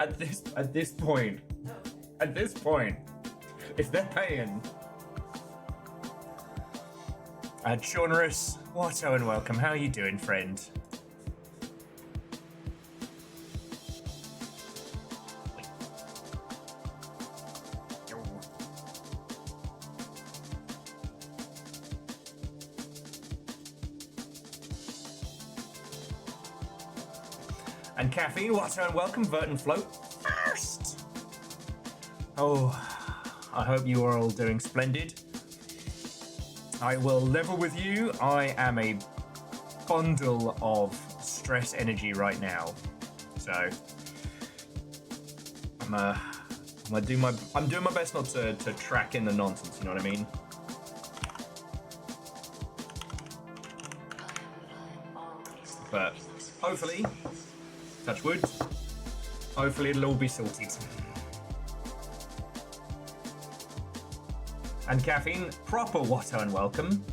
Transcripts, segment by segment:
At this point, if they're paying. Chaunerus, Watto and welcome. How are you doing, friend? And Caffeine, Watto and welcome. Vert and Float first. Oh, I hope you are all doing splendid. I will level with you. I am a bundle of stress energy right now, so I'm doing my best not to track in the nonsense. You know what I mean? But hopefully, touch wood. Hopefully it'll all be sorted. And Caffeine, proper Watto and welcome.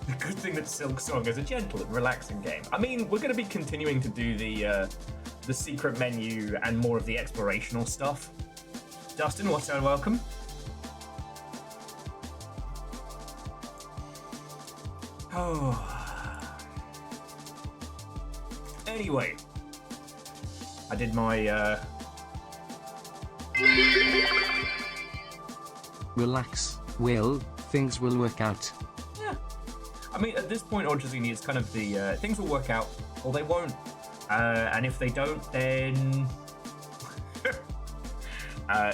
The good thing that Silksong is a gentle and relaxing game. I mean, we're going to be continuing to do the secret menu and more of the explorational stuff. Dustin, Watto and welcome. Oh. Anyway, I did my Relax, Will. Things will work out. Yeah. I mean, at this point, Odrazini, it's kind of the things will work out, or they won't. And if they don't, then...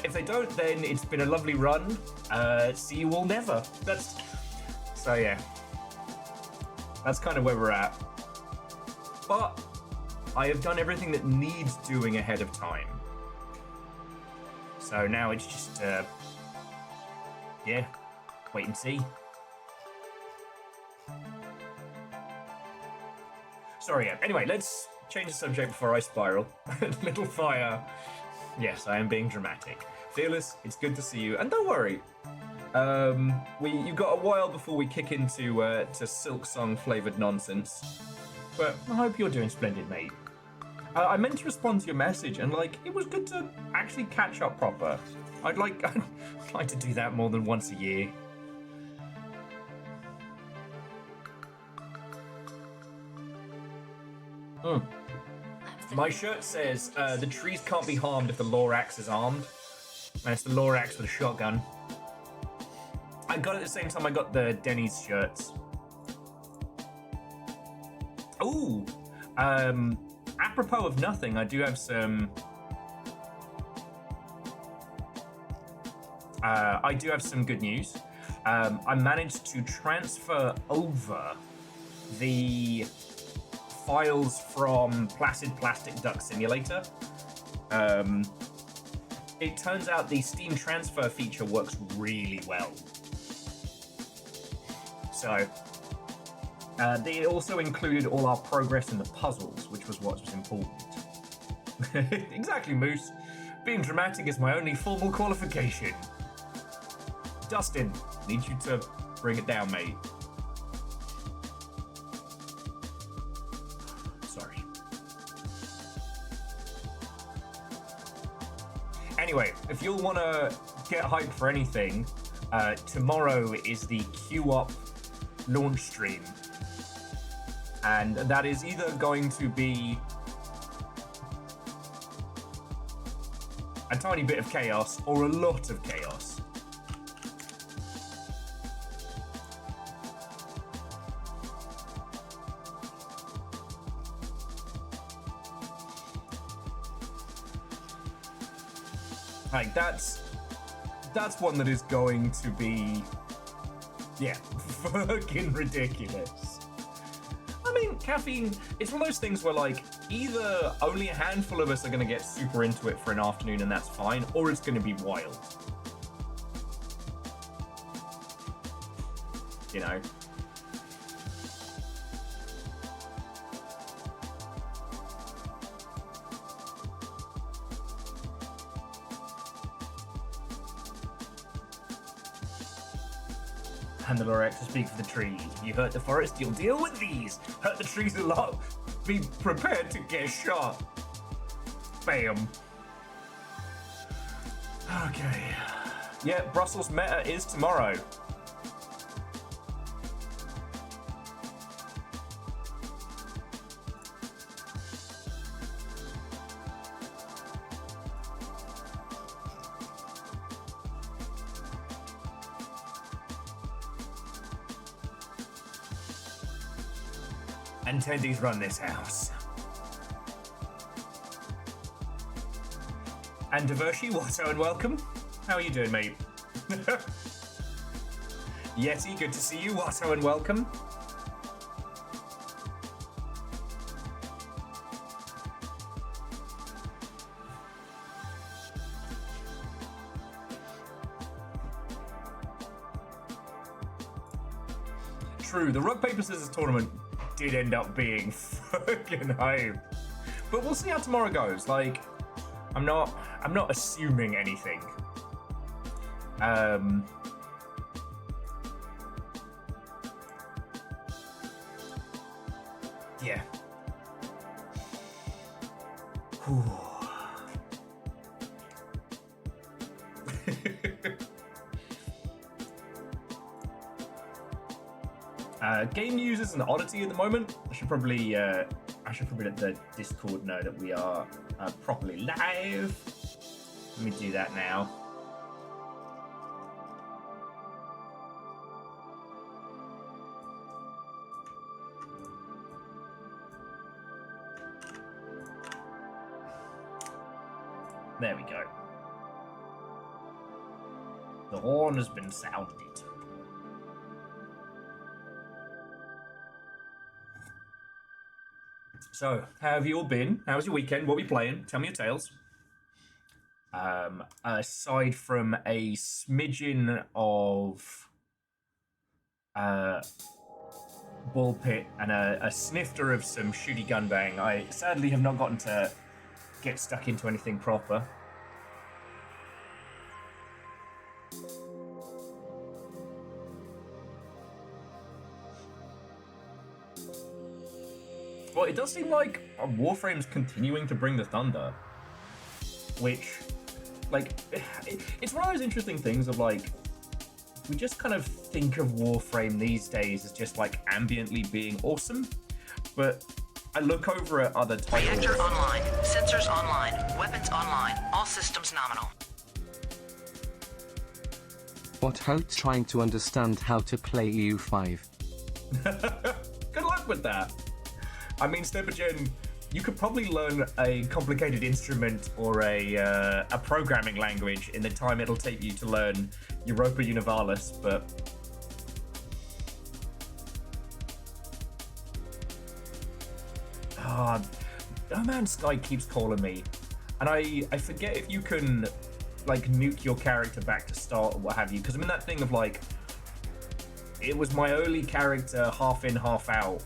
if they don't, then it's been a lovely run. See you all never. So, yeah. That's kind of where we're at. But I have done everything that needs doing ahead of time. So now it's just, yeah, wait and see. Sorry, yeah. Anyway, let's change the subject before I spiral. Little fire. Yes, I am being dramatic. Fearless, it's good to see you. And don't worry, you've got a while before we kick into to Silksong flavoured nonsense. But I hope you're doing splendid, mate. I meant to respond to your message, and it was good to actually catch up proper. I'd like to do that more than once a year. My shirt says the trees can't be harmed if the Lorax is armed, and it's the Lorax with a shotgun. I got it at the same time I got the Denny's shirts. Ooh, apropos of nothing, I do have some. I do have some good news. I managed to transfer over the files from Placid Plastic Duck Simulator. It turns out the Steam transfer feature works really well. So. They also included all our progress in the puzzles, which was what was important. Exactly, Moose. Being dramatic is my only formal qualification. Dustin, need you to bring it down, mate. Sorry. Anyway, if you'll want to get hyped for anything, tomorrow is the Queue Up launch stream. And that is either going to be a tiny bit of chaos or a lot of chaos. That's one that is going to be, yeah, fucking ridiculous. I mean, Caffeine, it's one of those things where, either only a handful of us are going to get super into it for an afternoon and that's fine, or it's going to be wild. You know? And the Lorette to speak for the trees. If you hurt the forest, you'll deal with these. Hurt the trees a lot. Be prepared to get shot. Bam. Okay. Yeah, Brussels Meta is tomorrow. And Tendies run this house. And Divershi, Watto, and welcome. How are you doing, mate? Yeti, good to see you. Watto, and welcome. True, the rock paper scissors tournament did end up being fucking hype, but we'll see how tomorrow goes. Like, I'm not assuming anything. Yeah. Whew. Game news is an oddity at the moment. I should probably let the Discord know that we are properly live. Let me do that now. There we go. The horn has been sounded. So, how have you all been? How was your weekend? What were you playing? Tell me your tales. Aside from a smidgen of ball pit and a snifter of some shooty gun bang, I sadly have not gotten to get stuck into anything proper. Well, it does seem like Warframe's continuing to bring the thunder, which, like, it's one of those interesting things of, like, we just kind of think of Warframe these days as just, like, ambiently being awesome, but I look over at other titles. Reactor online, sensors online, weapons online, all systems nominal. What Hote trying to understand how to play EU5. Good luck with that. I mean, Stepagen, you could probably learn a complicated instrument or a programming language in the time it'll take you to learn Europa Universalis, but... No Man's Sky keeps calling me, and I forget if you can, like, nuke your character back to start or what have you, because I'm in that thing of, like, it was my only character half in, half out,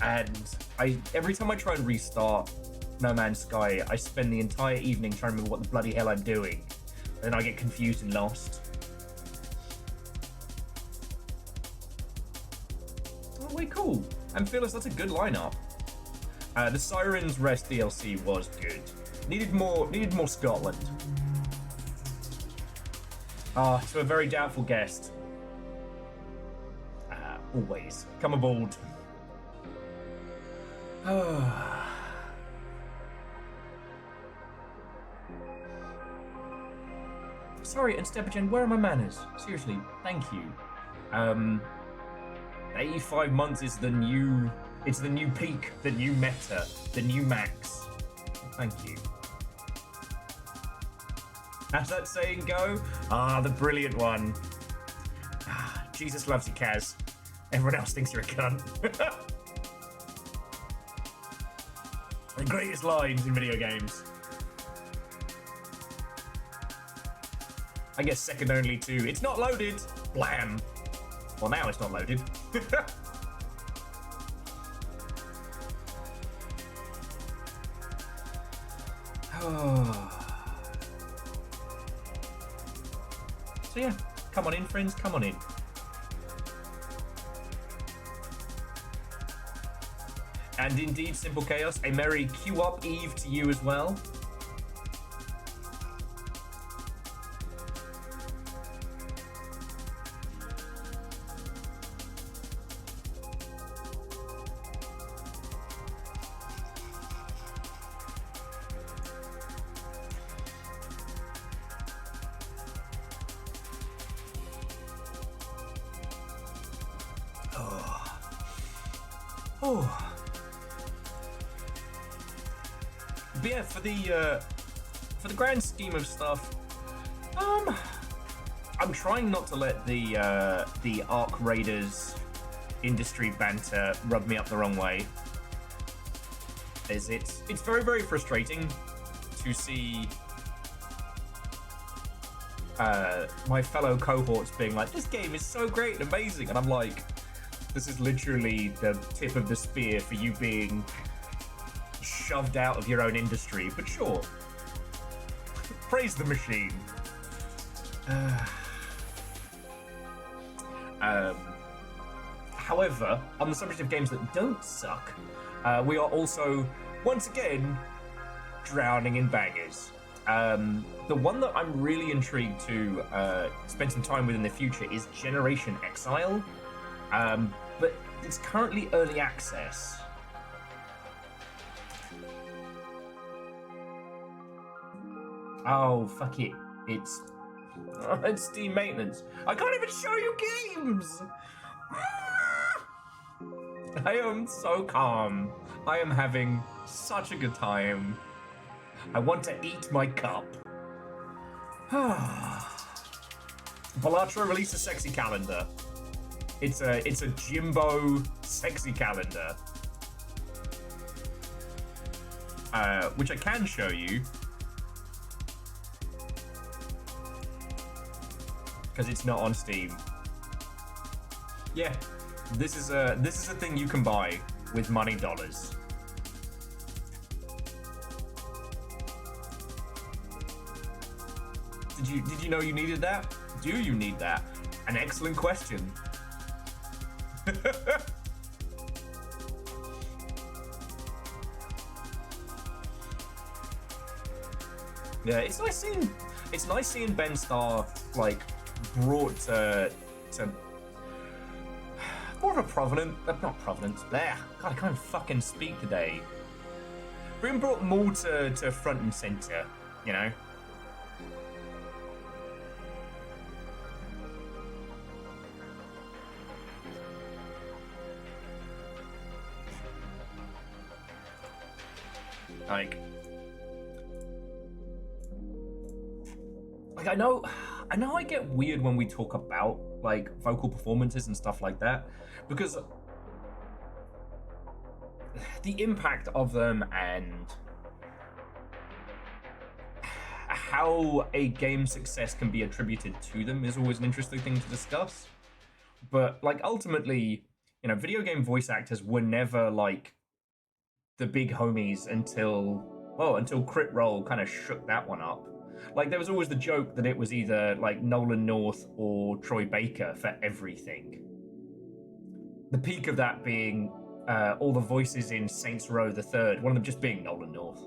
and every time I try and restart No Man's Sky, I spend the entire evening trying to remember what the bloody hell I'm doing. And then I get confused and lost. Oh, wait, cool. Amphilis, that's a good lineup. The Sirens Rest DLC was good. Needed more Scotland. To a very doubtful guest. Always. Come aboard. Sorry, and Stepagen, where are my manners? Seriously, thank you. 85 months is the new peak, the new meta, the new max. Thank you. How's that saying go? The brilliant one. Jesus loves you, Kaz. Everyone else thinks you're a cunt. The greatest lines in video games. I guess second only to, it's not loaded. Blam. Well, now it's not loaded. So yeah, come on in, friends, come on in. And indeed, Simple Chaos, a merry Q up Eve to you as well. Oh. But yeah, for the grand scheme of stuff, I'm trying not to let the Arc Raiders industry banter rub me up the wrong way. As it's very, very frustrating to see my fellow cohorts being like, this game is so great and amazing, and I'm like, this is literally the tip of the spear for you being shoved out of your own industry, but sure. Praise the machine. However, on the subject of games that don't suck, we are also, once again, drowning in bangers. The one that I'm really intrigued to spend some time with in the future is Generation Exile. But it's currently early access. Oh, fuck it. It's Steam maintenance. I can't even show you games! I am so calm. I am having such a good time. I want to eat my cup. Balatro released a sexy calendar. It's a Jimbo sexy calendar. Which I can show you. Because it's not on Steam. Yeah, this is a thing you can buy with money dollars. Did you know you needed that? Do you need that? An excellent question. Yeah, it's nice seeing Ben Starr like brought to more of a provenance, not provenance. There, God, I can't fucking speak today. Being brought more to front and center, you know. Like I know I get weird when we talk about like vocal performances and stuff like that, because the impact of them and how a game's success can be attributed to them is always an interesting thing to discuss. But like ultimately, you know, video game voice actors were never like the big homies until Crit Role kind of shook that one up. Like there was always the joke that it was either like Nolan North or Troy Baker for everything. The peak of that being all the voices in Saints Row the Third, one of them just being Nolan North.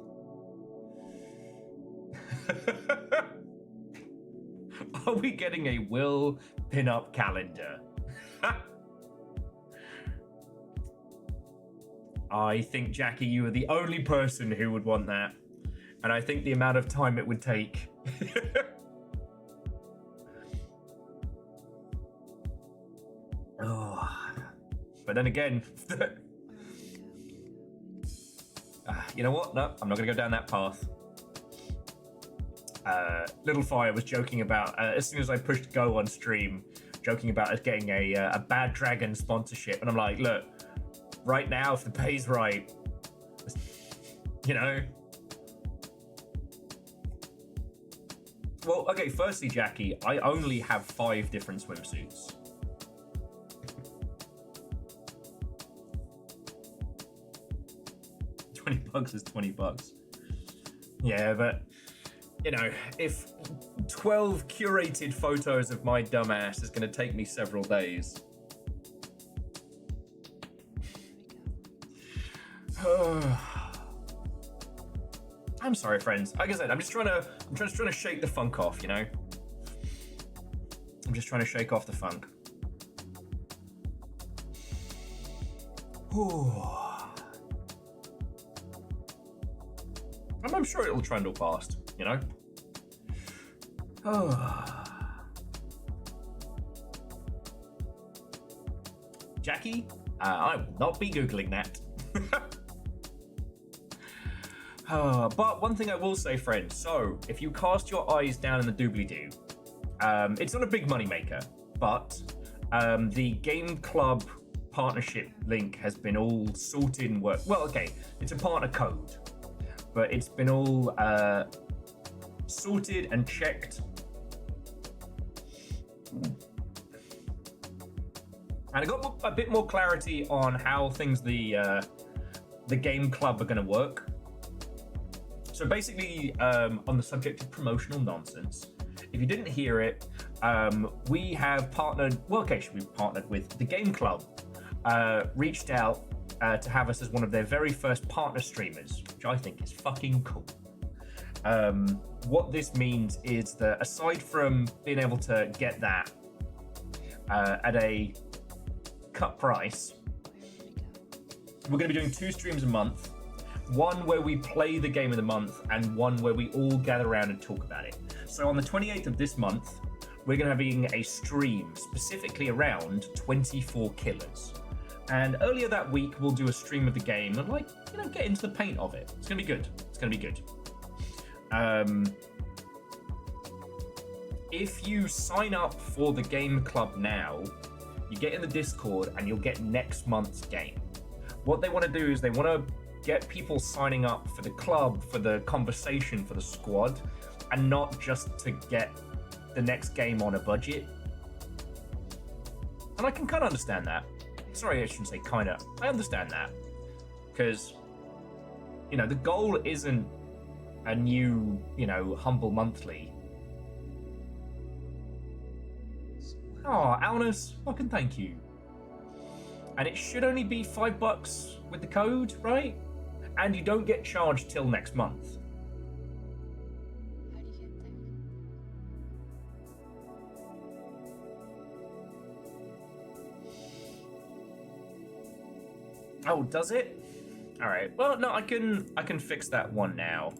Are we getting a Will pin-up calendar? I think, Jackie, you are the only person who would want that. And I think the amount of time it would take. Oh. But then again, you know what? No, I'm not going to go down that path. Little Fire was joking about, as soon as I pushed go on stream, joking about us getting a Bad Dragon sponsorship. And I'm like, look, right now, if the pay's right, you know. Well, okay, firstly, Jackie, I only have 5 different swimsuits. $20 is $20. Yeah, but, you know, if 12 curated photos of my dumbass is going to take me several days. I'm sorry, friends. Like I said, I'm just trying to shake the funk off, you know? I'm just trying to shake off the funk. I'm sure it'll trundle past, you know? Jackie, I will not be Googling that. But one thing I will say, friends, so if you cast your eyes down in the doobly-doo, it's not a big moneymaker, but the Game Club partnership link has been all sorted and worked. Well, okay, it's a partner code, but it's been all sorted and checked. And I got a bit more clarity on how things the Game Club are going to work. So basically, on the subject of promotional nonsense, if you didn't hear it, we have partnered. Well, okay, we've partnered with the Game Club. Reached out to have us as one of their very first partner streamers, which I think is fucking cool. What this means is that aside from being able to get that at a cut price, we're going to be doing 2 streams a month. One where we play the game of the month and one where we all gather around and talk about it. So on the 28th of this month, we're going to be having a stream specifically around 24 killers. And earlier that week, we'll do a stream of the game and, like, you know, get into the paint of it. It's going to be good. It's going to be good. If you sign up for the Game Club now, you get in the Discord and you'll get next month's game. What they want to do is they want to get people signing up for the club, for the conversation, for the squad, and not just to get the next game on a budget. And I can kind of understand that. Sorry, I shouldn't say kind of. I understand that. Because, you know, the goal isn't a new, you know, humble monthly. Oh, Alnus, fucking thank you. And it should only be $5 with the code, right? And you don't get charged till next month. How do you get there? Oh, does it? All right. Well, no, I can fix that one now.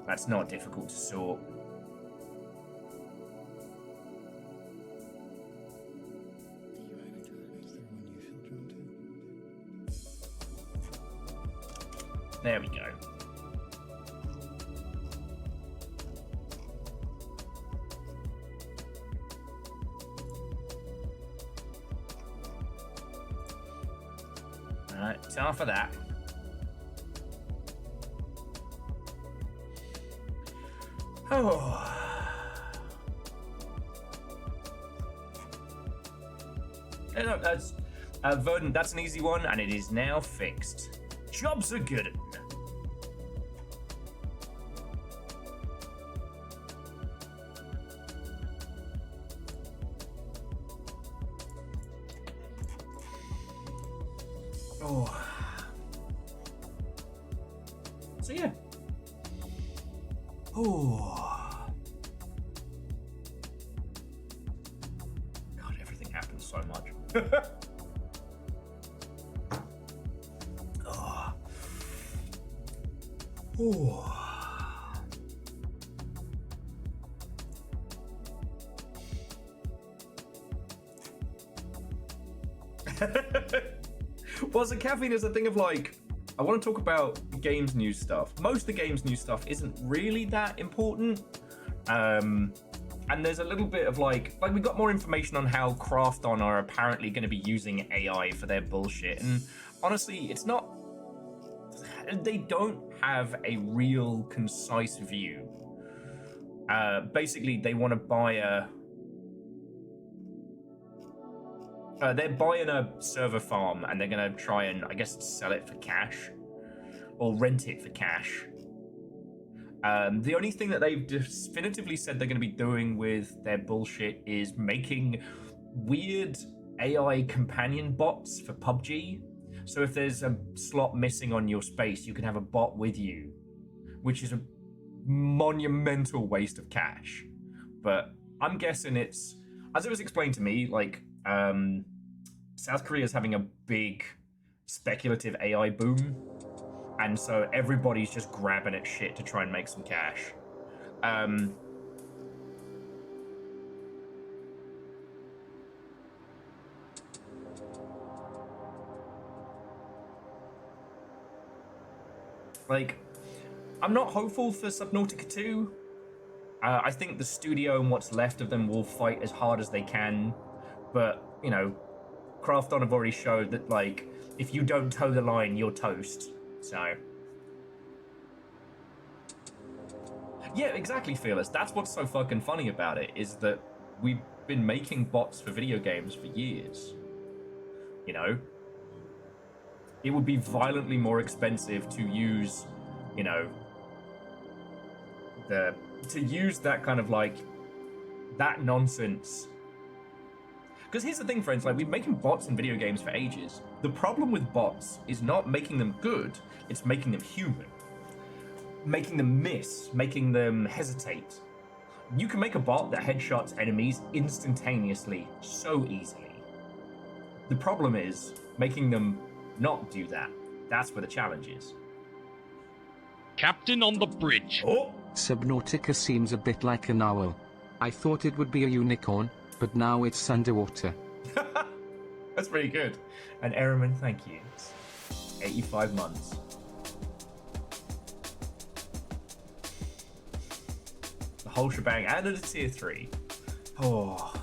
That's not difficult to sort. There we go. Alright, time for that. Oh. Yeah, no, that's Verdant, that's an easy one, and it is now fixed. Jobs are good. Oh. So yeah. Oh. God, everything happens so much. Oh. Oh. Well, so caffeine is a thing of, like, I want to talk about games news stuff. Most of the games news stuff isn't really that important. And there's a little bit of like we got more information on how Krafton are apparently going to be using AI for their bullshit. And honestly, it's not, they don't have a real concise view. Basically, they want to buy they're buying a server farm and they're going to try and, I guess, sell it for cash or rent it for cash. The only thing that they've definitively said they're going to be doing with their bullshit is making weird AI companion bots for PUBG. So if there's a slot missing on your space, you can have a bot with you, which is a monumental waste of cash. But I'm guessing it's, as it was explained to me, like South Korea is having a big speculative AI boom, and so everybody's just grabbing at shit to try and make some cash. Like, I'm not hopeful for Subnautica 2. I think the studio and what's left of them will fight as hard as they can, but, you know, Krafton have already showed that, like, if you don't toe the line, you're toast. So, yeah, exactly, Fearless. That's what's so fucking funny about it, is that we've been making bots for video games for years. You know? It would be violently more expensive to use, you know, to use that kind of, like, that nonsense. Because here's the thing, friends, like, we've been making bots in video games for ages. The problem with bots is not making them good, it's making them human. Making them miss, making them hesitate. You can make a bot that headshots enemies instantaneously, so easily. The problem is making them not do that. That's where the challenge is. Captain on the bridge. Oh! Subnautica seems a bit like an owl. I thought it would be a unicorn, but now it's underwater. That's pretty good. And Ehrman, thank you. 85 months. The whole shebang added a tier 3. Oh.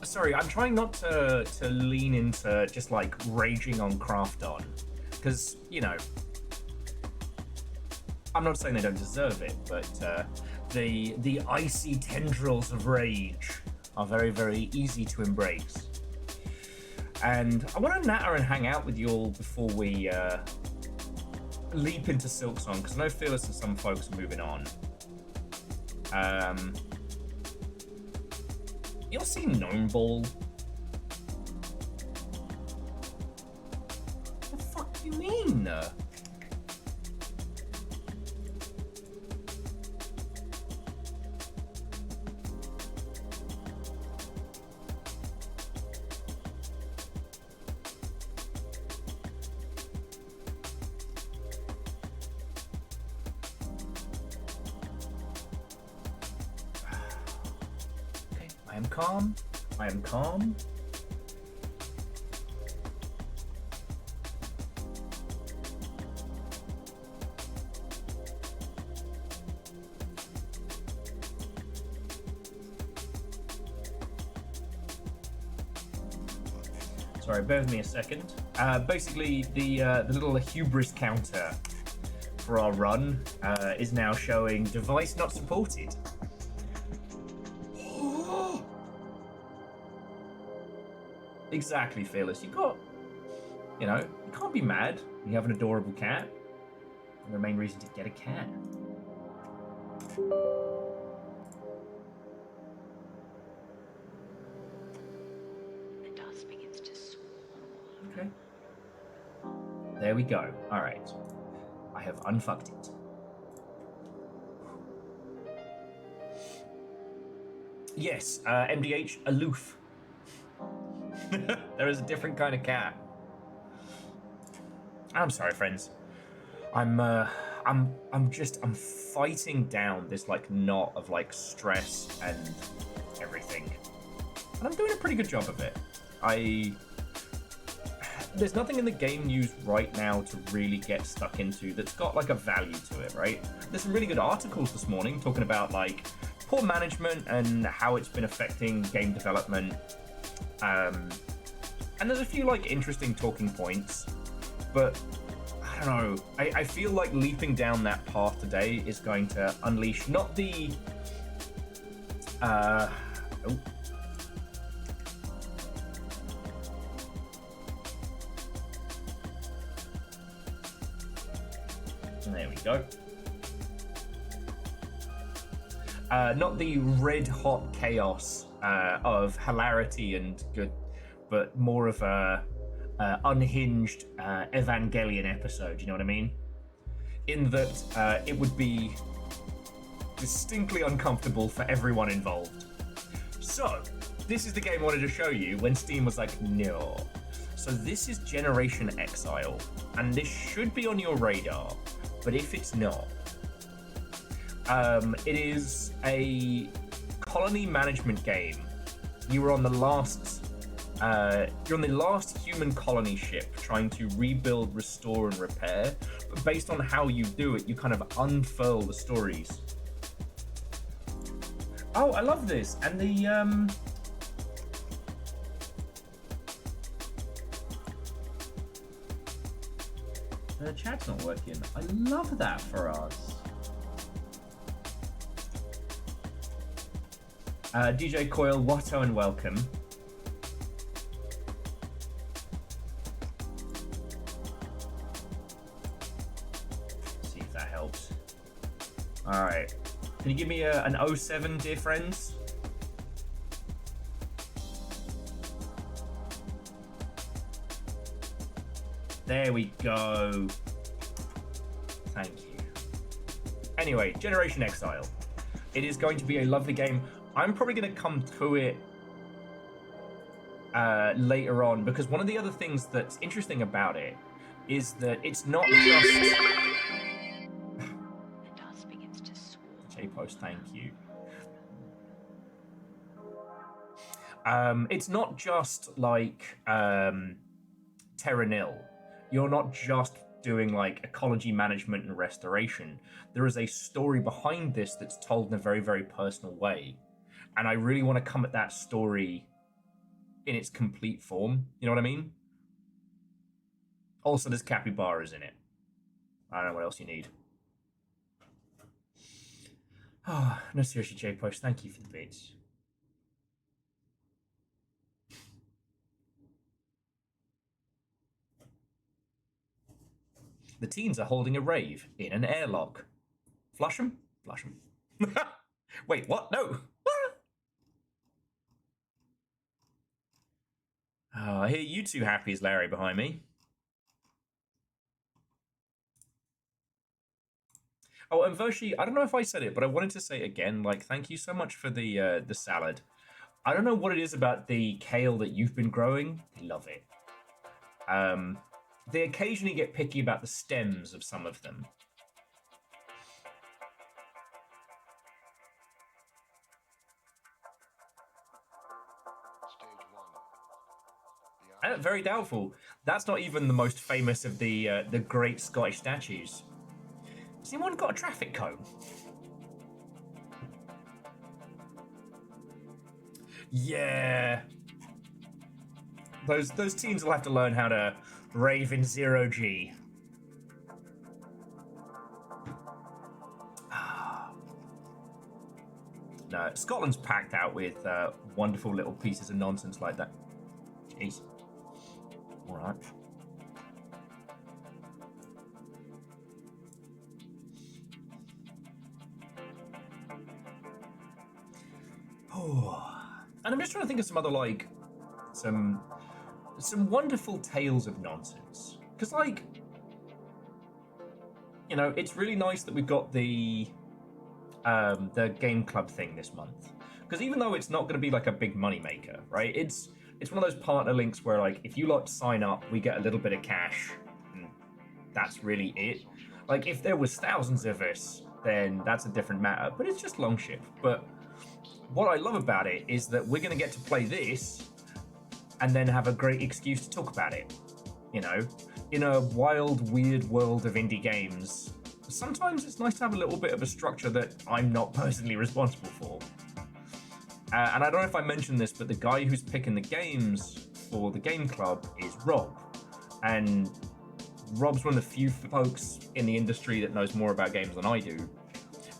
Sorry, I'm trying not to lean into just like raging on Krafton, because, you know, I'm not saying they don't deserve it, but the icy tendrils of rage are very, very easy to embrace. And I want to natter and hang out with you all before we leap into Silksong, because I know Fearless and some folks are moving on. You'll see Gnome Ball. What the fuck do you mean? I am calm. I am calm. Sorry, bear with me a second. Basically, the little hubris counter for our run is now showing device not supported. Exactly, Fearless. You got, you know, you can't be mad when you have an adorable cat. And the main reason to get a cat. The dust begins to swarm. Okay. There we go. All right. I have unfucked it. Yes, MDH, aloof. There is a different kind of cat. I'm sorry, friends. I'm fighting down this like knot of like stress and everything, and I'm doing a pretty good job of it. There's nothing in the game news right now to really get stuck into that's got like a value to it, right? There's some really good articles this morning talking about like poor management and how it's been affecting game development. And there's a few like interesting talking points, but I don't know. I feel like leaping down that path today is going to unleash not the There we go. Not the red hot chaos of hilarity and good, but more of a unhinged Evangelion episode. You know what I mean? In that it would be distinctly uncomfortable for everyone involved. So this is the game I wanted to show you when Steam was like, no. So this is Generation Exile, and this should be on your radar. But if it's not, it is a colony management game. You're on the last human colony ship, trying to rebuild, restore, and repair. But based on how you do it, you kind of unfurl the stories. Oh, I love this, and the chat's not working. I love that for us. DJ Coil, Watto, and welcome. See if that helps. All right. Can you give me an 07, dear friends? There we go. Thank you. Anyway, Generation Exile. It is going to be a lovely game. I'm probably going to come to it later on, because one of the other things that's interesting about it is that it's not just... begins to swarm. J-Post, thank you. It's not just like Terra Nil. You're not just doing like ecology management and restoration. There is a story behind this that's told in a very, very personal way. And I really want to come at that story in its complete form. You know what I mean? Also, there's capybaras in it. I don't know what else you need. Oh, no, seriously, J-Post, thank you for the bits. The teens are holding a rave in an airlock. Flush 'em? Flush 'em. Wait, what? No. Oh, I hear you two happy as Larry behind me. Oh, and Vershi, I don't know if I said it, but I wanted to say it again, like, thank you so much for the salad. I don't know what it is about the kale that you've been growing. I love it. They occasionally get picky about the stems of some of them. Very doubtful. That's not even the most famous of the great Scottish statues. Has anyone got a traffic cone? Yeah. Those teams will have to learn how to rave in 0G. No, Scotland's packed out with wonderful little pieces of nonsense like that. Jeez. All right. Oh. And I'm just trying to think of some other, like, some wonderful tales of nonsense. Because, like, you know, it's really nice that we've got the game club thing this month. Because even though it's not going to be like a big money maker, right? It's one of those partner links where, like, if you lot sign up, we get a little bit of cash, and that's really it. Like, if there was thousands of us, then that's a different matter. But it's just Longship. But what I love about it is that we're going to get to play this and then have a great excuse to talk about it. You know, in a wild, weird world of indie games, sometimes it's nice to have a little bit of a structure that I'm not personally responsible for. And I don't know if I mentioned this, but the guy who's picking the games for the game club is Rob. And Rob's one of the few folks in the industry that knows more about games than I do.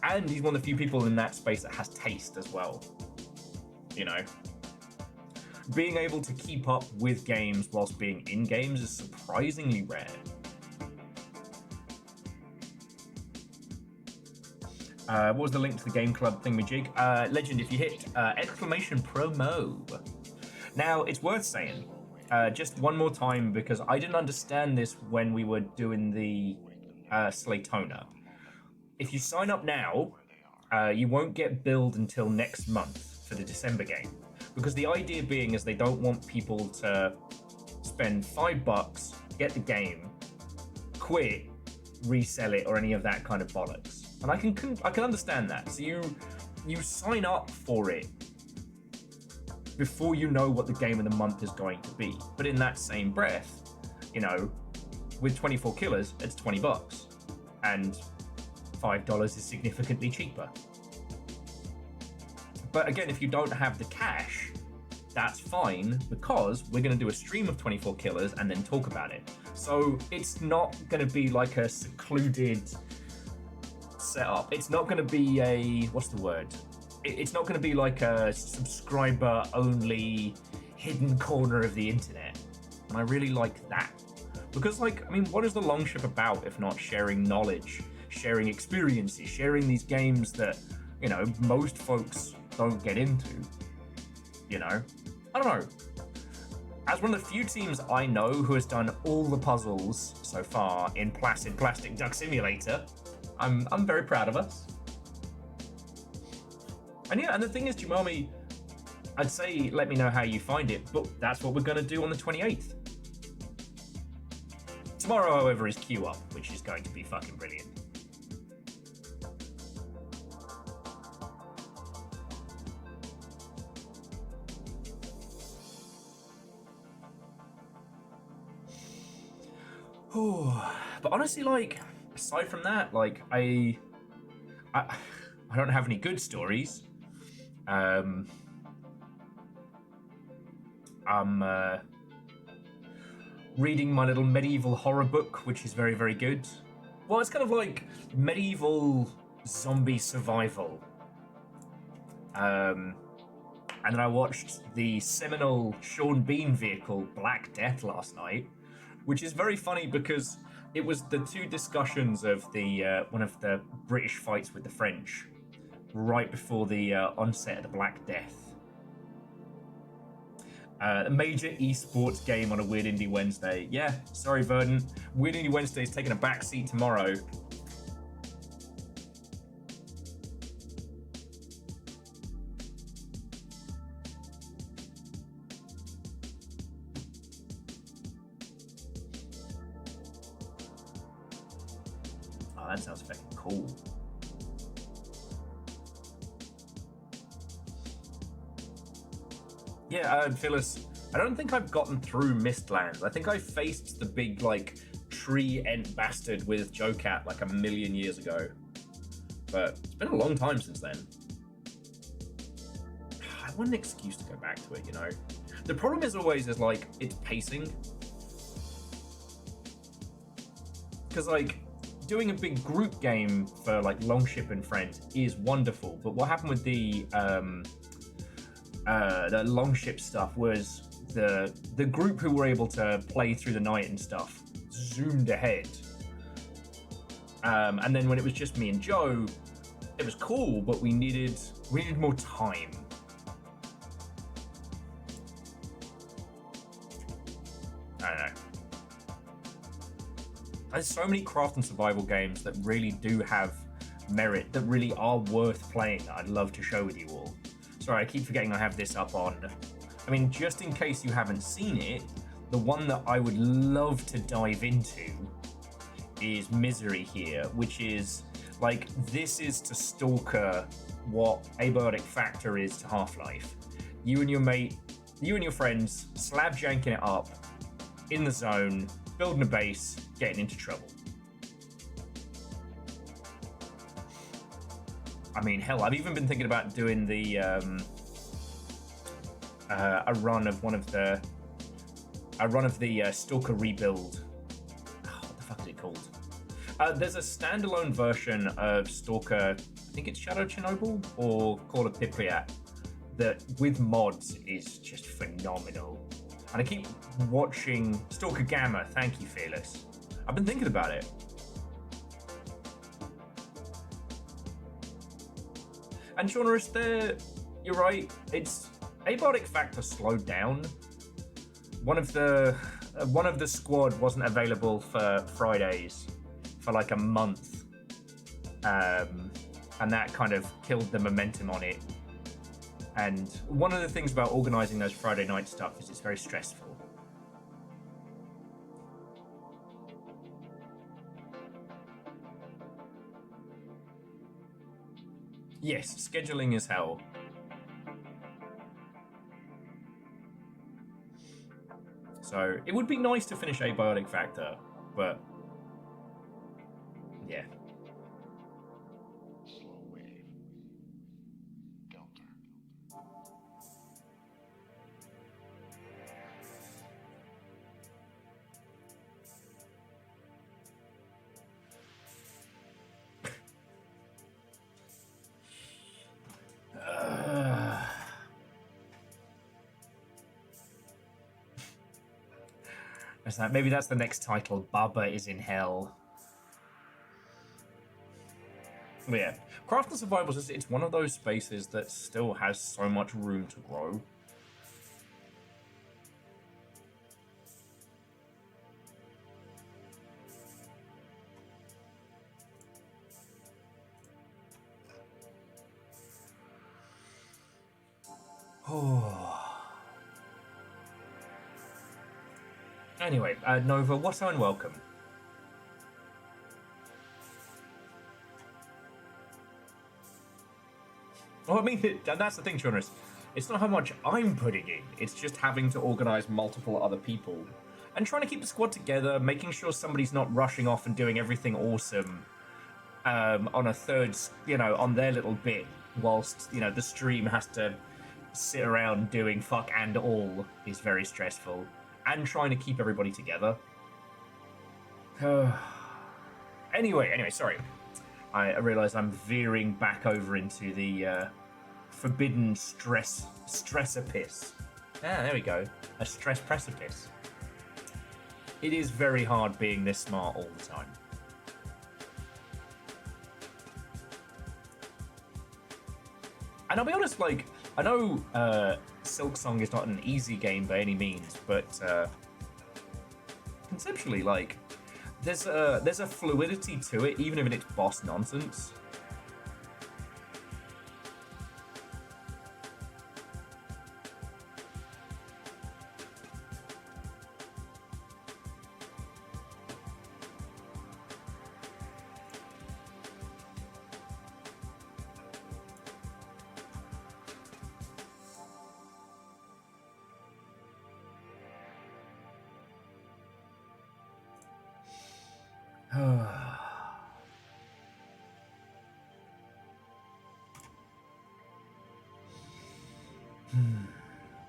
And he's one of the few people in that space that has taste as well. You know? Being able to keep up with games whilst being in games is surprisingly rare. What was the link to the game club thingamajig? Legend, if you hit exclamation promo. Now, it's worth saying, just one more time, because I didn't understand this when we were doing the Slaytona. If you sign up now, you won't get billed until next month for the December game. Because the idea being is they don't want people to spend $5, get the game, quit, resell it, or any of that kind of bollocks. And I can understand that. So you sign up for it before you know what the game of the month is going to be. But in that same breath, you know, with 24 killers, it's $20, and $5 is significantly cheaper. But again, if you don't have the cash, that's fine, because we're going to do a stream of 24 killers and then talk about it. So it's not going to be like a secluded setup. It's not going to be a, what's the word? It's not going to be like a subscriber only hidden corner of the internet. And I really like that. Because, like, I mean, what is the Longship about if not sharing knowledge, sharing experiences, sharing these games that, you know, most folks don't get into? You know? I don't know. As one of the few teams I know who has done all the puzzles so far in Placid Plastic Duck Simulator, I'm very proud of us. And yeah, and the thing is, Jumami, I'd say let me know how you find it, but that's what we're going to do on the 28th. Tomorrow, however, is queue up, which is going to be fucking brilliant. But honestly, like, aside from that, like, I don't have any good stories. I'm reading my little medieval horror book, which is very, very good. Well, it's kind of like medieval zombie survival. And then I watched the seminal Sean Bean vehicle, Black Death, last night, which is very funny because it was the two discussions of the one of the British fights with the French right before the onset of the Black Death. A major esports game on a Weird Indie Wednesday. Yeah, sorry, Verdant. Weird Indie Wednesday is taking a back seat tomorrow. Oh, that sounds fucking cool. Yeah, Phyllis, I don't think I've gotten through Mistlands. I think I faced the big, like, tree-ent bastard with Jocat like 1,000,000 years ago. But it's been a long time since then. I want an excuse to go back to it, you know? The problem is always, like, it's pacing. Because, like, doing a big group game for, like, Longship and Friends is wonderful. But what happened with the Longship stuff was the group who were able to play through the night and stuff zoomed ahead, and then when it was just me and Joe, it was cool, but we needed more time. I don't know. There's so many craft and survival games that really do have merit, that really are worth playing, that I'd love to show with you all. Sorry, I keep forgetting I have this up on. I mean, just in case you haven't seen it, the one that I would love to dive into is Misery here, which is, like, this is to Stalker what Abiotic Factor is to Half-Life. You and your mate, you and your friends, slab janking it up, in the zone, building a base, getting into trouble. I mean, hell, I've even been thinking about doing the a run of the Stalker rebuild. Oh, what the fuck is it called? There's a standalone version of Stalker. I think it's Shadow Chernobyl or Call of Pripyat that with mods is just phenomenal. And I keep watching Stalker Gamma. Thank you, Fearless. I've been thinking about it. And Shaunerist, you're right. It's abiotic factor slowed down. One of the squad wasn't available for Fridays for like a month, and that kind of killed the momentum on it. And one of the things about organizing those Friday night stuff is it's very stressful. Yes, scheduling is hell. So it would be nice to finish Abiotic Factor, but yeah. Slow wave. Delta. Maybe that's the next title. Baba is in hell. But yeah, Craft and Survival is it's one of those spaces that still has so much room to grow. Oh. Anyway, Nova, what and welcome. Well, I mean, that's the thing, Jonas. It's not how much I'm putting in. It's just having to organize multiple other people and trying to keep the squad together, making sure somebody's not rushing off and doing everything awesome on a third, on their little bit, whilst, the stream has to sit around doing fuck and all is very stressful. And trying to keep everybody together. Anyway, sorry. I realize I'm veering back over into the forbidden stress-apiss. Ah, there we go. A stress precipice. It is very hard being this smart all the time. And I'll be honest, I know Silksong is not an easy game by any means, but conceptually, there's a fluidity to it, even if it's boss nonsense.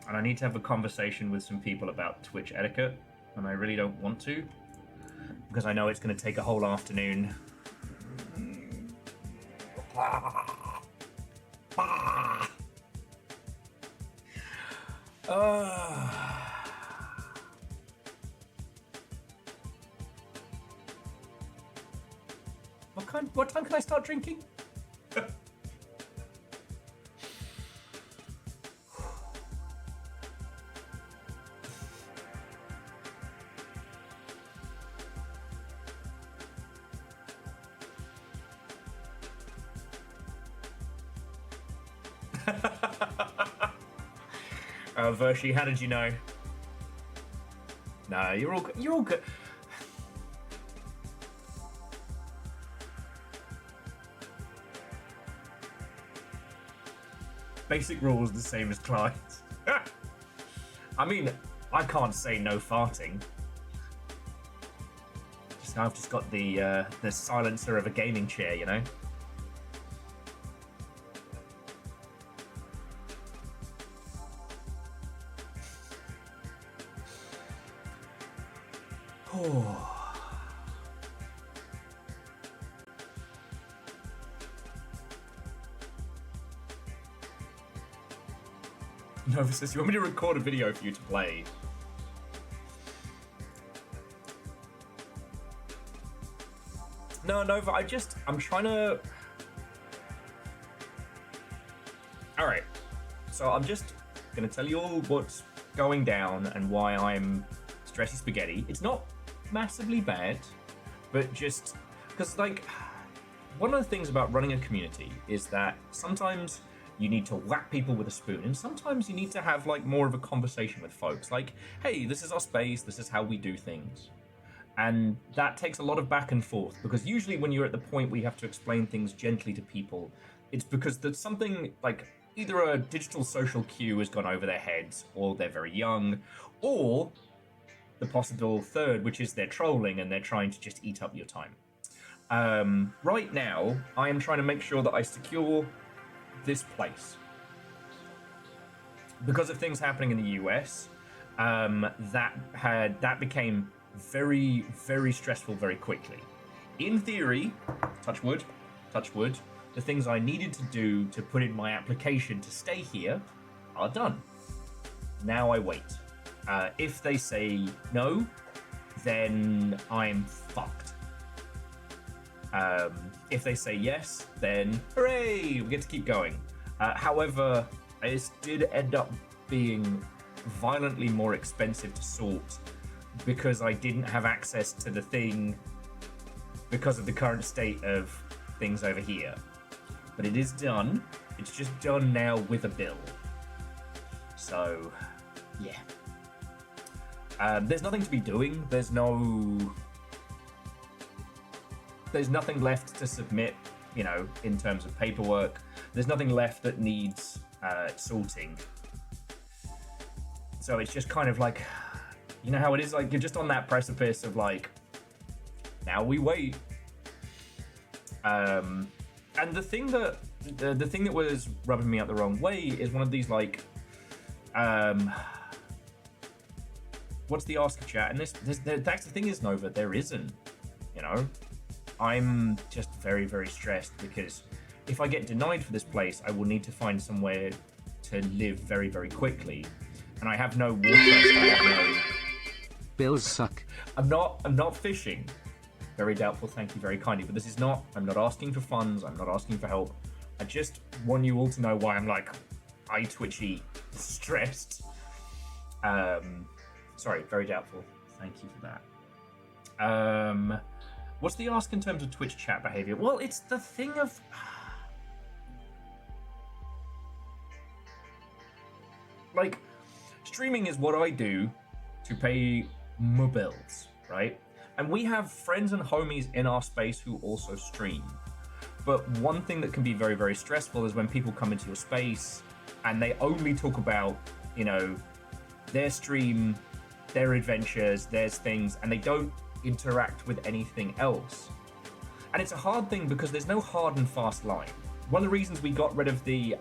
And I need to have a conversation with some people about Twitch etiquette, and I really don't want to, because I know it's going to take a whole afternoon. What time can I start drinking? Vershi, how did you know? No, you're all good. Basic rules the same as Clyde's. I mean, I can't say no farting. I've just got the silencer of a gaming chair, Nova says, you want me to record a video for you to play? No, Nova, I'm trying to... Alright, so I'm just going to tell you all what's going down and why I'm stressy spaghetti. It's not massively bad, but just... Because, like, one of the things about running a community is that sometimes you need to whack people with a spoon, and sometimes you need to have, like, more of a conversation with folks. Like, hey, this is our space, this is how we do things. And that takes a lot of back and forth, because usually when you're at the point where you have to explain things gently to people, it's because there's something, like, either a digital social cue has gone over their heads, or they're very young, or the possible third, which is they're trolling and they're trying to just eat up your time. Right now, I am trying to make sure that I secure this place. Because of things happening in the US, that became very, very stressful very quickly. In theory, touch wood, the things I needed to do to put in my application to stay here are done. Now I wait. If they say no, then I'm fucked. If they say yes, then hooray, we get to keep going. However, it did end up being violently more expensive to sort because I didn't have access to the thing because of the current state of things over here. But it is done. It's just done now with a bill. So, yeah. There's nothing to be doing. There's nothing left to submit, you know, in terms of paperwork. There's nothing left that needs sorting. So it's just kind of like, you know how it is, like you're just on that precipice of like, now we wait. And the thing that was rubbing me out the wrong way is one of these like, what's the ask chat? And that's the thing is, Nova, there isn't, you know. I'm just very, very stressed because if I get denied for this place, I will need to find somewhere to live very, very quickly. And I have no water. I have no... Bills suck. I'm not fishing. Very doubtful, thank you very kindly. But this is not, I'm not asking for funds. I'm not asking for help. I just want you all to know why I'm like eye twitchy, stressed. Sorry, very doubtful. Thank you for that. What's the ask in terms of Twitch chat behavior? Well, it's the thing of... like, streaming is what I do to pay my bills, right? And we have friends and homies in our space who also stream. But one thing that can be very, very stressful is when people come into your space and they only talk about, you know, their stream, their adventures, their things, and they don't interact with anything else. And it's a hard thing because there's no hard and fast line. One of the reasons we got rid of the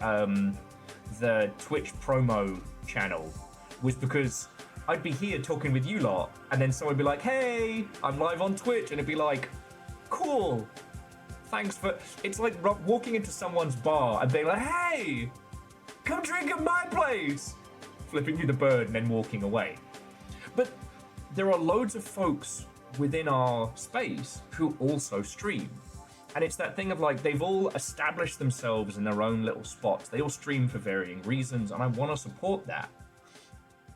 Twitch promo channel was because I'd be here talking with you lot, and then someone would be like, hey, I'm live on Twitch, and it'd be like, cool, thanks for... It's like walking into someone's bar and being like, hey, come drink at my place, flipping you the bird and then walking away. But there are loads of folks within our space who also stream. And it's that thing of like, they've all established themselves in their own little spots. They all stream for varying reasons, and I want to support that.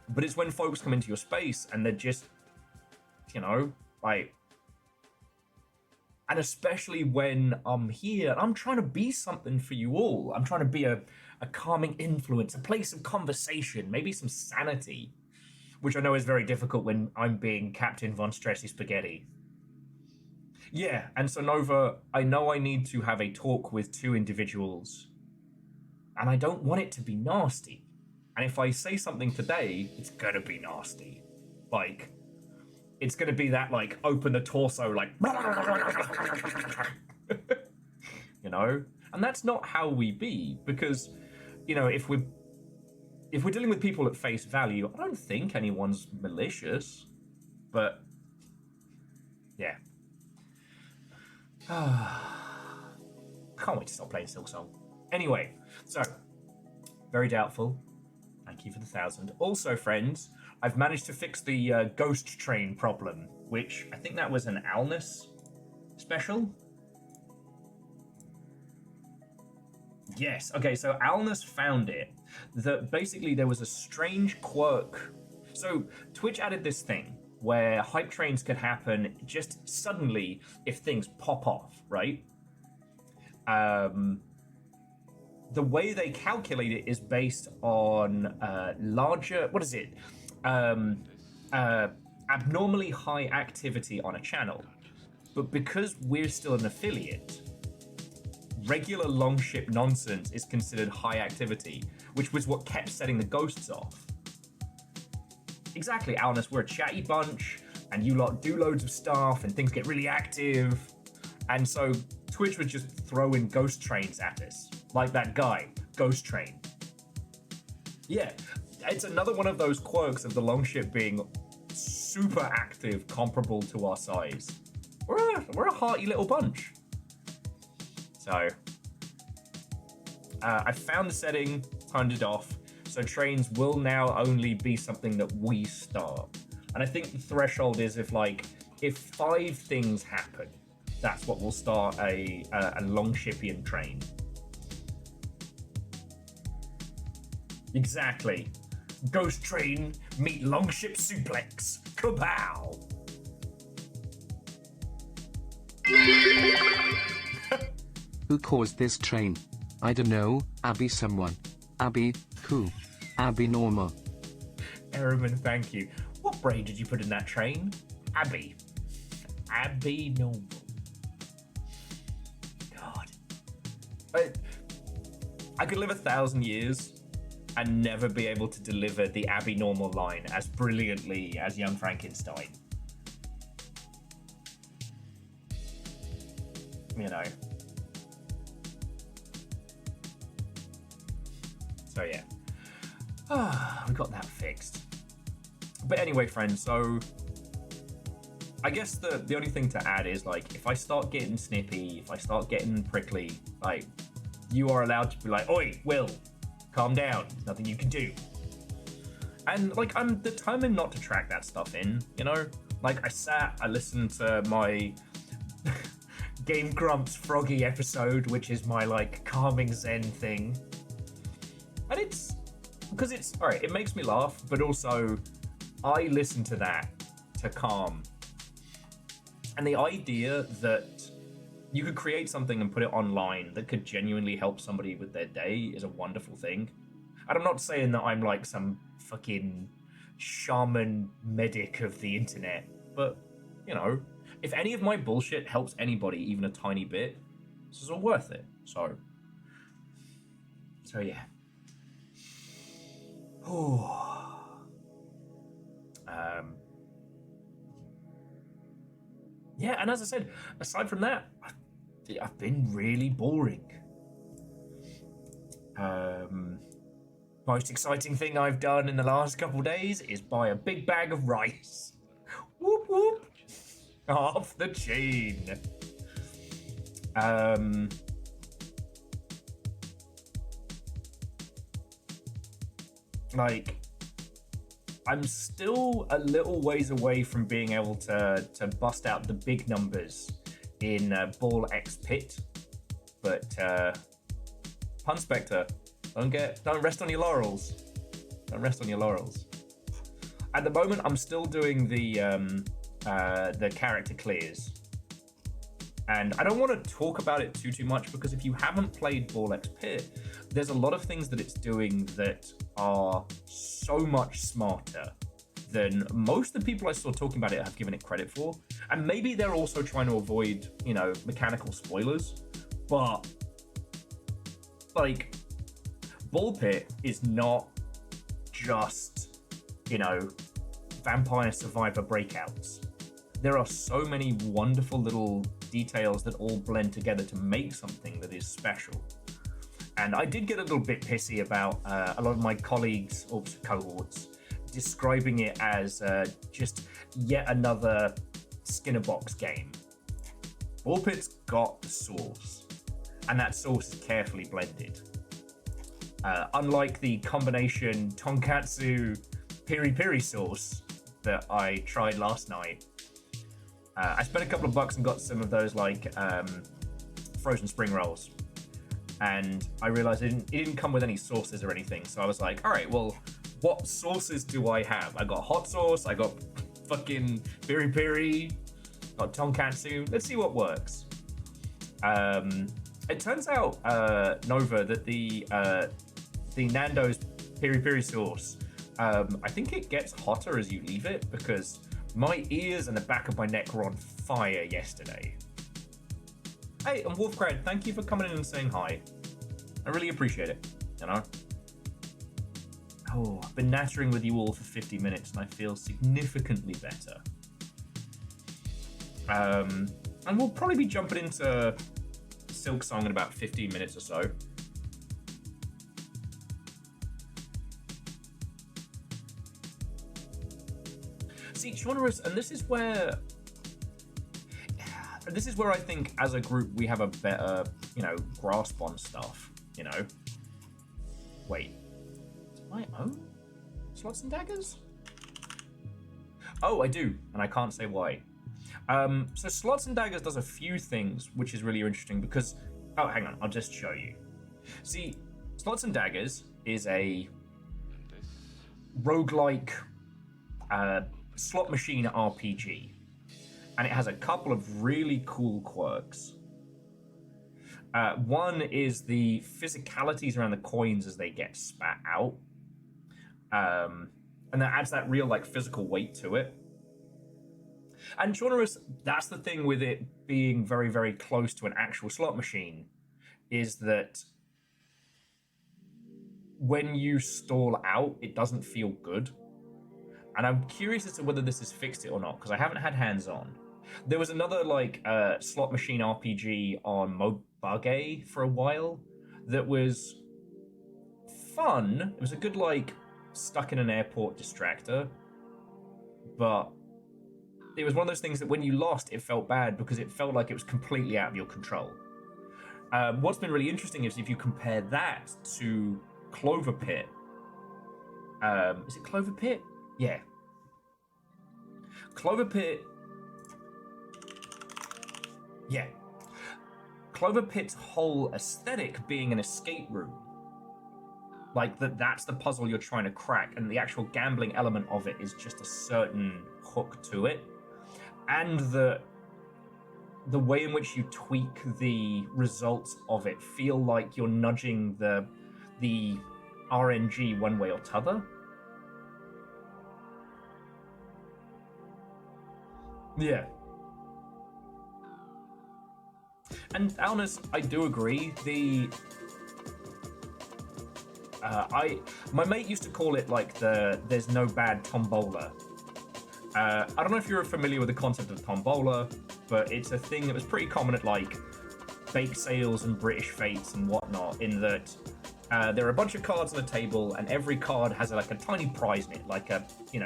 But it's when folks come into your space and they're just, you know, like... And especially when I'm here, I'm trying to be something for you all. I'm trying to be a calming influence, a place of conversation, maybe some sanity. Which I know is very difficult when I'm being Captain Von Stressy Spaghetti. Yeah, and so Nova, I know I need to have a talk with two individuals. And I don't want it to be nasty. And if I say something today, it's gonna be nasty. Like, it's gonna be that, like, open the torso, like... you know? And that's not how we be, because, you know, if we're dealing with people at face value, I don't think anyone's malicious, but yeah. Can't wait to stop playing Silksong. Anyway, so, very doubtful. Thank Thank you for the 1,000. Also, friends, I've managed to fix the ghost train problem, which I think that was an Alnus special. Yes. Okay, so Alnus found it. That basically there was a strange quirk. So Twitch added this thing where hype trains could happen just suddenly if things pop off, right? The way they calculate it is based on larger, what is it? Abnormally high activity on a channel. But because we're still an affiliate, regular longship nonsense is considered high activity, which was what kept setting the ghosts off. Exactly, Alnus, we're a chatty bunch, and you lot do loads of stuff, and things get really active. And so Twitch was just throwing ghost trains at us. Like that guy, Ghost Train. Yeah, it's another one of those quirks of the longship being super active, comparable to our size. We're a hearty little bunch. So, I found the setting, turned it off, so trains will now only be something that we start. And I think the threshold is if 5 things happen, that's what will start a longshipian train. Exactly. Ghost train meet longship suplex. Kapow! Who caused this train? I don't know, Abby someone. Abby, who? Abby normal. Errorman, thank you. What brain did you put in that train? Abby. Abby normal. God. I could live 1,000 years and never be able to deliver the Abby normal line as brilliantly as Young Frankenstein. You know. So yeah. We got that fixed. But anyway, friends, so I guess the only thing to add is if I start getting snippy, if I start getting prickly, you are allowed to be like, oi, Will, calm down. There's nothing you can do. And I'm determined not to track that stuff in, you know? I listened to my Game Grumps Froggy episode, which is my calming zen thing. And it's because it's all right, it makes me laugh, but also I listen to that to calm. And the idea that you could create something and put it online that could genuinely help somebody with their day is a wonderful thing. And I'm not saying that I'm some fucking shaman medic of the internet, but you know, if any of my bullshit helps anybody even a tiny bit, this is all worth it. So yeah. Yeah, and as I said, aside from that, I've been really boring. Most exciting thing I've done in the last couple days is buy a big bag of rice. Whoop whoop. Off the chain. I'm still a little ways away from being able to bust out the big numbers in Ball X Pit, but Pun Spectre, don't rest on your laurels. Don't rest on your laurels. At the moment, I'm still doing the character clears, and I don't want to talk about it too much because if you haven't played Ball X Pit, there's a lot of things that it's doing that are so much smarter than most of the people I saw talking about it have given it credit for. And maybe they're also trying to avoid, mechanical spoilers. But, Ball Pit is not just, Vampire Survivor breakouts. There are so many wonderful little details that all blend together to make something that is special. And I did get a little bit pissy about a lot of my colleagues, or cohorts, describing it as just yet another Skinnerbox game. Ballpit's got the sauce, and that sauce is carefully blended. Unlike the combination tonkatsu piri piri sauce that I tried last night, I spent a couple of bucks and got some of those like frozen spring rolls, and I realized it didn't come with any sauces or anything. So I was like, all right, well, what sauces do I have? I got hot sauce, I got fucking piri piri, got tonkatsu. Let's see what works. It turns out, Nova, that the Nando's piri piri sauce, I think it gets hotter as you leave it, because my ears and the back of my neck were on fire yesterday. Hey, and Wolfcred, thank you for coming in and saying hi. I really appreciate it, you know? Oh, I've been nattering with you all for 50 minutes and I feel significantly better. And we'll probably be jumping into Silksong in about 15 minutes or so. See, Genres, and this is where I think as a group we have a better, you know, grasp on stuff, you know. Wait, do I own Slots and Daggers? Oh, I do, and I can't say why. So Slots and Daggers does a few things, which is really interesting because, oh, hang on, I'll just show you. See, Slots and Daggers is a roguelike slot machine RPG, and it has a couple of really cool quirks. One is the physicalities around the coins as they get spat out, and that adds that real like physical weight to it. And Genres, that's the thing with it being very, very close to an actual slot machine, is that when you stall out, it doesn't feel good. And I'm curious as to whether this has fixed it or not, because I haven't had hands-on. There was another like slot machine RPG on Mobage for a while that was fun. It was a good like stuck in an airport distractor, but it was one of those things that when you lost, it felt bad because it felt like it was completely out of your control. What's been really interesting is if you compare that to Clover Pit. Is it Clover Pit? Yeah. Clover Pit. Yeah. Clover Pit's whole aesthetic being an escape room. Like that's the puzzle you're trying to crack, and the actual gambling element of it is just a certain hook to it. And the way in which you tweak the results of it feel like you're nudging the RNG one way or t'other. Yeah. And Alnus, I do agree. My mate used to call it like there's no bad tombola. I don't know if you're familiar with the concept of tombola, but it's a thing that was pretty common at like bake sales and British fetes and whatnot, in that there are a bunch of cards on the table and every card has like a tiny prize in it, like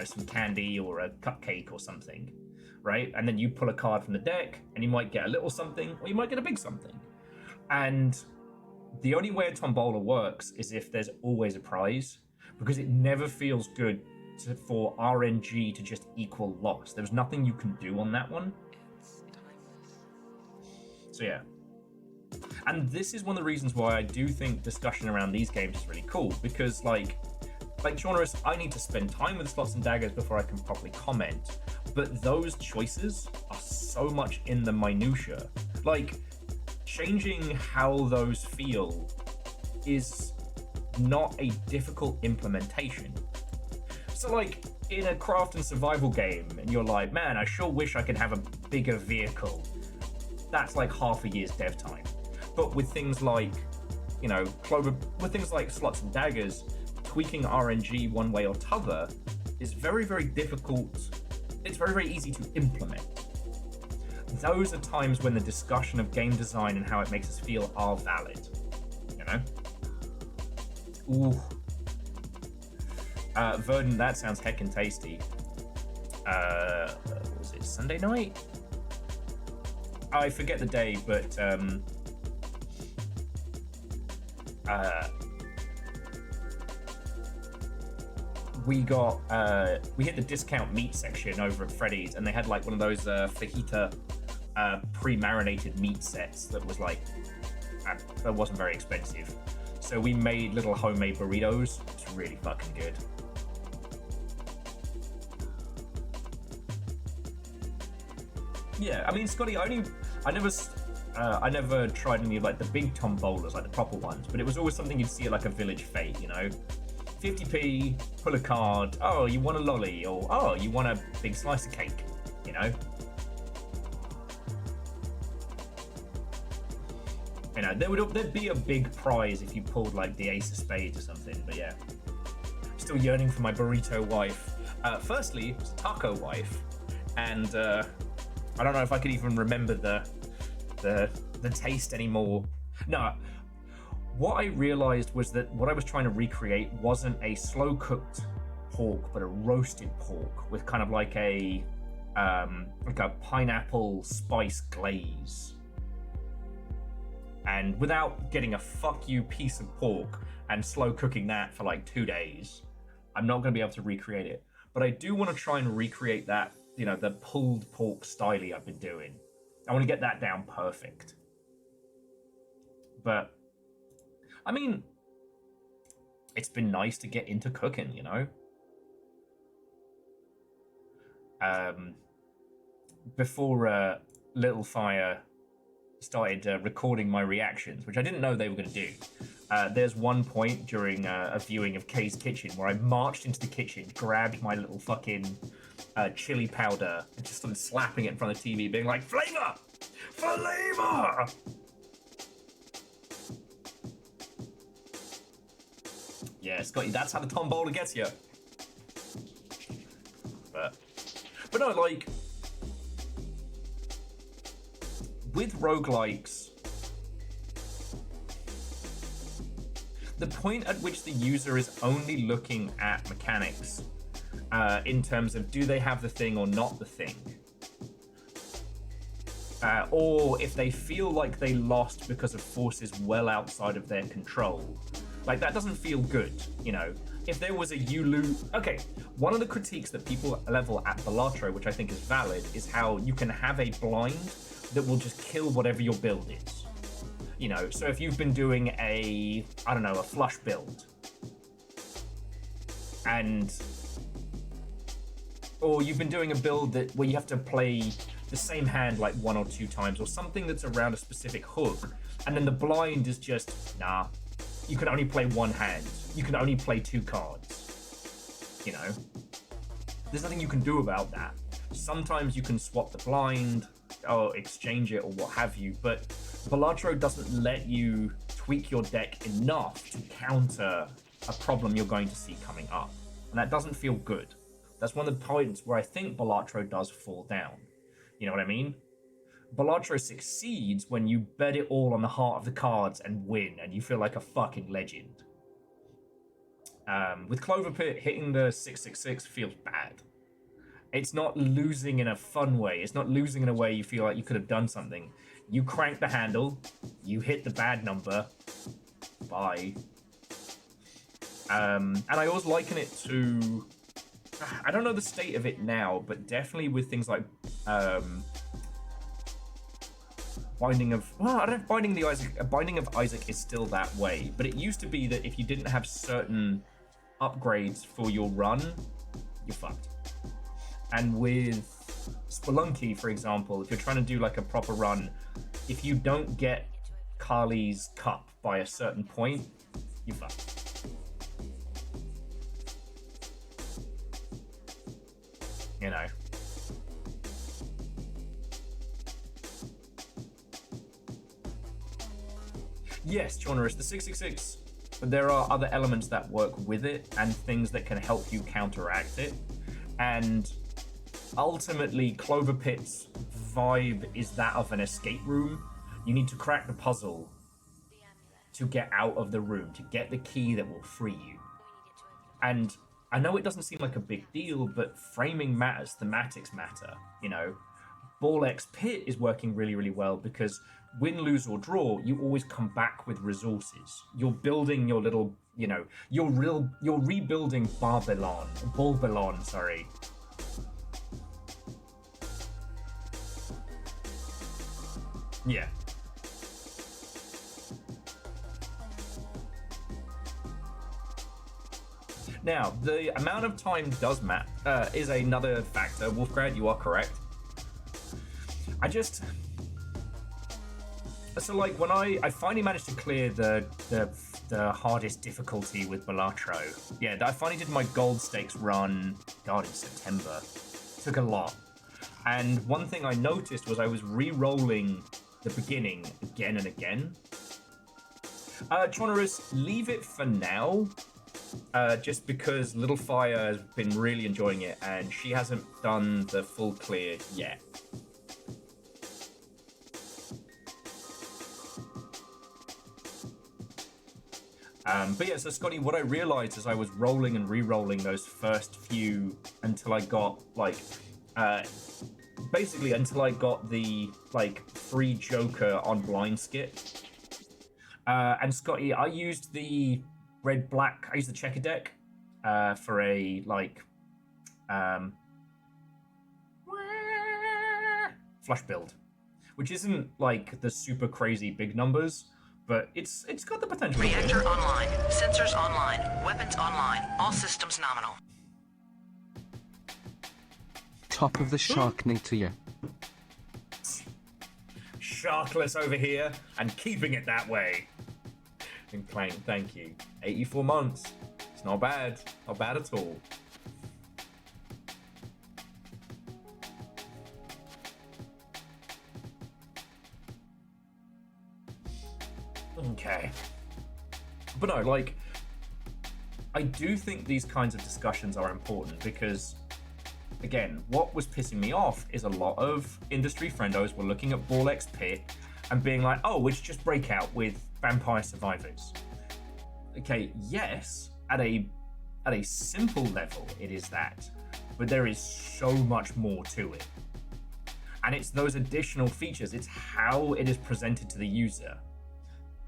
some candy or a cupcake or something, right? And then you pull a card from the deck and you might get a little something or you might get a big something. And the only way a tombola works is if there's always a prize, because it never feels good for RNG to just equal loss. There's nothing you can do on that one. So yeah. And this is one of the reasons why I do think discussion around these games is really cool, because like Genres, I need to spend time with Slots and Daggers before I can properly comment. But those choices are so much in the minutia. Like, changing how those feel is not a difficult implementation. So like in a craft and survival game, and you're like, man, I sure wish I could have a bigger vehicle. That's like half a year's dev time. But with things like, with things like Slots and Daggers, tweaking RNG one way or t'other is very, very difficult. It's very, very easy to implement. Those are times when the discussion of game design and how it makes us feel are valid, Ooh. Verdant, that sounds heckin' tasty. Was it Sunday night? I forget the day, but we hit the discount meat section over at Freddy's, and they had like one of those fajita pre-marinated meat sets that was like that wasn't very expensive. So we made little homemade burritos. It's really fucking good. Yeah, I mean, Scotty, I never tried any of like the big tombolas, like the proper ones, but it was always something you'd see at like a village fete, you know? 50p, pull a card, oh, you want a lolly, or oh, you want a big slice of cake, you know? You know, there'd be a big prize if you pulled like the ace of spades or something, but yeah. Still yearning for my burrito wife. Firstly, it was a taco wife, and I don't know if I could even remember the taste anymore. No, what I realized was that what I was trying to recreate wasn't a slow cooked pork, but a roasted pork with kind of like a pineapple spice glaze. And without getting a fuck you piece of pork and slow cooking that for like 2 days, I'm not going to be able to recreate it. But I do want to try and recreate that, you know, the pulled pork style I've been doing. I want to get that down perfect. But, I mean, it's been nice to get into cooking, you know? Before Little Fire started recording my reactions, which I didn't know they were going to do. There's one point during a viewing of Kay's Kitchen where I marched into the kitchen, grabbed my little fucking chili powder, and just started slapping it in front of the TV, being like, "Flavor! Flavor!" Yeah, Scotty, that's how the tombola gets you. But no, like, with roguelikes, the point at which the user is only looking at mechanics in terms of do they have the thing or not the thing, or if they feel like they lost because of forces well outside of their control, like that doesn't feel good, you know? If there was a you lose... Okay, one of the critiques that people level at Balatro, which I think is valid, is how you can have a blind that will just kill whatever your build is. You know, so if you've been doing a flush build, or you've been doing a build where you have to play the same hand like 1 or 2 times, or something that's around a specific hook, and then the blind is just, nah, you can only play 1 hand, you can only play 2 cards, you know? There's nothing you can do about that. Sometimes you can swap the blind, or exchange it, or what have you, but Balatro doesn't let you tweak your deck enough to counter a problem you're going to see coming up. And that doesn't feel good. That's one of the points where I think Balatro does fall down. You know what I mean? Balatro succeeds when you bet it all on the heart of the cards and win, and you feel like a fucking legend. With Clover Pit, hitting the 666 feels bad. It's not losing in a fun way. It's not losing in a way you feel like you could have done something. You crank the handle, you hit the bad number, bye. And I always liken it to... I don't know the state of it now, but definitely with things like Binding of... Well, I don't know if Binding of Isaac is still that way, but it used to be that if you didn't have certain upgrades for your run, you're fucked. And with Spelunky, for example, if you're trying to do like a proper run, if you don't get Kali's cup by a certain point, you're fucked. You know. Yes, Chaunerus, the 666, but there are other elements that work with it and things that can help you counteract it. And ultimately, Clover Pit's vibe is that of an escape room. You need to crack the puzzle to get out of the room, to get the key that will free you. And I know it doesn't seem like a big deal, but framing matters, thematics matter, you know. Ball X Pit is working really, really well because win, lose, or draw, you always come back with resources. You're building your little you know, you're rebuilding Balbelon, sorry. Yeah. Now, the amount of time does matter, is another factor. Wolfgrad, you are correct. So like when I finally managed to clear the hardest difficulty with Balatro. Yeah, I finally did my gold stakes run, God, in September. Took a lot. And one thing I noticed was I was re-rolling the beginning again and again. Tronorus, leave it for now. Just because Little Fire has been really enjoying it and she hasn't done the full clear yet. But yeah, so Scotty, what I realized as I was rolling and re-rolling those first few until I got like, basically until I got the like free Joker on blind skip. And Scotty, I used the red-black, I used the checker deck for a like flush build, which isn't like the super crazy big numbers, but it's got the potential. Reactor online. Sensors online. Weapons online. All systems nominal. Top of the Sharknator. Sharkless over here and keeping it that way. And Clank, thank you. 84 months. It's not bad. Not bad at all. Okay. But no, like, I do think these kinds of discussions are important because, again, what was pissing me off is a lot of industry friendos were looking at Ball X Pit and being like, oh, it's just Breakout with Vampire Survivors. Okay, yes, at a simple level, it is that, but there is so much more to it. And it's those additional features, it's how it is presented to the user.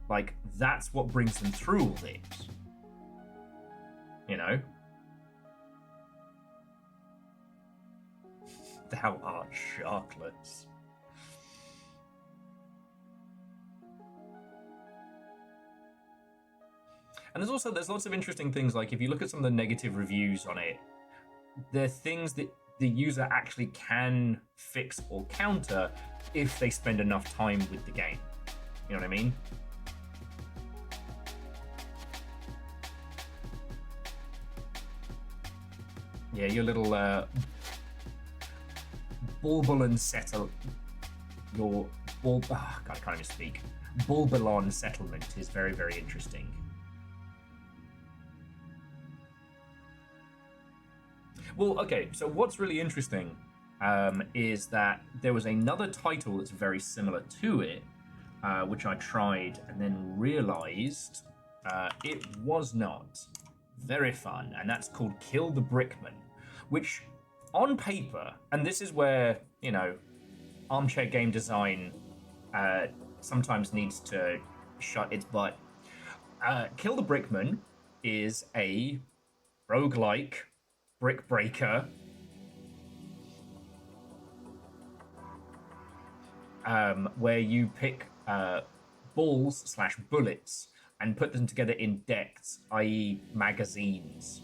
Like, that's what brings them through all this. You know? Thou art sharkless. And there's lots of interesting things, like if you look at some of the negative reviews on it, they're things that the user actually can fix or counter if they spend enough time with the game. You know what I mean? Yeah, your little Bulbulon settle, your God, I can't even speak. Bulbulon settlement is very, very interesting. Well, okay, so what's really interesting is that there was another title that's very similar to it, which I tried and then realized it was not. Very fun, and that's called Kill the Brickman, which on paper, and this is where, you know, armchair game design sometimes needs to shut its butt. Kill the Brickman is a roguelike brick breaker where you pick balls/bullets and put them together in decks, i.e. magazines.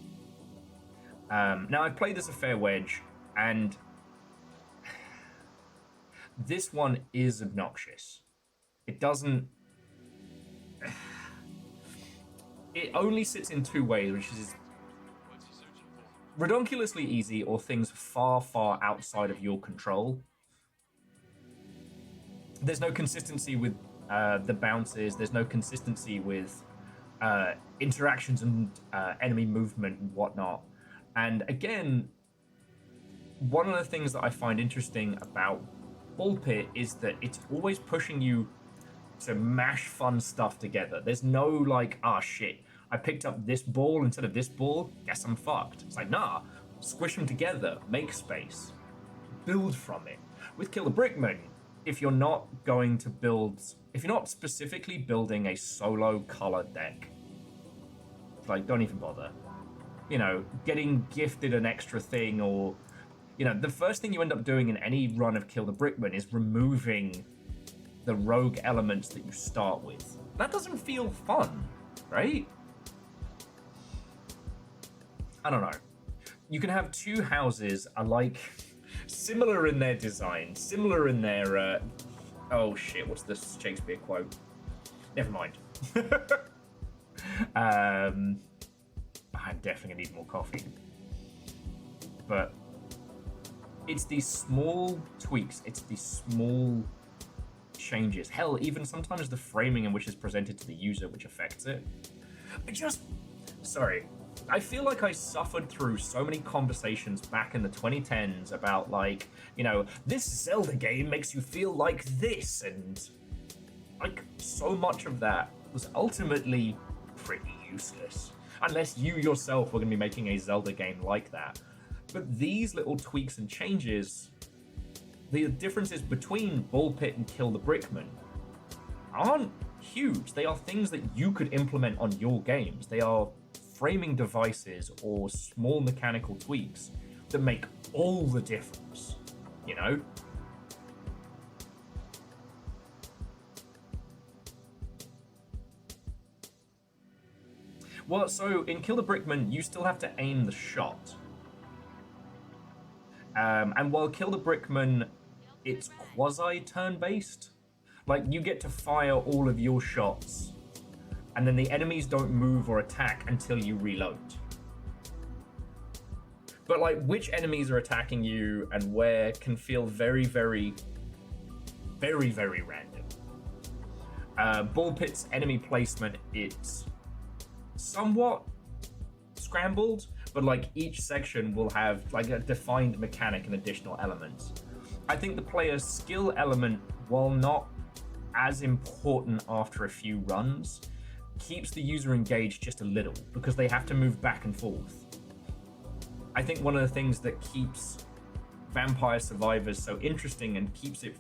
Now, I've played this a fair wedge, and this one is obnoxious. It doesn't... It only sits in two ways, which is redonkulously easy or things far, far outside of your control. There's no consistency with the bounces, there's no consistency with interactions and enemy movement and whatnot. And again, one of the things that I find interesting about Ball Pit is that it's always pushing you to mash fun stuff together. There's no like, ah, shit, I picked up this ball instead of this ball, guess I'm fucked. It's like, nah, squish them together, make space, build from it. With Kill the Brickman, if you're not going to build, if you're not specifically building a solo color deck, Like, don't even bother. You know, getting gifted an extra thing, or, you know, the first thing you end up doing in any run of Kill the Brickman is removing the rogue elements that you start with. That doesn't feel fun, right? I don't know. You can have two houses alike, similar in their design, similar in their, oh shit, what's the Shakespeare quote? Never mind. I definitely need more coffee. But it's these small tweaks, it's these small changes. Hell, even sometimes the framing in which is presented to the user which affects it. Sorry. I feel like I suffered through so many conversations back in the 2010s about, like, you know, this Zelda game makes you feel like this, and like so much of that was ultimately pretty useless unless you yourself were going to be making a Zelda game like that. But these little tweaks and changes, the differences between Ball Pit and Kill the Brickman aren't huge. They are things that you could implement on your games. They are framing devices or small mechanical tweaks that make all the difference, you know? Well, so in Kill the Brickman, you still have to aim the shot. And while Kill the Brickman, it's quasi-turn-based. Like, you get to fire all of your shots, and then the enemies don't move or attack until you reload. But, like, which enemies are attacking you and where can feel very, very, very, very random. Ball Pit's enemy placement, it's somewhat scrambled, but, like, each section will have, like, a defined mechanic and additional elements. I think the player's skill element, while not as important after a few runs, keeps the user engaged just a little, because they have to move back and forth. I think one of the things that keeps Vampire Survivors so interesting and keeps it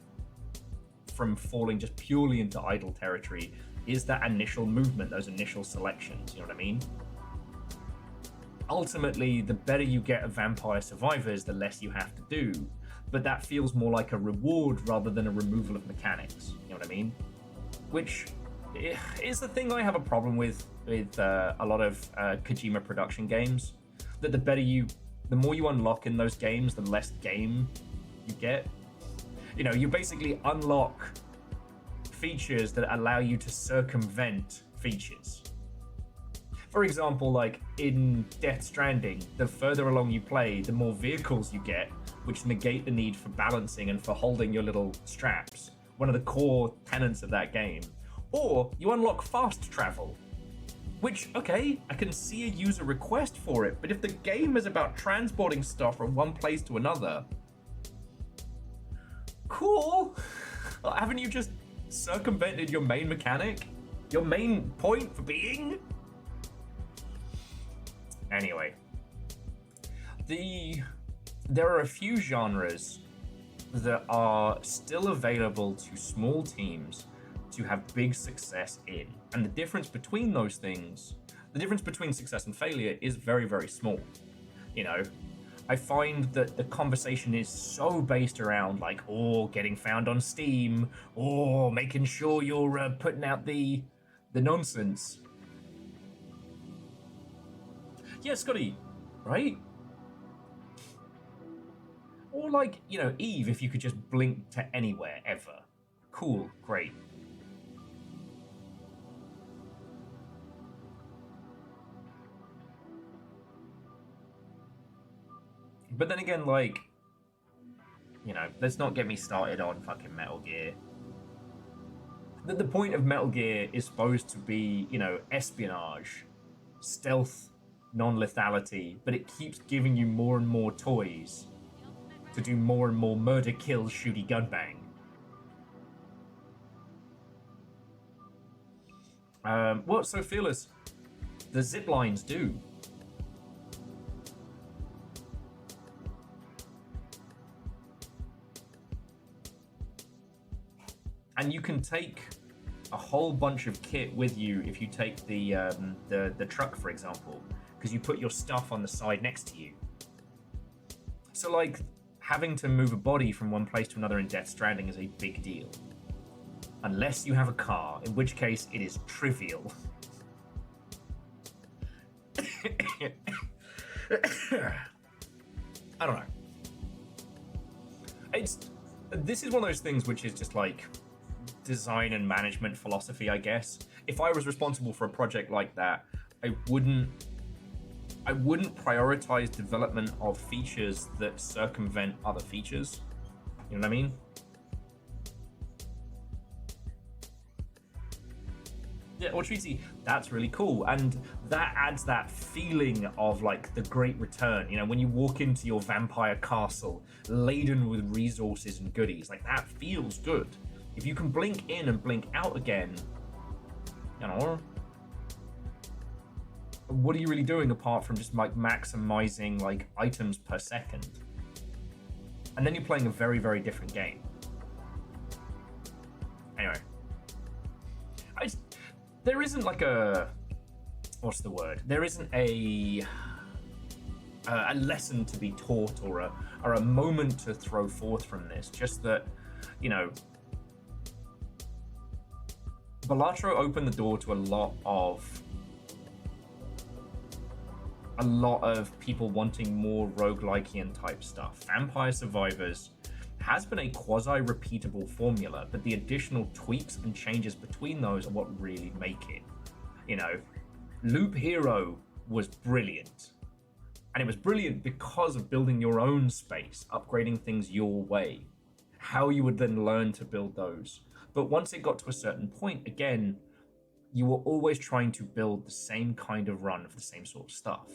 from falling just purely into idle territory is that initial movement, those initial selections, you know what I mean? Ultimately, the better you get at Vampire Survivors, the less you have to do, but that feels more like a reward rather than a removal of mechanics, you know what I mean? Which is the thing I have a problem with a lot of Kojima production games, that the more you unlock in those games, the less game you get. You know, you basically unlock features that allow you to circumvent features. For example, like in Death Stranding, the further along you play, the more vehicles you get, which negate the need for balancing and for holding your little straps, one of the core tenets of that game. Or you unlock fast travel, which, okay, I can see a user request for it, but if the game is about transporting stuff from one place to another, cool. Haven't you just circumvented your main mechanic? Your main point for being? Anyway, there are a few genres that are still available to small teams to have big success in. And the difference between those things, the difference between success and failure is very, very small. You know, I find that the conversation is so based around, like, oh, getting found on Steam, or making sure you're putting out the nonsense. Yeah, Scotty, right? Or like, you know, Eve, if you could just blink to anywhere, ever. Cool, great. But then again, like, you know, let's not get me started on fucking Metal Gear. The point of Metal Gear is supposed to be, you know, espionage, stealth, non-lethality, but it keeps giving you more and more toys to do more and more murder, kill, shooty, gun bang. What's so fearless? The zip lines do. And you can take a whole bunch of kit with you if you take the truck, for example, because you put your stuff on the side next to you. So, like, having to move a body from one place to another in Death Stranding is a big deal. Unless you have a car, in which case it is trivial. I don't know. This is one of those things which is just like design and management philosophy, I guess. If I was responsible for a project like that, I wouldn't prioritize development of features that circumvent other features. You know what I mean? Yeah, or Treaty, that's really cool. And that adds that feeling of like the great return. You know, when you walk into your vampire castle laden with resources and goodies, like that feels good. If you can blink in and blink out again, you know, what are you really doing apart from just like maximizing like items per second? And then you're playing a very, very different game. Anyway. There isn't like a... What's the word? There isn't a lesson to be taught or a moment to throw forth from this. Just that, you know, Balatro opened the door to a lot of people wanting more roguelikean type stuff. Vampire Survivors has been a quasi-repeatable formula, but the additional tweaks and changes between those are what really make it. You know, Loop Hero was brilliant. And it was brilliant because of building your own space, upgrading things your way, how you would then learn to build those. But once it got to a certain point, again, you were always trying to build the same kind of run for the same sort of stuff.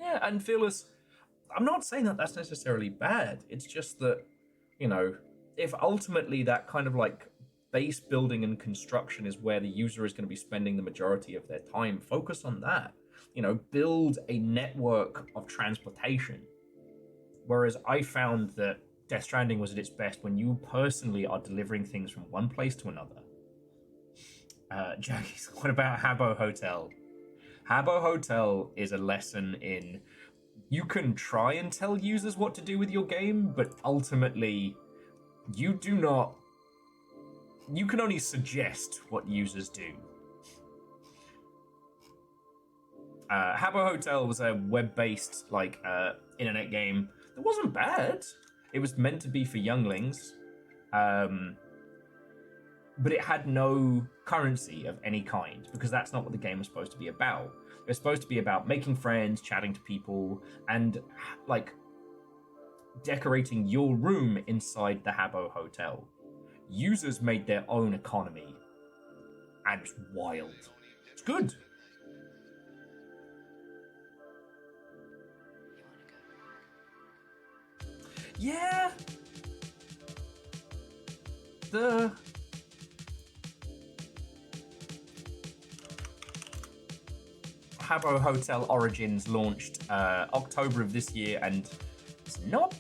Yeah, and Fearless, I'm not saying that that's necessarily bad. It's just that, you know, if ultimately that kind of like base building and construction is where the user is going to be spending the majority of their time, focus on that. You know, build a network of transportation. Whereas I found that Death Stranding was at its best when you personally are delivering things from one place to another. Jackie's, what about Habbo Hotel? Habbo Hotel is a lesson in you can try and tell users what to do with your game, but ultimately you can only suggest what users do. Habbo Hotel was a web-based internet game that wasn't bad. It was meant to be for younglings, but it had no currency of any kind, because that's not what the game was supposed to be about. It was supposed to be about making friends, chatting to people, and like decorating your room inside the Habbo Hotel. Users made their own economy, and it's wild. It's good. Yeah. The Habbo Hotel Origins launched October of this year, and it's not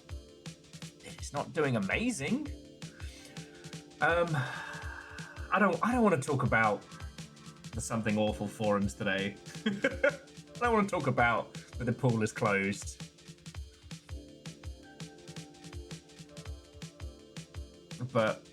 doing amazing. I don't want to talk about the Something Awful forums today. I don't want to talk about that the pool is closed. But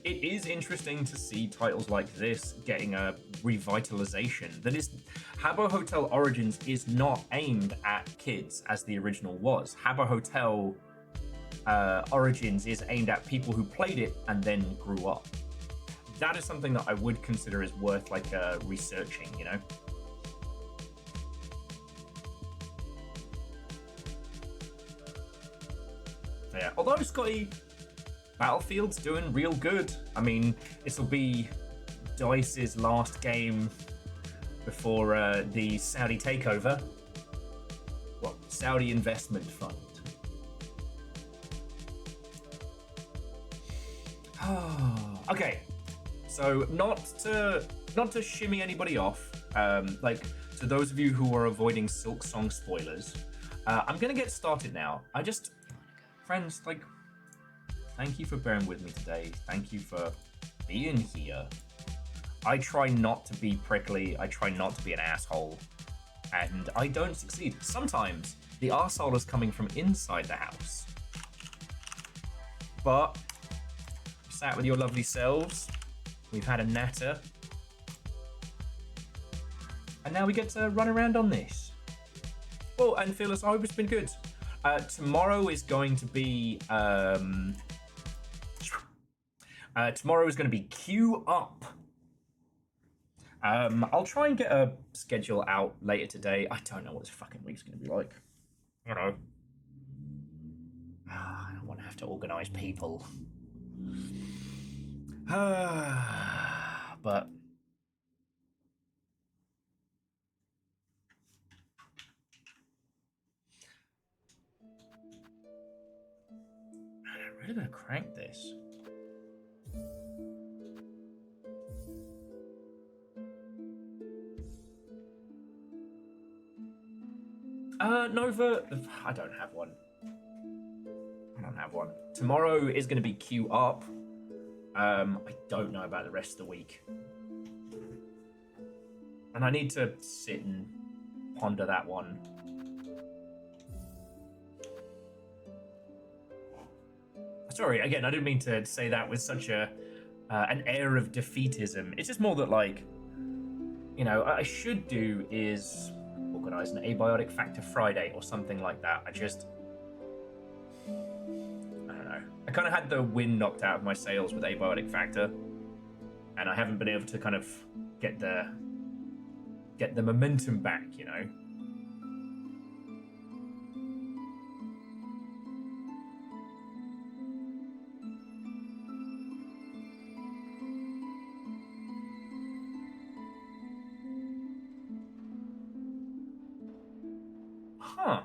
it is interesting to see titles like this getting a revitalization. That is, Habbo Hotel Origins is not aimed at kids as the original was. Habbo Hotel Origins is aimed at people who played it and then grew up. That is something that I would consider is worth researching, you know? Yeah, although Scotty, Battlefield's doing real good. I mean, this will be DICE's last game before the Saudi takeover. Well, Saudi investment fund. Okay, so not to shimmy anybody off. to those of you who are avoiding Silksong spoilers, I'm gonna get started now. Friends, like, thank you for bearing with me today. Thank you for being here. I try not to be prickly. I try not to be an asshole. And I don't succeed. Sometimes the arsehole is coming from inside the house. But you sat with your lovely selves. We've had a natter. And now we get to run around on this. Well, and Phyllis, I hope it's been good. Tomorrow is going to be queue up. I'll try and get a schedule out later today. I don't know what this fucking week's going to be like. I don't know. I don't want to have to organise people. But I'm really going to crank this. Nova, I don't have one. Tomorrow is going to be queue up. I don't know about the rest of the week. And I need to sit and ponder that one. Sorry, again, I didn't mean to say that with such an air of defeatism. It's just more that, like, you know, I should do is organise an abiotic factor Friday or something like that. I don't know. I kind of had the wind knocked out of my sails with abiotic factor, and I haven't been able to kind of get the momentum back, you know. Huh.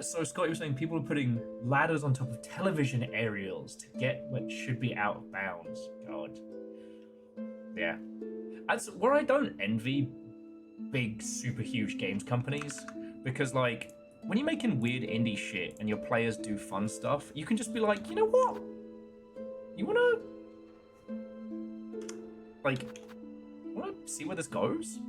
So Scott, was saying people are putting ladders on top of television aerials to get what should be out of bounds. God. Yeah. That's where I don't envy big, super huge games companies, because, like, when you're making weird indie shit and your players do fun stuff, you can just be like, you know what? You wanna see where this goes?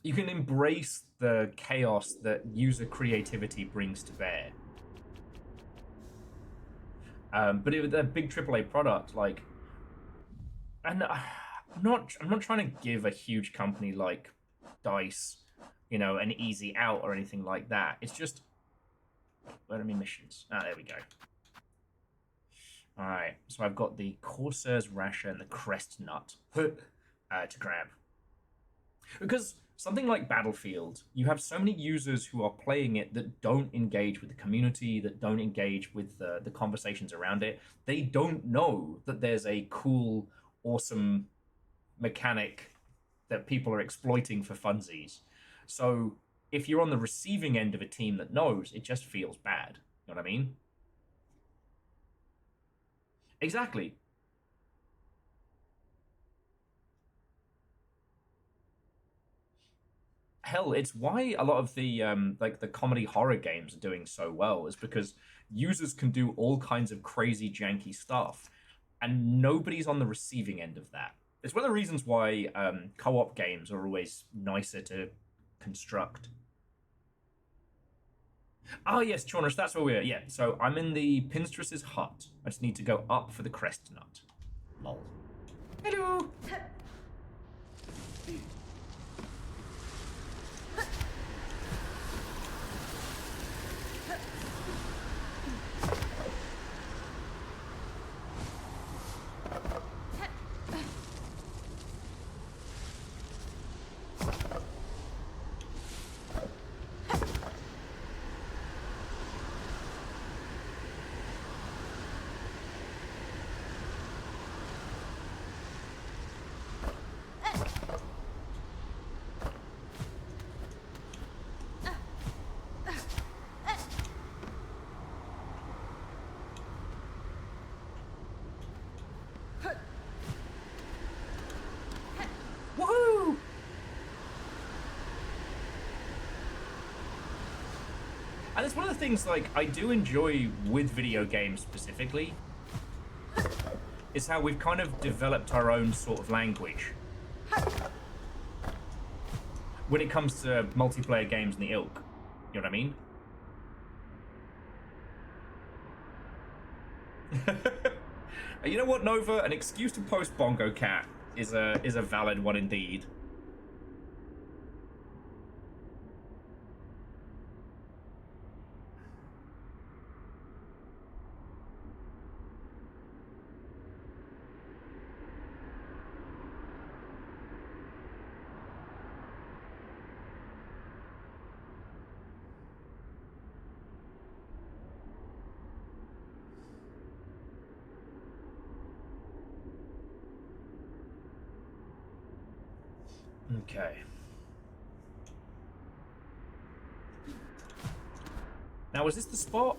You can embrace the chaos that user creativity brings to bear. But with a big AAA product, like, and I'm not trying to give a huge company like DICE, you know, an easy out or anything like that. It's just, where are my missions? Ah, there we go. All right, so I've got the Corsair's Rasher and the Crest Nut to grab. Because something like Battlefield, you have so many users who are playing it that don't engage with the community, that don't engage with the conversations around it. They don't know that there's a cool, awesome mechanic that people are exploiting for funsies. So if you're on the receiving end of a team that knows, it just feels bad. You know what I mean? Exactly. Hell, it's why a lot of the like the comedy horror games are doing so well, is because users can do all kinds of crazy janky stuff and nobody's on the receiving end of that. It's one of the reasons why co-op games are always nicer to construct. Oh yes, Chornish, that's where we are. Yeah, so I'm in the Pinstress's hut. I just need to go up for the Crest Nut. Lol. Hello! And it's one of the things, like, I do enjoy with video games specifically, is how we've kind of developed our own sort of language when it comes to multiplayer games and the ilk. You know what I mean? You know what, Nova? An excuse to post Bongo Cat is a valid one indeed. Okay. Now, is this the spot?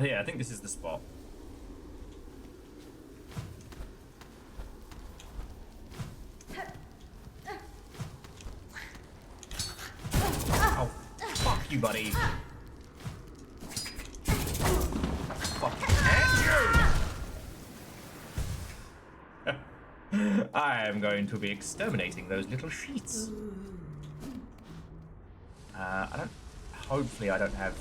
Yeah, I think this is the spot. Oh, fuck you, buddy. I am going to be exterminating those little sheets. Hopefully I don't have...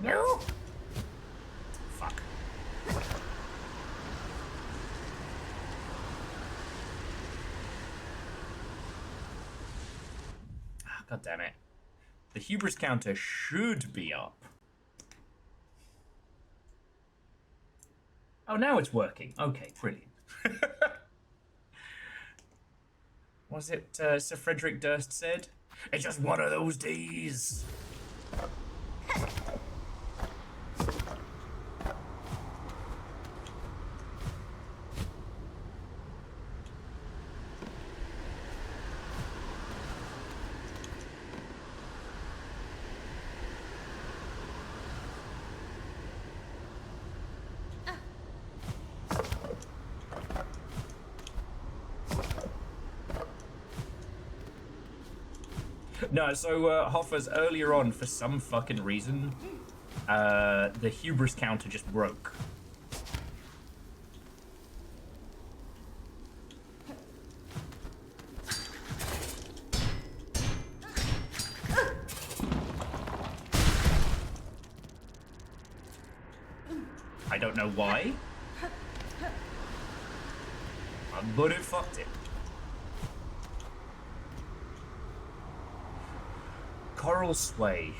No! Fuck. God damn it. The hubris counter should be up. Oh, now it's working. Okay, brilliant. Was it Sir Frederick Durst said? It's just one of those days. No, so Hoffa's earlier on, for some fucking reason, the hubris counter just broke. I don't know why, but it fucked it. Coral sway,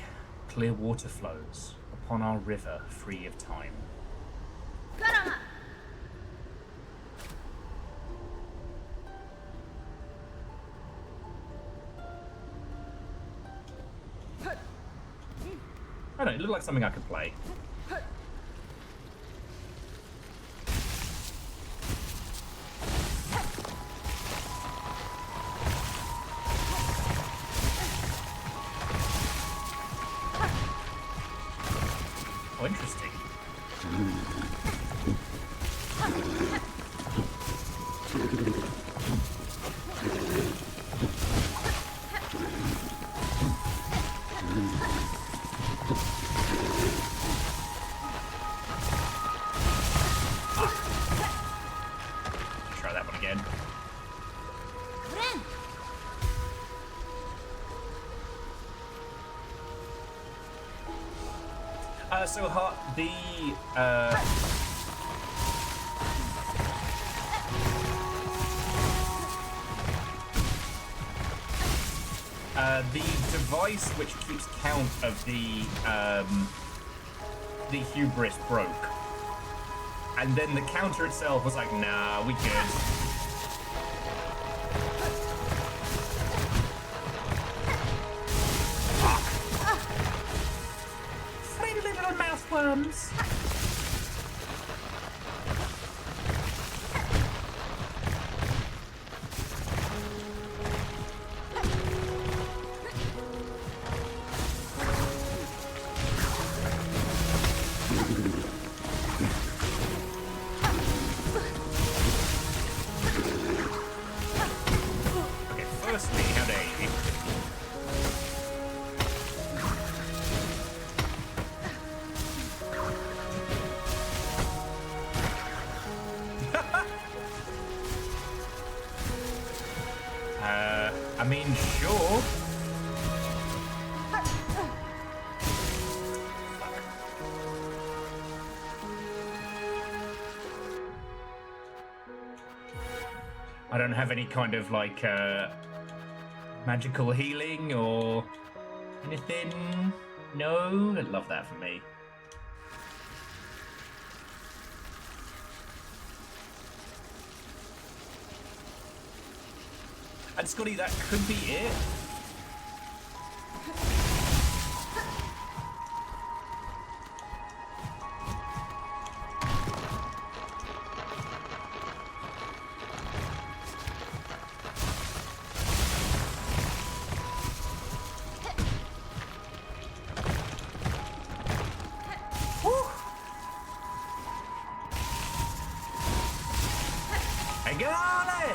clear water flows upon our river free of time. I don't know, it looked like something I could play. Oh, interesting. Try that one again. So hot, the device which keeps count of the hubris broke, and then the counter itself was like, nah, we good. Worms. Firstly, how dare you? I mean, sure. I don't have any kind of like magical healing or anything. No, I'd love that for me. And Scotty, that could be it. Hey, golly!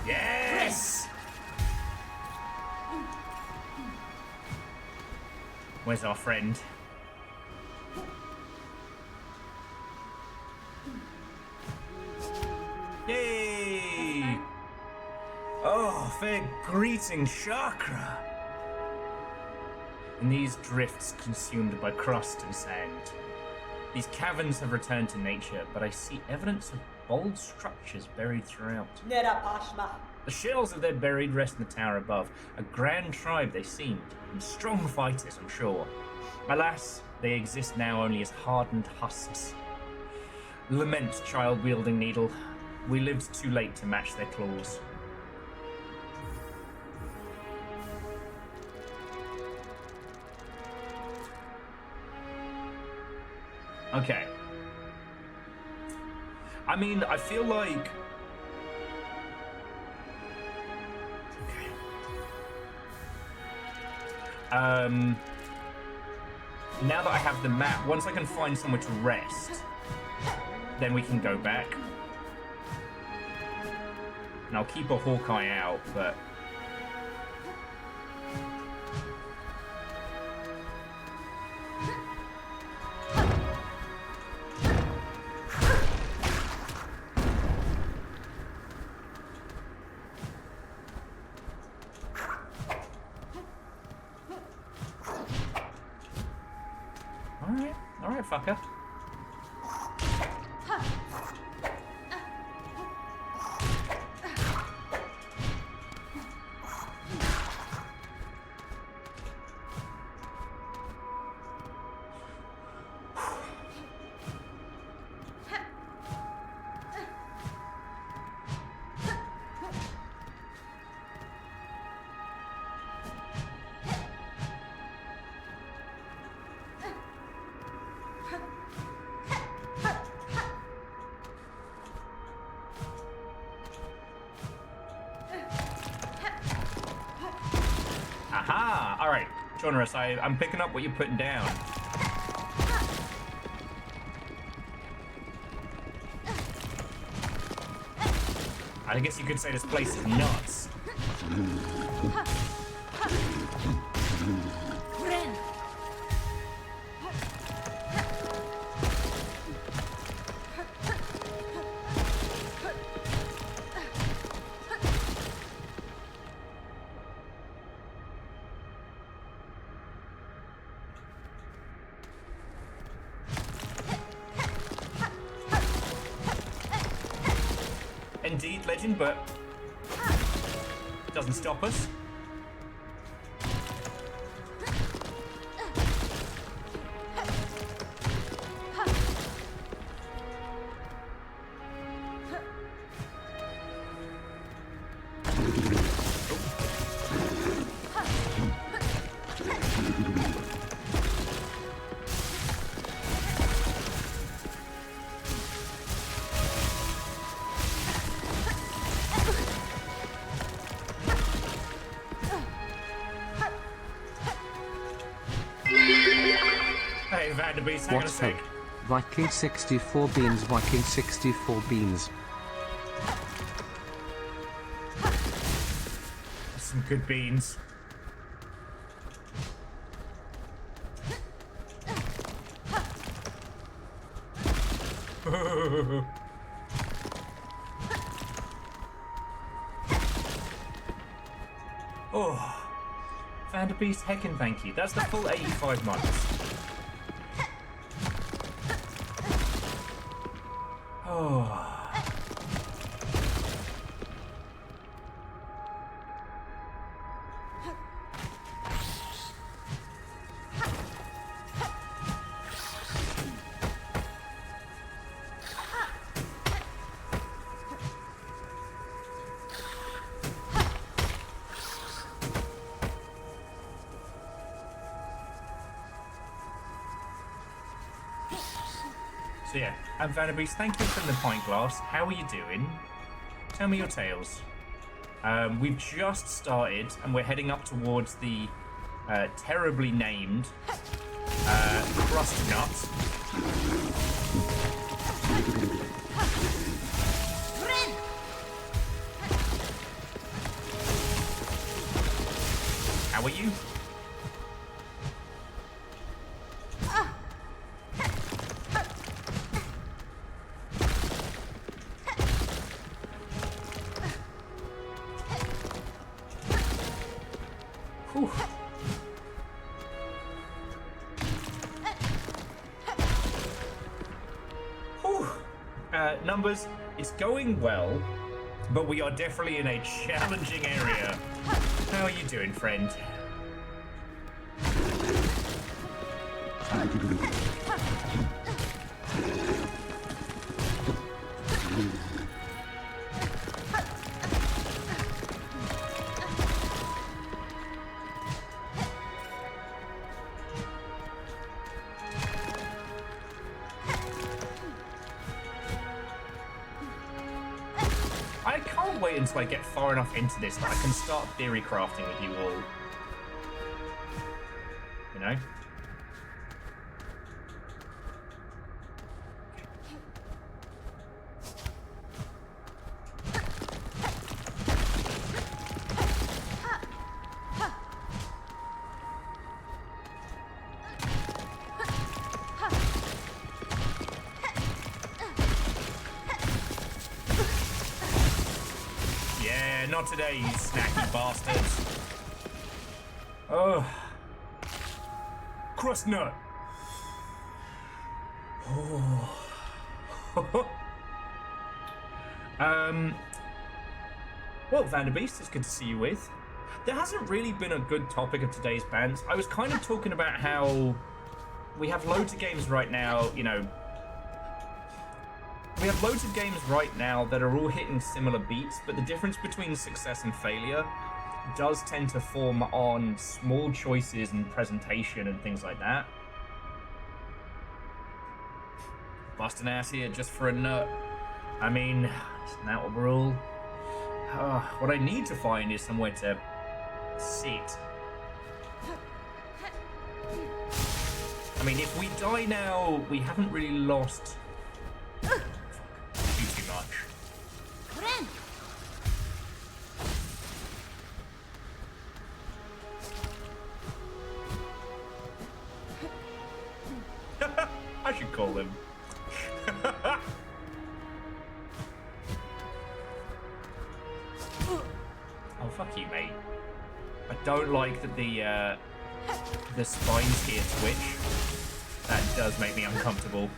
Yes! Where's our friend? Yay! Oh, fair greeting, Chakra! In these drifts consumed by crust and sand, these caverns have returned to nature, but I see evidence of bold structures buried throughout. The shells of their buried rest in the tower above. A grand tribe they seemed, and strong fighters, I'm sure. Alas, they exist now only as hardened husks. Lament, child-wielding needle. We lived too late to match their claws. Okay. I mean, I feel like... Okay. Now that I have the map, once I can find somewhere to rest, then we can go back. And I'll keep a Hawkeye out, but... Alright, fucker. Aha! Alright, Jonas, I'm picking up what you're putting down. I guess you could say this place is nuts. Indeed, legend, but doesn't stop us. Vanderbeest, hang on a What's sec. hope? Viking 64 beans, Viking 64 beans. That's some good beans. Oh, Vanderbeest, heckin' thank you. That's the full 85 months. Oh. So yeah, and Vanderbeest, thank you for the pint glass. How are you doing? Tell me your tales. We've just started, and we're heading up towards the terribly named Crust Nut. How are you? Whew. Whew. Numbers, it's going well, but we are definitely in a challenging area. How are you doing, friend? I can't wait until I get far enough into this that I can start theory crafting with you all. You know? Yeah, not today, you snacky bastards. Oh. Crust nut. Oh. Well, Vanderbeest, it's good to see you with. There hasn't really been a good topic of today's bans. I was kind of talking about how we have loads of games right now, you know. We have loads of games right now that are all hitting similar beats, but the difference between success and failure does tend to form on small choices and presentation and things like that. Busting ass here just for a nut. I mean, isn't that what we're all? What I need to find is somewhere to sit. I mean, if we die now, we haven't really lost too much. I should call him. Oh, fuck you, mate. I don't like that the spines here twitch. That does make me uncomfortable.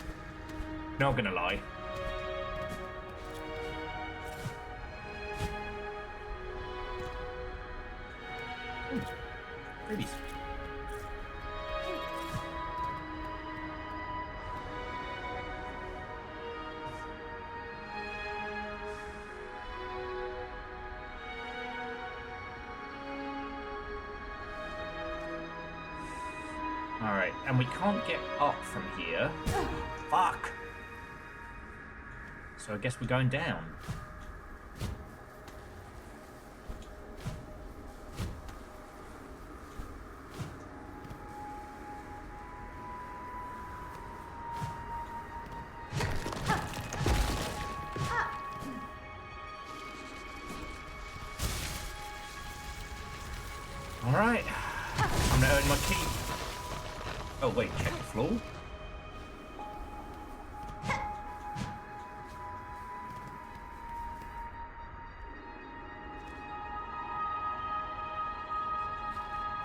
Not gonna lie. Babies. Alright, and we can't get up from here. Fuck! So I guess we're going down. Alright. I'm gonna earn my keep. Oh, wait, check the floor.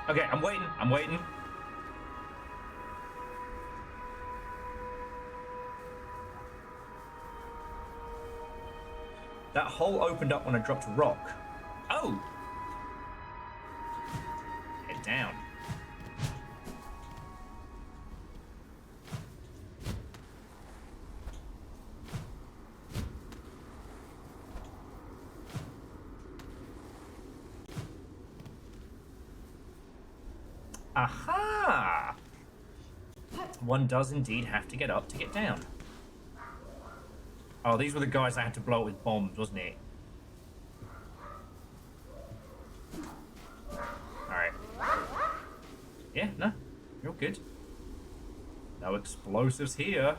Okay, I'm waiting. I'm waiting. That hole opened up when I dropped a rock. Oh! Head down. Aha! One does indeed have to get up to get down. Oh, these were the guys I had to blow up with bombs, wasn't it? Alright. Yeah, no. You're good. No explosives here.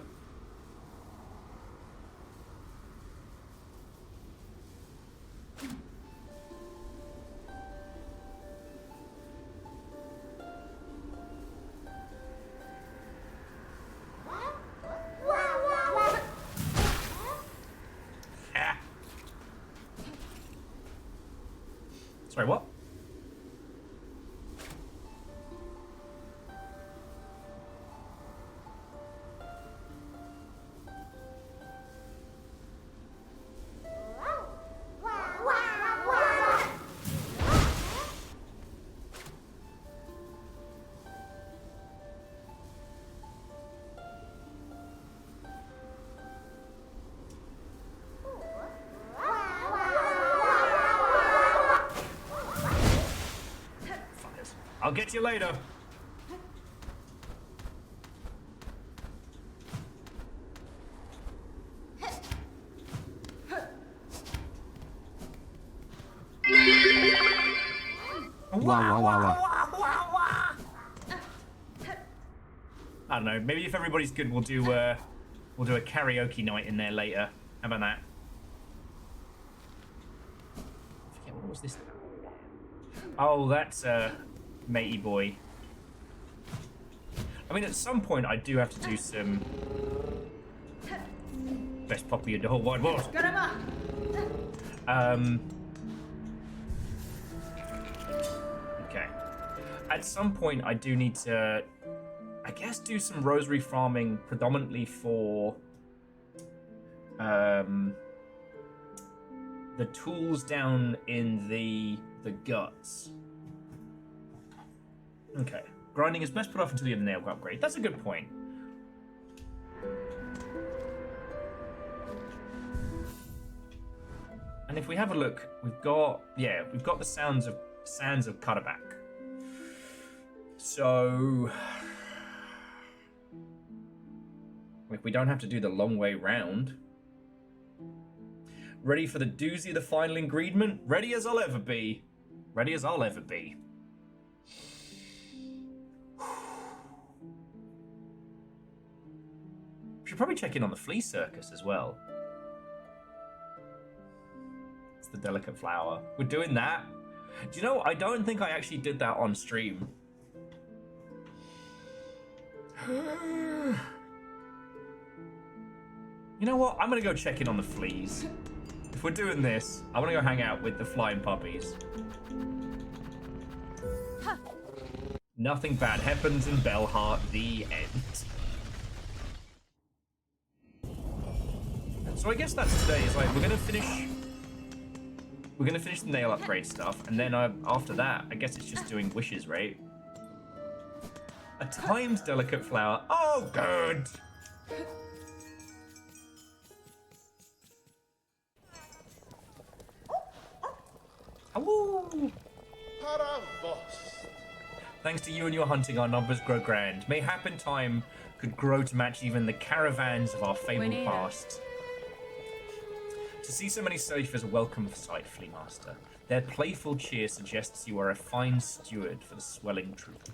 Sorry, what? I'll get you later. I don't know. Maybe if everybody's good, we'll do a karaoke night in there later. How about that? I forget, what was this? Oh, that's matey boy. I mean, at some point, I do have to do some best puppy in the whole wide world. Okay. At some point, I do need to, I guess, do some rosary farming, predominantly for the tools down in the guts. Okay. Grinding is best put off until you have the nail upgrade. That's a good point. And if we have a look, we've got the sands of Cutterback. So if we don't have to do the long way round. Ready for the doozy of the final ingredient? Ready as I'll ever be. Ready as I'll ever be. Should probably check in on the flea circus as well. It's the delicate flower. We're doing that. Do you know, I don't think I actually did that on stream. You know what? I'm gonna go check in on the fleas. If we're doing this, I'm gonna go hang out with the flying puppies. Nothing bad happens in Bellheart. The end. So I guess that's today. Is like we're gonna finish the nail upgrade stuff, and then after that, I guess it's just doing wishes, right? A timed delicate flower. Oh, good. Awoo. Thanks to you and your hunting, our numbers grow grand. Mayhap in time could grow to match even the caravans of our fabled past. To see so many safe is a welcome sight, Flea Master. Their playful cheer suggests you are a fine steward for the swelling troop.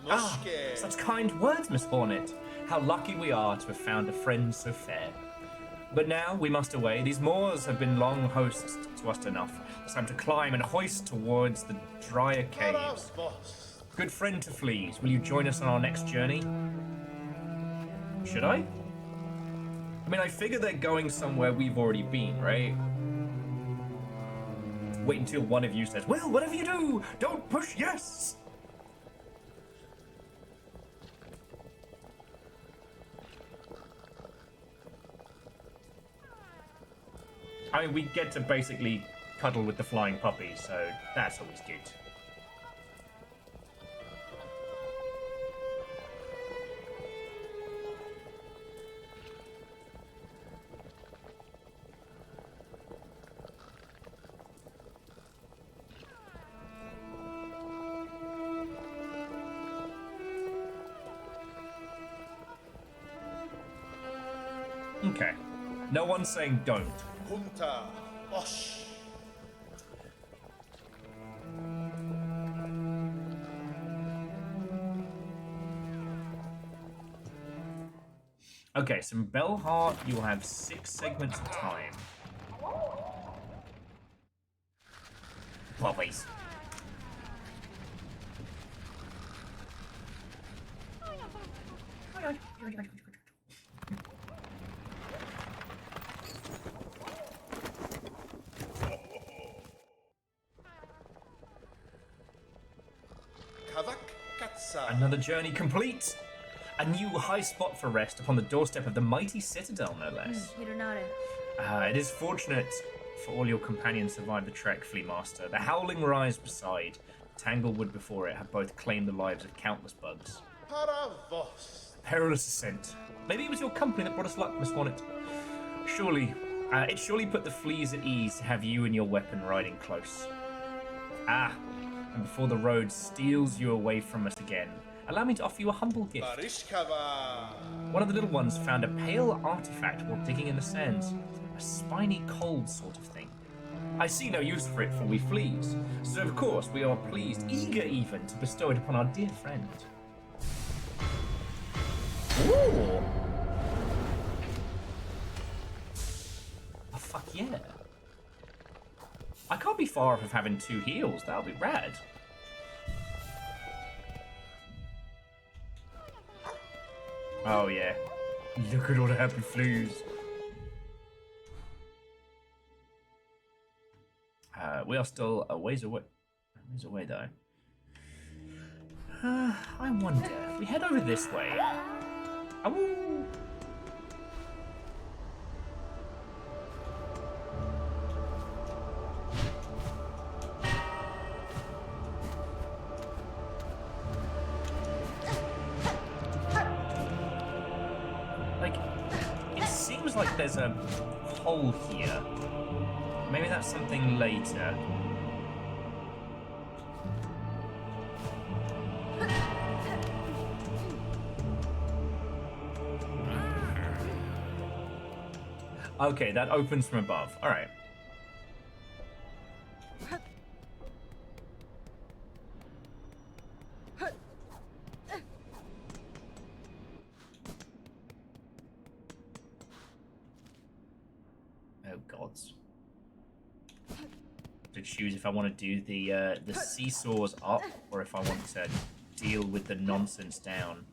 Ah, such kind words, Miss Hornet. How lucky we are to have found a friend so fair. But now we must away. These moors have been long hosts to us enough. It's time to climb and hoist towards the drier caves. Good friend to fleas, will you join us on our next journey? Should I? I mean, I figure they're going somewhere we've already been, right? Wait until one of you says, well, whatever you do, don't push yes! I mean, we get to basically cuddle with the flying puppy, so that's always good. Okay. No one's saying don't. Hunta. Osh. Okay, so in Bellheart, you'll have 6 segments of time. Puppies. Kavak Katsa. Another journey complete. A new high spot for rest upon the doorstep of the mighty citadel, no less. It is fortunate for all your companions survived the trek, Flea Master. The howling rise beside, the tanglewood before it have both claimed the lives of countless bugs. Paravos. Perilous ascent. Maybe it was your company that brought us luck, Miss Bonnet. It surely put the fleas at ease to have you and your weapon riding close. And before the road steals you away from us again, allow me to offer you a humble gift. Barishkava. One of the little ones found a pale artifact while digging in the sands. A spiny cold sort of thing. I see no use for it for we fleas, so of course we are pleased, eager even, to bestow it upon our dear friend. Ooh! Oh, fuck yeah. I can't be far off of having 2 heals, that'll be rad. Oh yeah. Look at all the happy fleas. We are still a ways away. Though. I wonder if we head over this way. Oh. Like, it seems like there's a hole here. Maybe that's something later. Okay, that opens from above. All right. Oh gods. To choose if I want to do the seesaws up or if I want to deal with the nonsense down.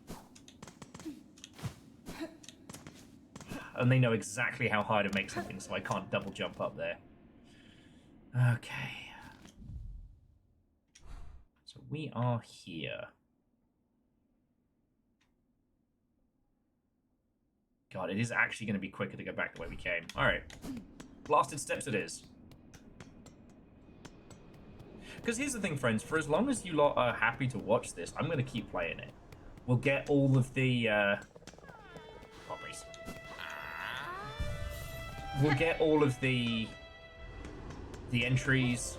And they know exactly how high to make something, so I can't double jump up there. Okay. So we are here. God, it is actually going to be quicker to go back the way we came. Alright. Blasted steps it is. Because here's the thing, friends. For as long as you lot are happy to watch this, I'm going to keep playing it. We'll get all of the... poppies. We'll get all of the entries.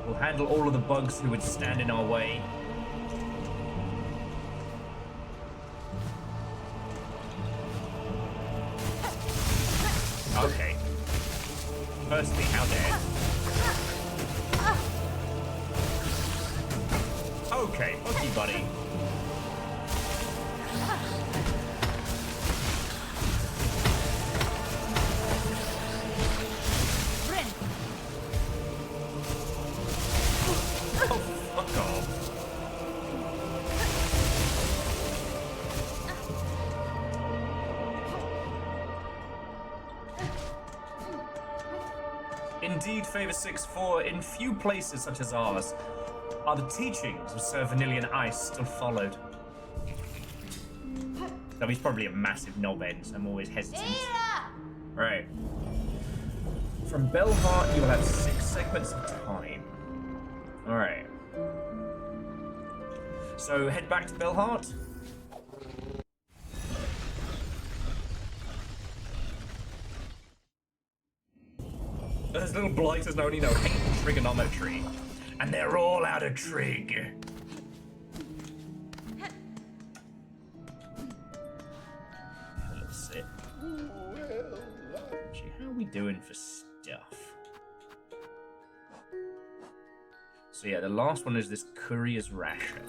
We'll handle all of the bugs who would stand in our way. Okay. Firstly, how dare. Okay, okay, buddy. Indeed, Favor 6, for in few places such as ours are the teachings of Sir Vanillian Ice still followed. Though he's probably a massive knobhead, so I'm always hesitant. Right. From Belheart, you will have 6 segments of time. Alright. So head back to Belheart. Those little blighters only know hate trigonometry. And they're all out of trig. Have a little sit. Actually, how are we doing for stuff? So yeah, the last one is this Courier's Rasher.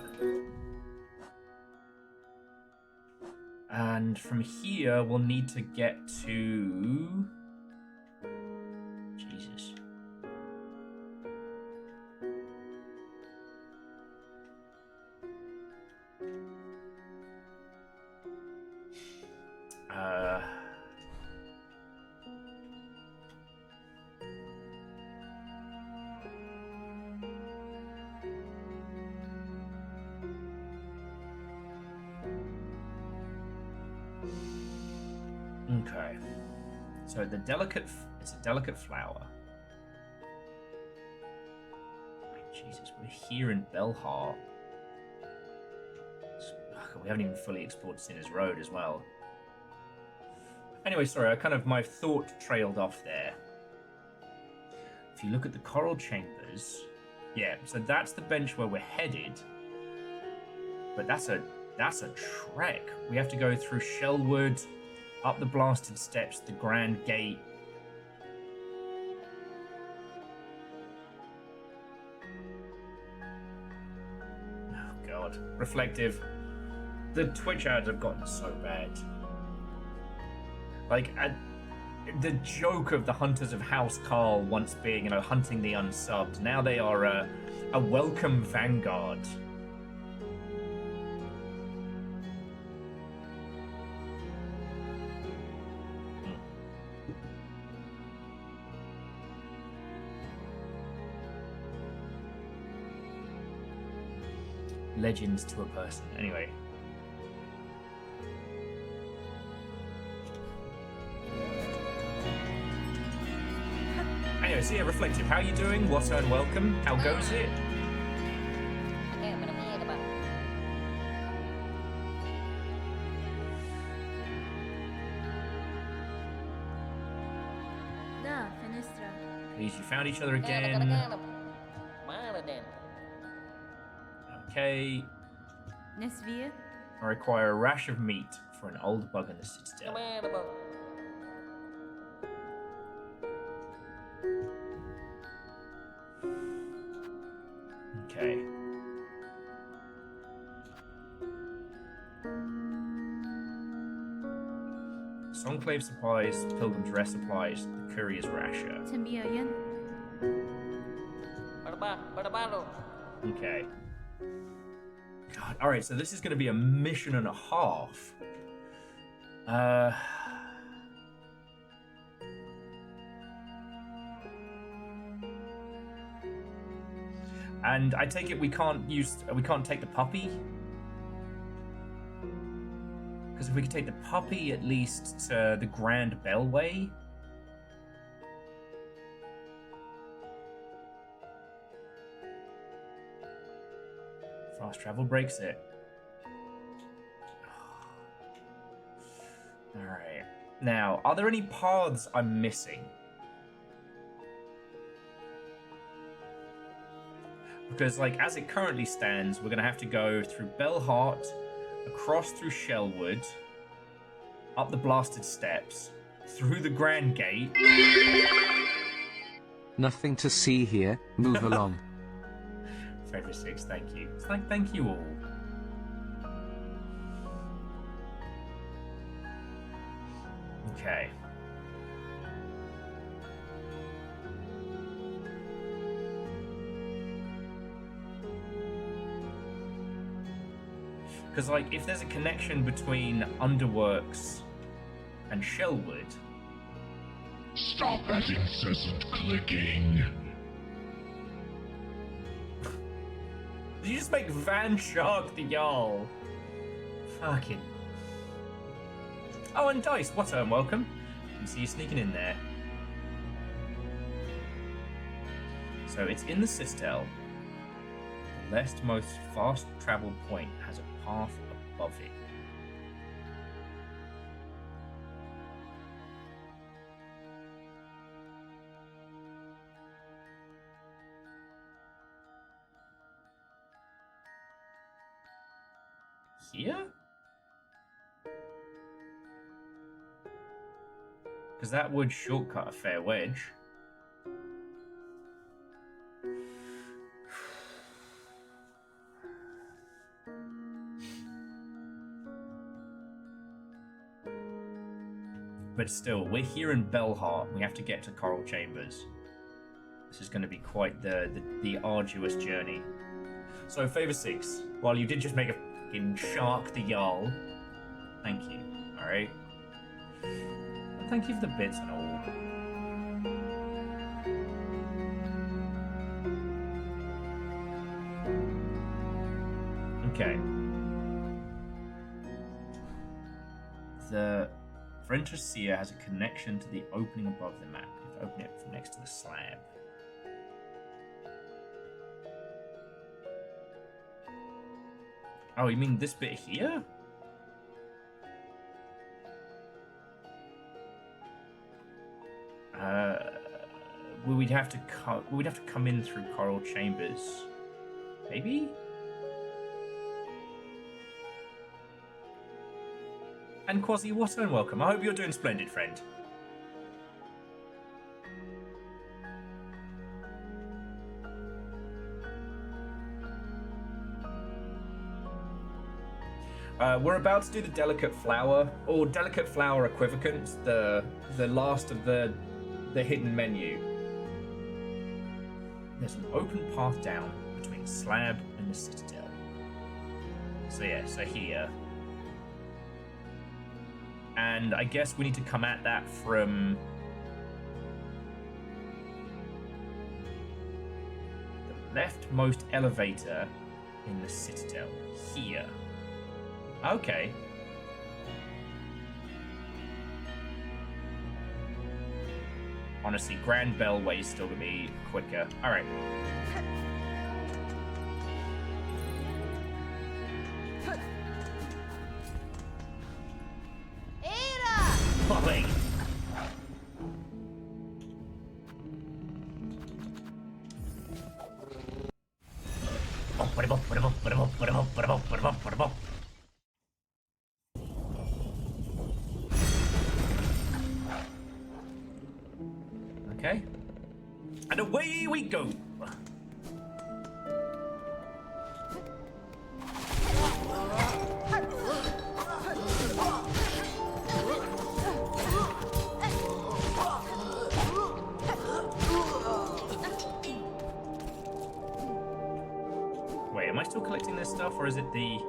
And from here, we'll need to get to... Jesus. Okay. So the it's a delicate flower. Jesus, we're here in Belheart. We haven't even fully explored Sinner's Road as well. Anyway, sorry, my thought trailed off there. If you look at the coral chambers, yeah, so that's the bench where we're headed. But that's a trek. We have to go through Shellwood, up the blasted steps, the Grand Gate. Oh god, Reflective. The Twitch ads have gotten so bad. Like, the joke of the Hunters of House Carl once being, hunting the unsubbed. Now they are a welcome vanguard. Legends to a person. Anyway. Anyway, so yeah, Reflective, how you doing? What and welcome? How goes it? Please, you found each other again. Okay. I require a rash of meat for an old bug in the citadel. Okay. Songclave supplies, Pilgrim's Rest supplies, the Courier's Rasher. Okay. God, alright, so this is going to be a mission and a half. And I take it we can't take the puppy? Because if we could take the puppy at least to the Grand Bellway. Fast travel breaks it. Alright. Now, are there any paths I'm missing? Because, as it currently stands, we're going to have to go through Belheart, across through Shellwood, up the blasted steps, through the Grand Gate. Nothing to see here, move along. Favor 6, thank you. Thank you all. Okay. Because, if there's a connection between Underworks and Shellwood, Stop that incessant clicking. Did you just make Van Shark the Jarl? Fucking. Oh, and Dice, what a welcome. You see you sneaking in there. So it's in the Sistel. The leftmost fast travel point has a path above it. Here? Because that would shortcut a fair wedge. But still, we're here in Belheart. We have to get to Coral Chambers. This is going to be quite the arduous journey. So, Favor 6, while you did just make a fucking Shark the Jarl, thank you, alright? And thank you for the bits and all. Okay. The French Seer has a connection to the opening above the map. You have to open it from next to the slab. Oh, you mean this bit here? We'd have to come in through Coral Chambers. Maybe? And Quasi, what and welcome. I hope you're doing splendid, friend. We're about to do the Delicate Flower, or Delicate Flower Equivocant, the last of the hidden menu. There's an open path down between the slab and the citadel. So yeah, so here. And I guess we need to come at that from the leftmost elevator in the citadel. Here. Okay. Honestly, Grand Bellway is still gonna be quicker. Alright. Molly! Okay. And away we go! Wait, am I still collecting this stuff, or is it the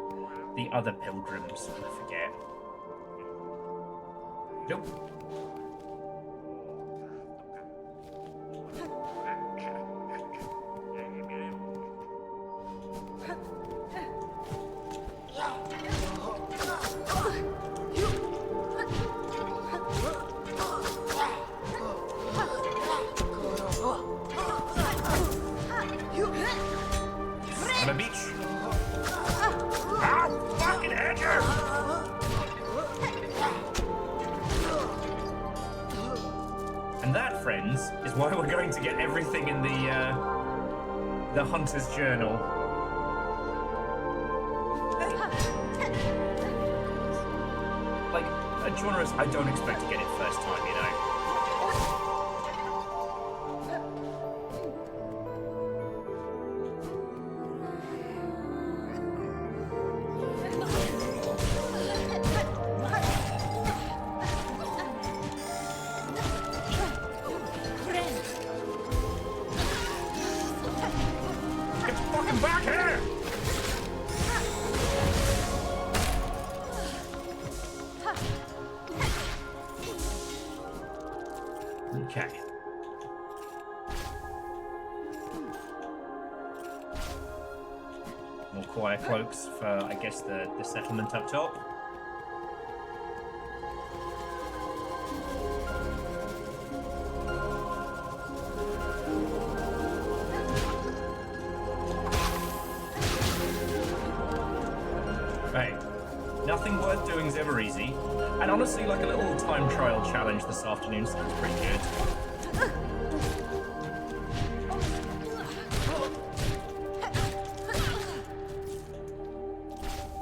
other pilgrims? I forget. Nope. Why we're going to get everything in the Hunter's Journal. Like, a genre I don't expect to get it first time, you know? Okay. More quiet cloaks for, I guess, the settlement up top. Right. Nothing worth doing is ever easy. And honestly, like a little time trial challenge this afternoon sounds pretty good.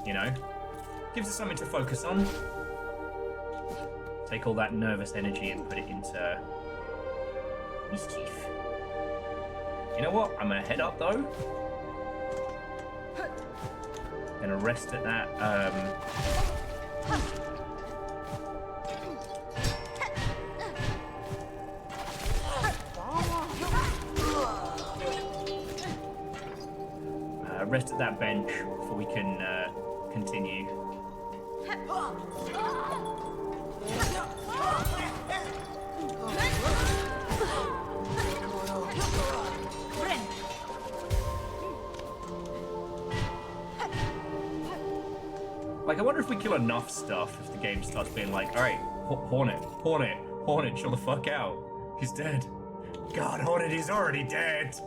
You know? Gives us something to focus on. Take all that nervous energy and put it into mischief. You know what? I'm gonna head up though. Gonna rest at that, rest at that bench before we can continue. Like, I wonder if we kill enough stuff if the game starts being like, alright, Hornet, chill the fuck out. He's dead. God, Hornet is already dead.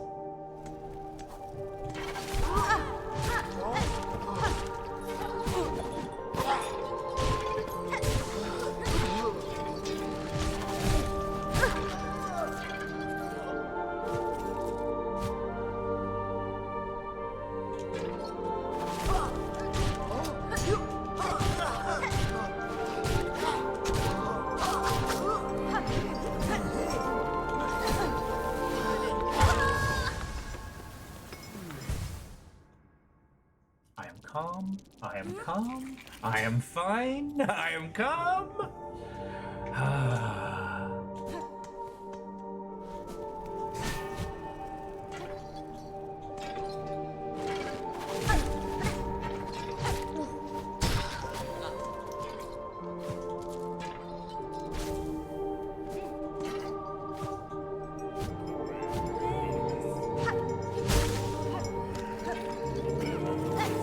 I am calm. I am fine. I am calm.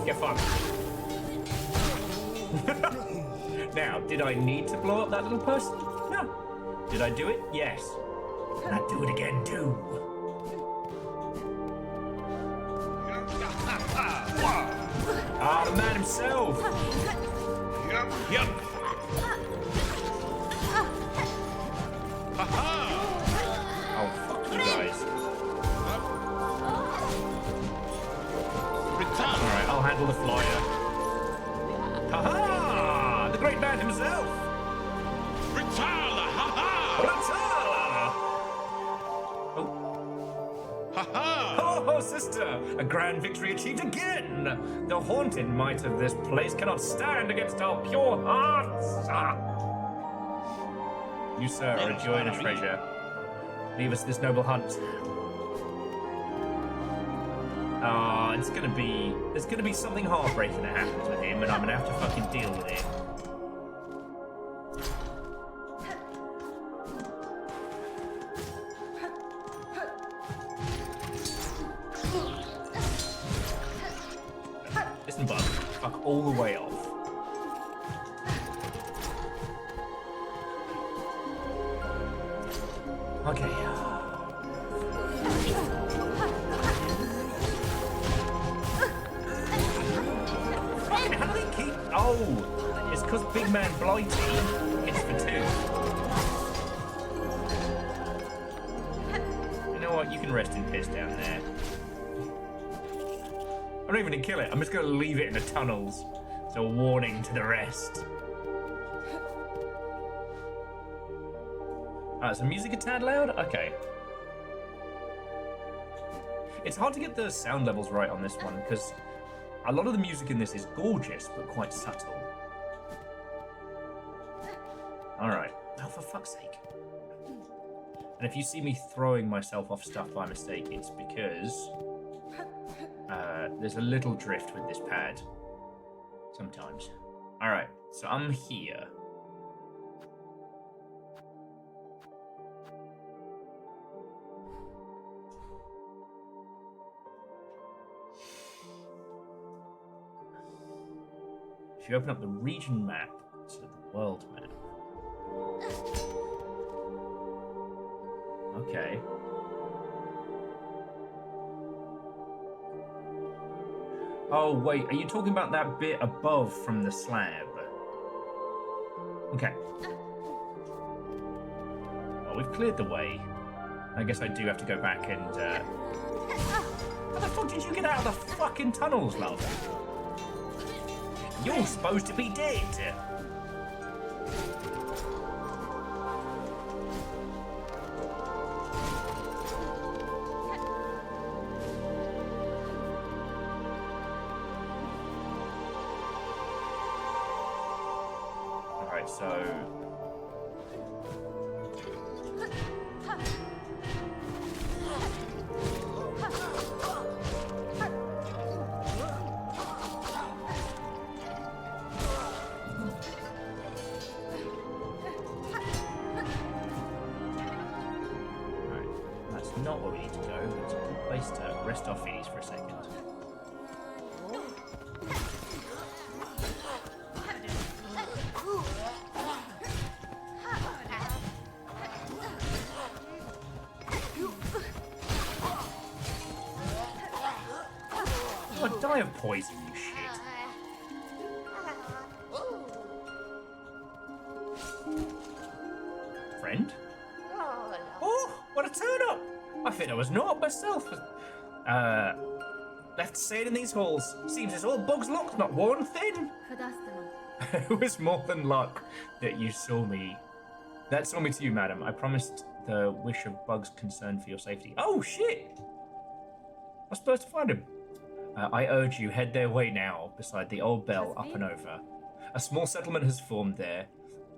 Get fucked. Now, did I need to blow up that little person? No. Did I do it? Yes. And I'd do it again too. Ah, the man himself. Yep. Oh, fuck you guys. Alright, I'll handle the flyer. Haha! The great man himself! Ritala! Ha Ratala! Oh. ha! Oh, sister! A grand victory achieved again! The haunted might of this place cannot stand against our pure hearts! Ah. You, sir, are a joy and a treasure. Leave us this noble hunt. There's gonna be something heartbreaking that happens with him, and I'm gonna have to fucking deal with it. Listen, bud, fuck all the way off. Okay. How do they keep... Oh, it's because Big Man Blighty hits for 2. You know what? You can rest in piss down there. I'm not even going to kill it. I'm just going to leave it in the tunnels. It's a warning to the rest. Is the music a tad loud? Okay. It's hard to get the sound levels right on this one, because a lot of the music in this is gorgeous, but quite subtle. Alright. Oh, for fuck's sake. And if you see me throwing myself off stuff by mistake, it's because there's a little drift with this pad. Sometimes. Alright, so I'm here. If you open up the region map to the world map. Okay. Oh, wait, are you talking about that bit above from the slab? Okay. Well, we've cleared the way. I guess I do have to go back and, How the fuck did you get out of the fucking tunnels, love? You're supposed to be dead. Alright, so... not where we need to go, but it's a good place to rest our feeties for a second. Oh, die of poison, you shit. Friend? Oh, what a turn up! I think I was not myself. Left to say it in these halls. Seems as all bugs look, not one thing. It was more than luck that you saw me. That saw me to you, madam. I promised the wish of bugs concerned for your safety. Oh, shit! I'm supposed to find him. I urge you, head their way now, beside the old bell up and over. A small settlement has formed there,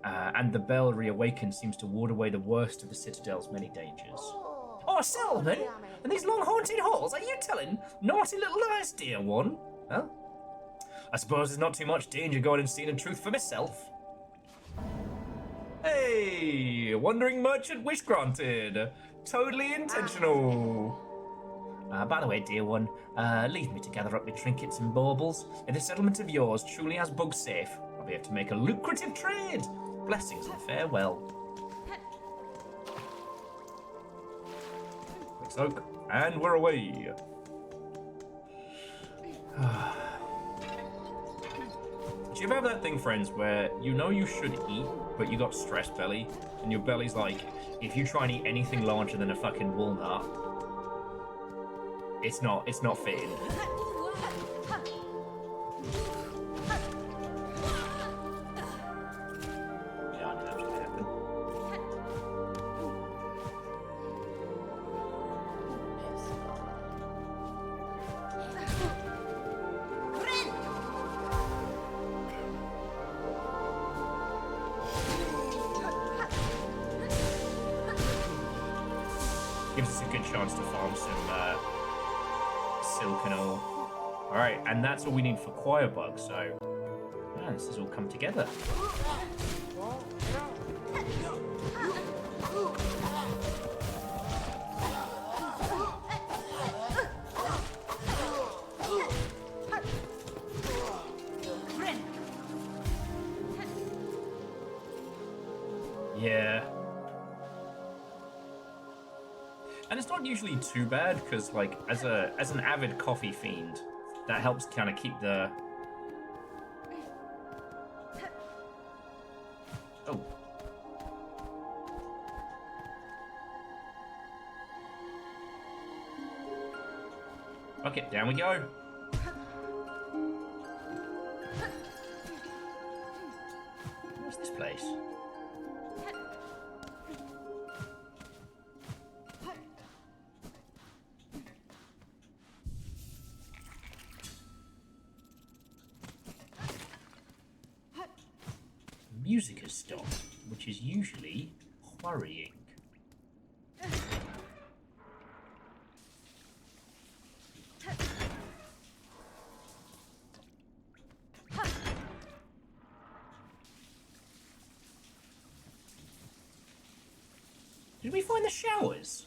and the bell reawakened seems to ward away the worst of the citadel's many dangers. Oh, a settlement? And these long haunted halls? Are you telling? Naughty little lies, dear one. Well, I suppose there's not too much danger going and seeing the truth for myself. Hey, wandering merchant wish granted. Totally intentional. By the way, dear one, leave me to gather up your trinkets and baubles. If this settlement of yours truly has bugs safe, I'll be able to make a lucrative trade. Blessings and farewell. Quick soak, and we're away. Do you ever have that thing, friends, where you know you should eat, but you got stress belly, and your belly's like, if you try and eat anything larger than a fucking walnut, it's not fitting. Yeah, I knew that was gonna happen. Gives us a good chance to farm some silk and all. Alright, and that's all we need for choir bug, so man, this has all come together. Yeah. And it's not usually too bad, because, like, as an avid coffee fiend, that helps kind of keep the... Oh. Okay, down we go. What's this place? Music has stopped, which is usually worrying. Did we find the showers?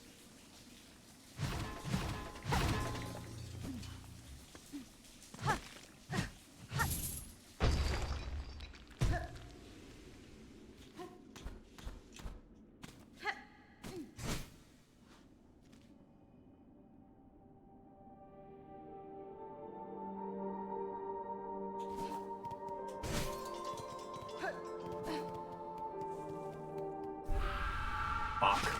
Fuck.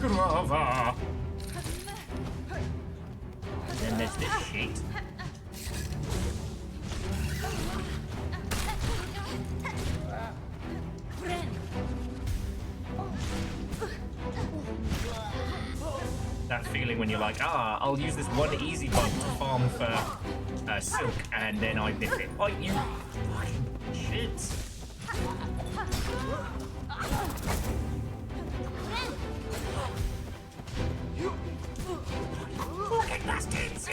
Grava. And then there's this shit. That feeling when you're like, I'll use this one easy button to farm for silk, and then I miss it. Oh, you fucking shit. Fucking bastards!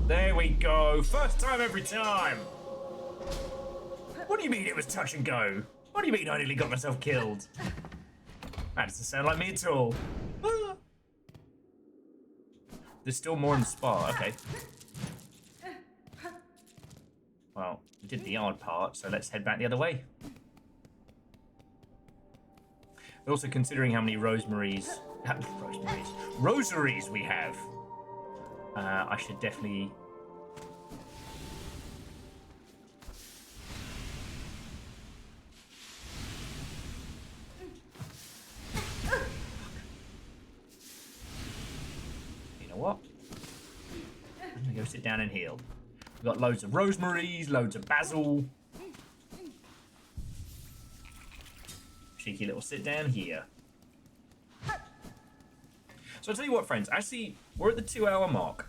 There we go. First time every time. What do you mean it was touch and go? What do you mean I nearly got myself killed? That doesn't sound like me at all. There's still more in the spa. Okay. Well, we did the yard part, so let's head back the other way. But also considering how many rosaries we have, I should definitely. You know what? I'm gonna go sit down and heal. We've got loads of rosemaries, loads of basil. Cheeky little sit down here. So I'll tell you what, friends. Actually, we're at the 2-hour mark.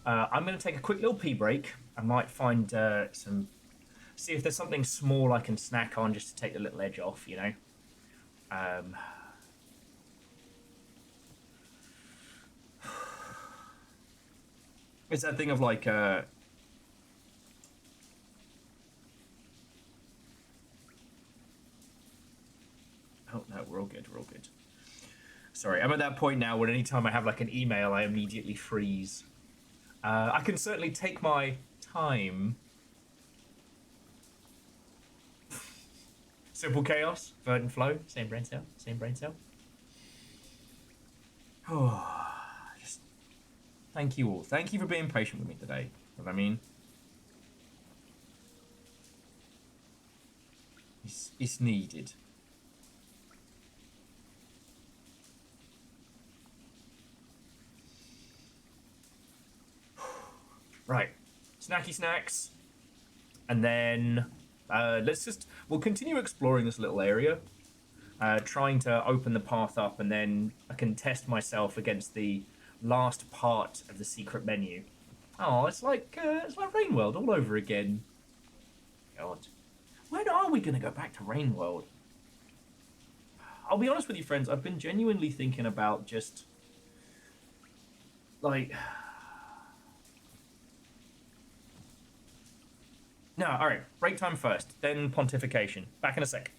I'm going to take a quick little pee break. I might find see if there's something small I can snack on just to take the little edge off, you know. It's that thing of like, oh no, we're all good, we're all good. Sorry, I'm at that point now where anytime I have like an email, I immediately freeze. I can certainly take my time. Simple chaos, verdant flow, same brain cell, same brain cell. Oh, just thank you all. Thank you for being patient with me today. You know what I mean? It's needed. Right, snacky snacks, and then we'll continue exploring this little area, trying to open the path up, and then I can test myself against the last part of the secret menu. Oh, it's like Rainworld all over again. God, when are we gonna go back to Rainworld? I'll be honest with you, friends. I've been genuinely thinking about just like. No, alright. Break time first, then pontification. Back in a sec.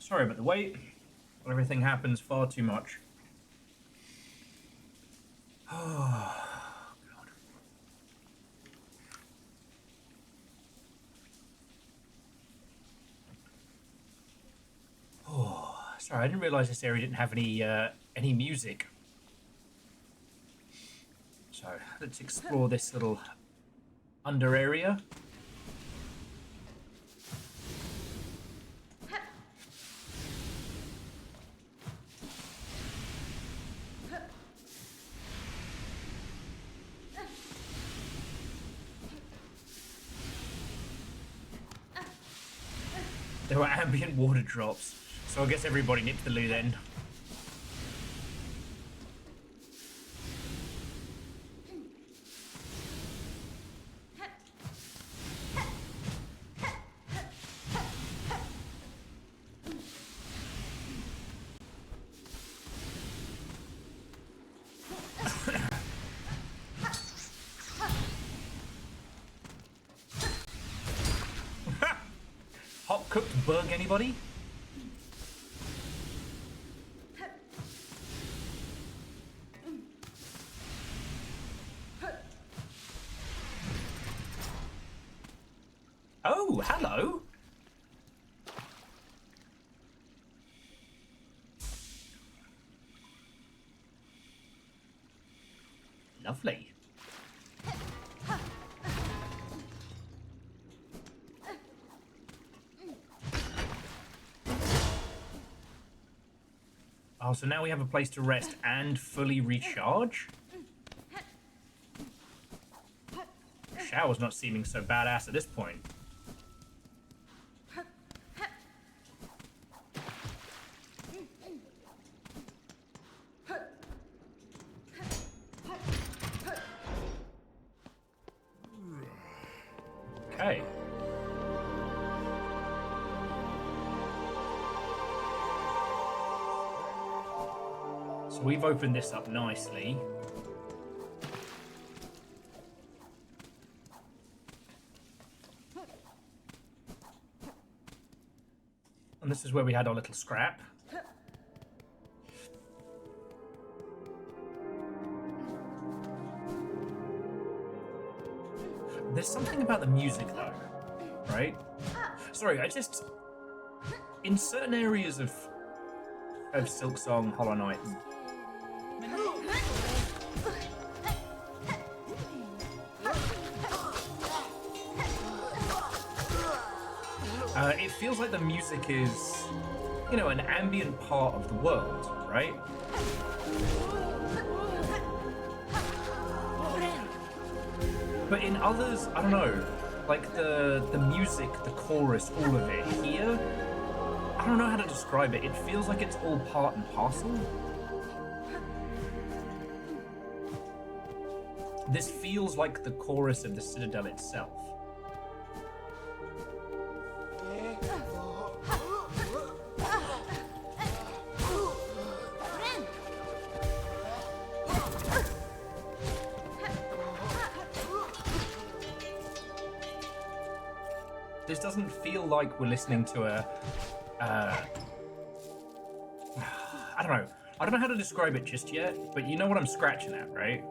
Sorry about the wait. Everything happens far too much. Oh, God. Oh, sorry, I didn't realise this area didn't have any music. So let's explore this little under area. There were ambient water drops, so I guess everybody nipped the loo then. Hot cooked bug, anybody? Oh, hello. Lovely. Oh, so now we have a place to rest and fully recharge? The shower's not seeming so badass at this point. Okay. So we've opened this up nicely. And this is where we had our little scrap. There's something about the music though, right? Sorry, in certain areas of Silksong, Hollow Knight, it feels like the music is, an ambient part of the world, right? But in others, I don't know, like the music, the chorus, all of it here, I don't know how to describe it. It feels like it's all part and parcel. This feels like the chorus of the Citadel itself. This doesn't feel like we're listening to I don't know. I don't know how to describe it just yet, but you know what I'm scratching at, right?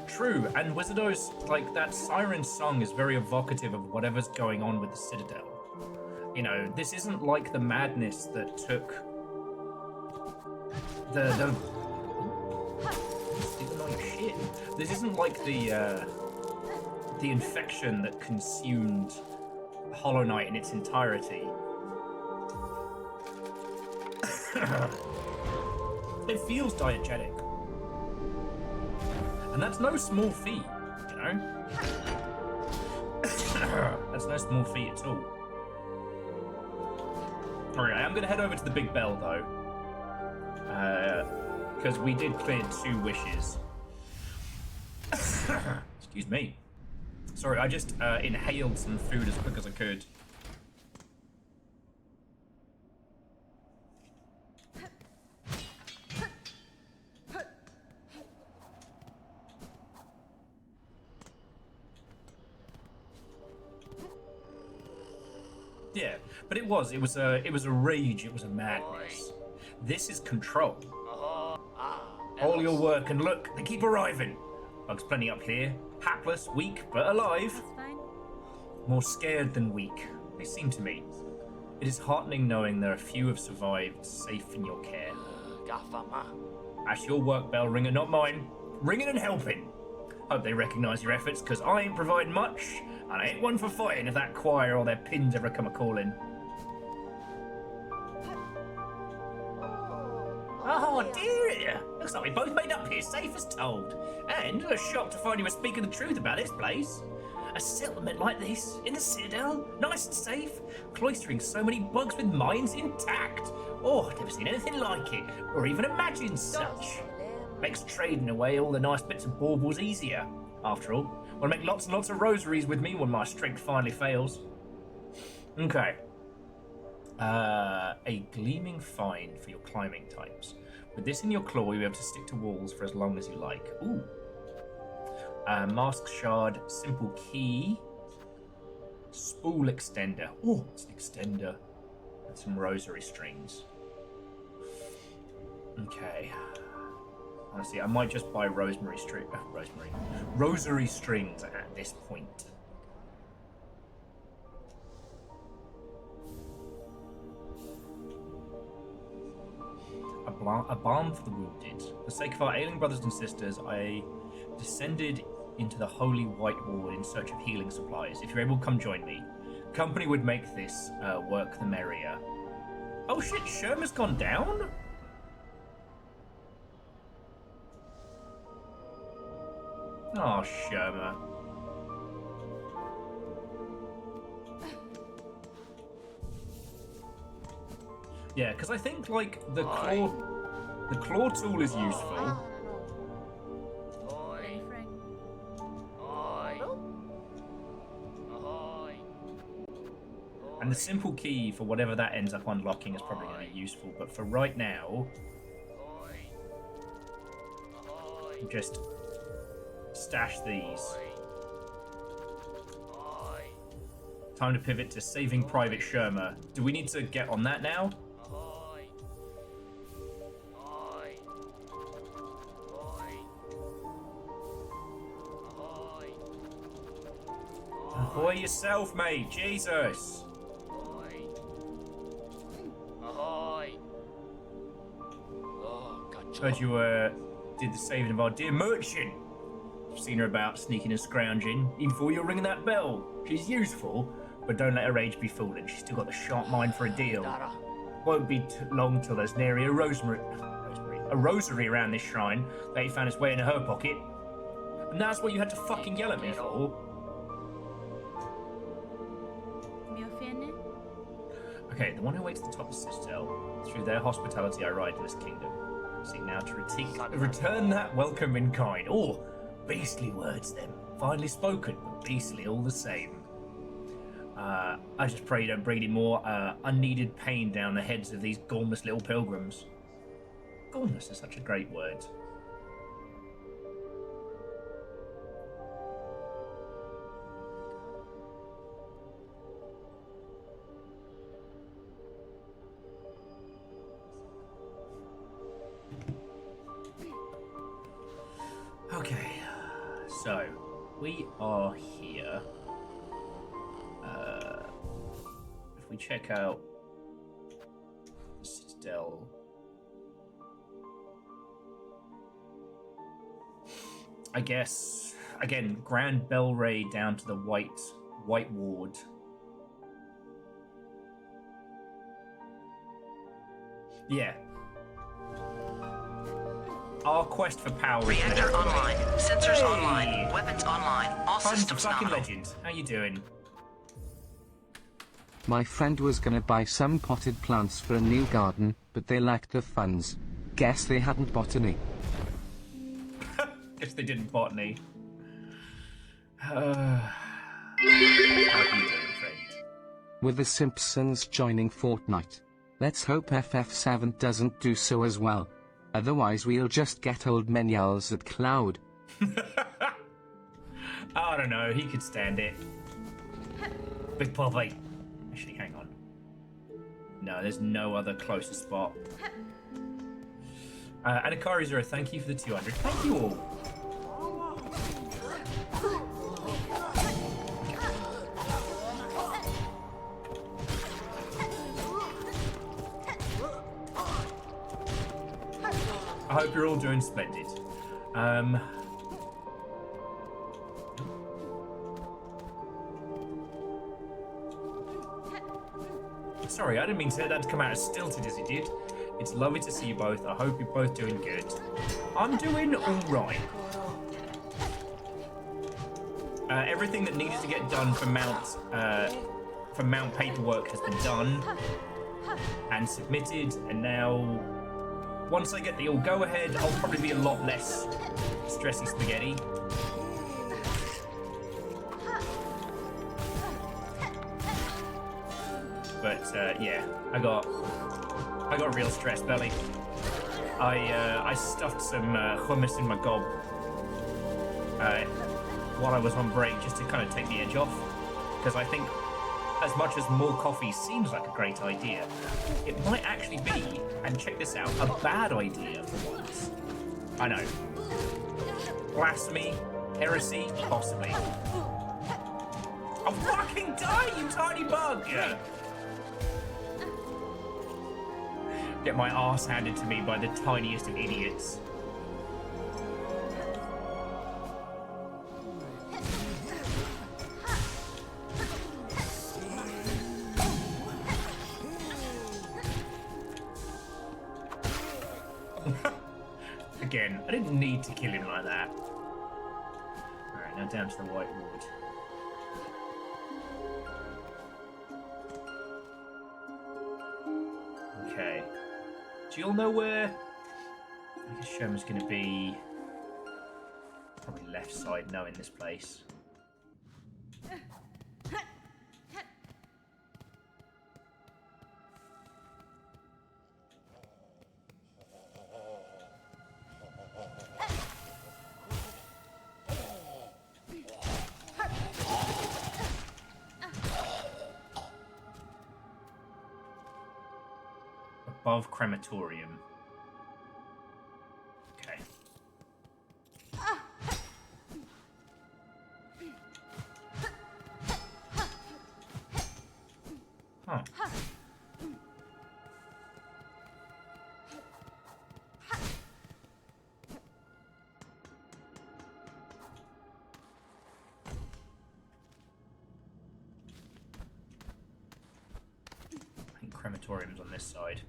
True, and Wizardo's, that siren song is very evocative of whatever's going on with the Citadel. This isn't like the madness that took the shit. This isn't like the infection that consumed Hollow Knight in its entirety. It feels diegetic. And that's no small feat, That's no small feat at all. Alright, I am going to head over to the Big Bell, though. Because we did clear 2 wishes. Excuse me. Sorry, I just inhaled some food as quick as I could. Yeah, but it was a rage, it was a madness. This is control. All your work and look, they keep arriving. Bugs plenty up here, hapless, weak, but alive. That's fine. More scared than weak, they seem to me. It is heartening knowing there are few have survived, safe in your care. That's your work bell ringing, not mine. Ringing and helping. Hope they recognise your efforts, because I ain't providing much, and I ain't one for fighting if that choir or their pins ever come a-calling. Oh dear! Looks like we both made up here, safe as told. And I was shocked to find you were speaking the truth about this place. A settlement like this, in the Citadel, nice and safe, cloistering so many bugs with minds intact. Oh, I've never seen anything like it, or even imagined such. Makes trading away all the nice bits of baubles easier. After all, want to make lots and lots of rosaries with me when my strength finally fails. Okay. A gleaming find for your climbing types. With this in your claw, you'll be able to stick to walls for as long as you like. Ooh. Mask shard, simple key, spool extender. Oh, it's an extender. And some rosary strings. Okay. Honestly, I might just buy rosary strings at this point. A balm for the wounded. For the sake of our ailing brothers and sisters, I descended into the holy white ward in search of healing supplies. If you're able, come join me. Company would make this work the merrier. Oh shit, Sherma's gone down? Oh, Sherma. Yeah, because I think like the claw tool is useful. And the simple key for whatever that ends up unlocking is probably going to be useful, but for right now, just stash these. Time to pivot to saving Private Sherma. Do we need to get on that now? Ahoy yourself, mate. Jesus. Heard you did the saving of our dear merchant. I've seen her about sneaking and scrounging, even before you're ringing that bell. She's useful, but don't let her age be fooling. She's still got the sharp mind for a deal. Won't be long till there's nary a rosary around this shrine that he found its way into her pocket. And that's what you had to fucking yell at me for. Okay, the one who waits at the top of the citadel. Through their hospitality I ride to this kingdom. Seek now to return that welcome in kind. Oh, beastly words then. Finely spoken, but beastly all the same. I just pray you don't breed any more unneeded pain down the heads of these gormless little pilgrims. Gormless is such a great word. Okay, so we are here. If we check out the Citadel, I guess again, Grand Bell Ray down to the White Ward. Yeah. Our quest for power is Reactor online. Sensors online. Weapons online. All Tons of systems fucking nominal. legends. How you doing? My friend was gonna buy some potted plants for a new garden, but they lacked the funds. Guess they hadn't bought any. Guess they didn't botany. How you doing, friend? With the Simpsons joining Fortnite. Let's hope FF7 doesn't do so as well. Otherwise we'll just get old men yells at Cloud. I don't know, he could stand it. Big Poppy. Actually, hang on. No, there's no other closer spot. Anakari Zero, thank you for the 200. Thank you all. I hope you're all doing splendid. Sorry, I didn't mean that to come out as stilted as it did. It's lovely to see you both. I hope you're both doing good. I'm doing alright. Everything that needed to get done for Mount paperwork has been done and submitted, and now once I get the all go ahead, I'll probably be a lot less stressy spaghetti. But yeah, I got a real stress belly. I stuffed some hummus in my gob while I was on break just to kind of take the edge off, because I think as much as more coffee seems like a great idea, it might actually be, and check this out, a bad idea for once. I know. Blasphemy, heresy, possibly. I'll fucking die, you tiny bug! Yeah. Get my ass handed to me by the tiniest of idiots. Again, I didn't need to kill him like that. Alright, now down to the White Ward. Okay. Do you all know where? I guess Sherman's going to be probably left side, knowing this place. Above crematorium. Okay. Huh. I think crematorium's on this side.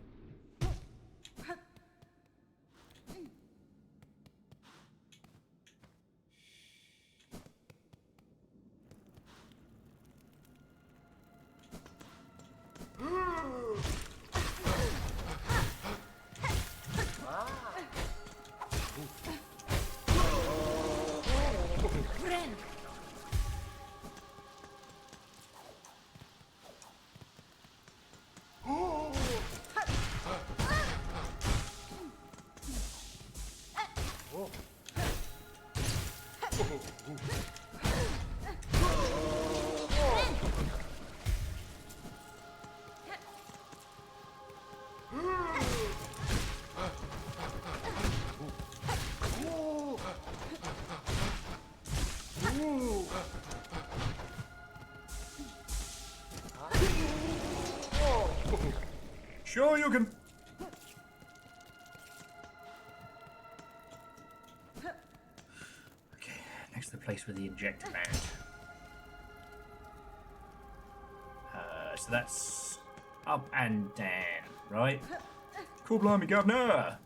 Sure you can. Okay, next to the place with the injector band. So that's up and down, right? Cool, blimey, governor.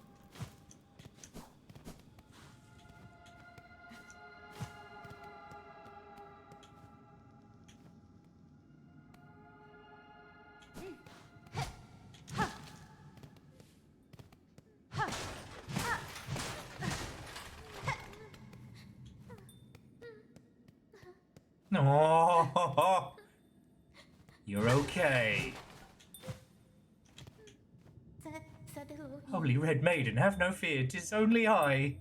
No, you're okay. Holy Red Maiden, have no fear, 'tis only I.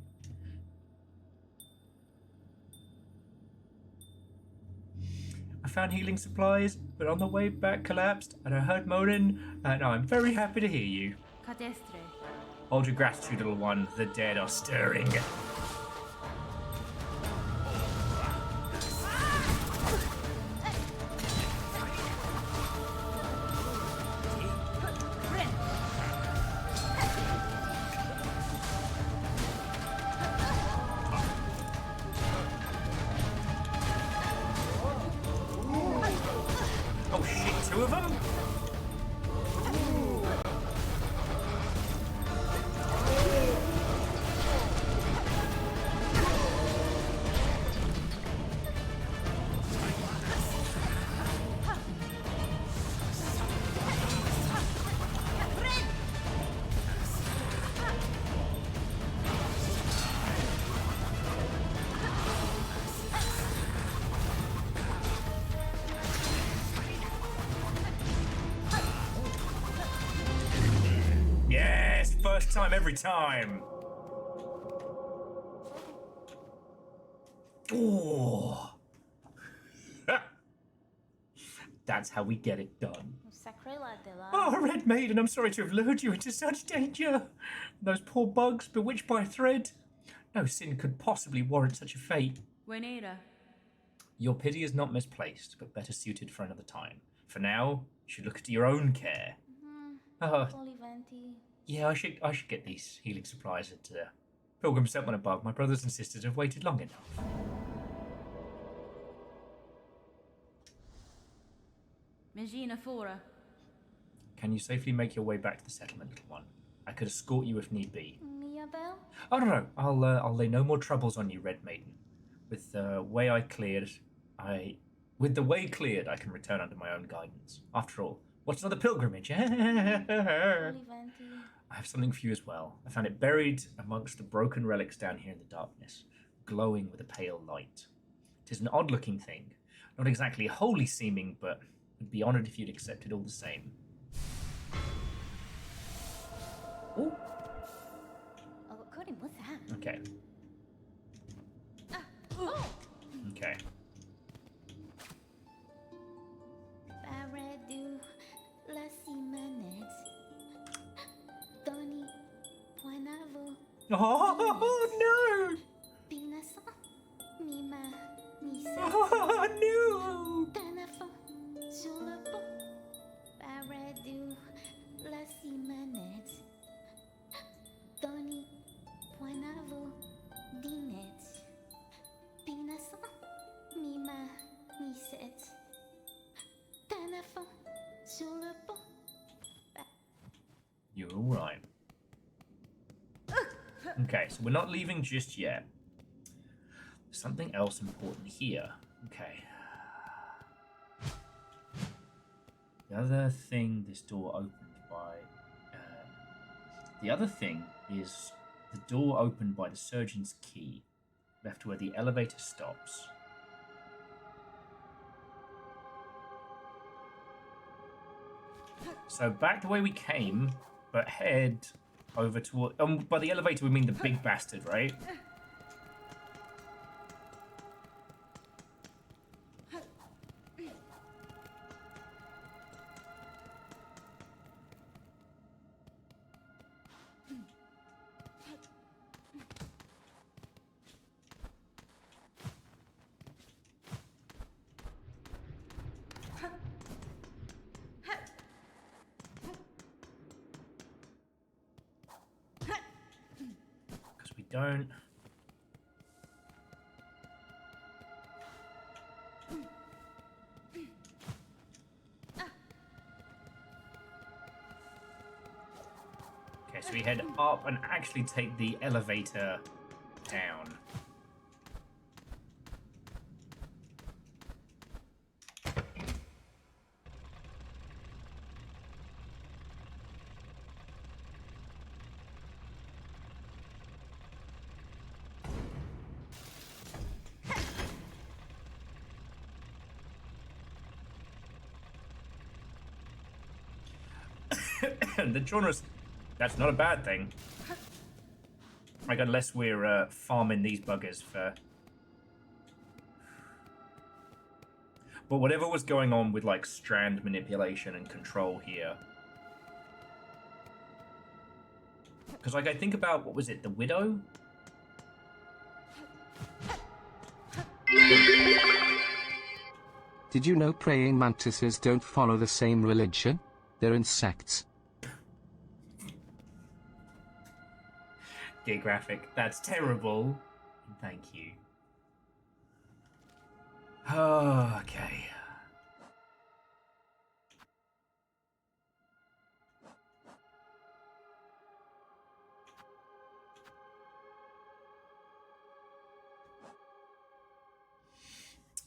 I found healing supplies, but on the way back collapsed, and I heard moaning, and I'm very happy to hear you. Cadestre. Hold your gratitude, little one. The dead are stirring. Oh shit, two of them? Yes, first time every time. Oh. That's how we get it done. Oh, Red Maiden, I'm sorry to have lured you into such danger. Those poor bugs, bewitched by a thread. No sin could possibly warrant such a fate. Buenera. Your pity is not misplaced, but better suited for another time. For now, you should look to your own care. Yeah, I should get these healing supplies at Pilgrim Settlement above. My brothers and sisters have waited long enough. Megina Fora. Can you safely make your way back to the settlement, little one? I could escort you if need be. Oh no, I'll lay no more troubles on you, Red Maiden. With the way cleared, I can return under my own guidance. After all, what's another pilgrimage? I have something for you as well. I found it buried amongst the broken relics down here in the darkness, glowing with a pale light. It is an odd-looking thing, not exactly holy seeming, but I'd be honoured if you'd accept it all the same. Ooh. What's that? Okay. Okay. Oh no! Oh no! You're all right. Okay, so we're not leaving just yet. Something else important here. Okay. The other thing this door opened by... the other thing is the door opened by the surgeon's key, left where the elevator stops. So back the way we came, but head over toward... by the elevator we mean the big bastard, right? Don't. Okay, so we head up and actually take the elevator down. The genres, that's not a bad thing. Like, unless we're farming these buggers for... But whatever was going on with, like, strand manipulation and control here... Because, like, I think about, what was it, the Widow? Did you know praying mantises don't follow the same religion? They're insects. Geographic. That's terrible. Thank you. Okay.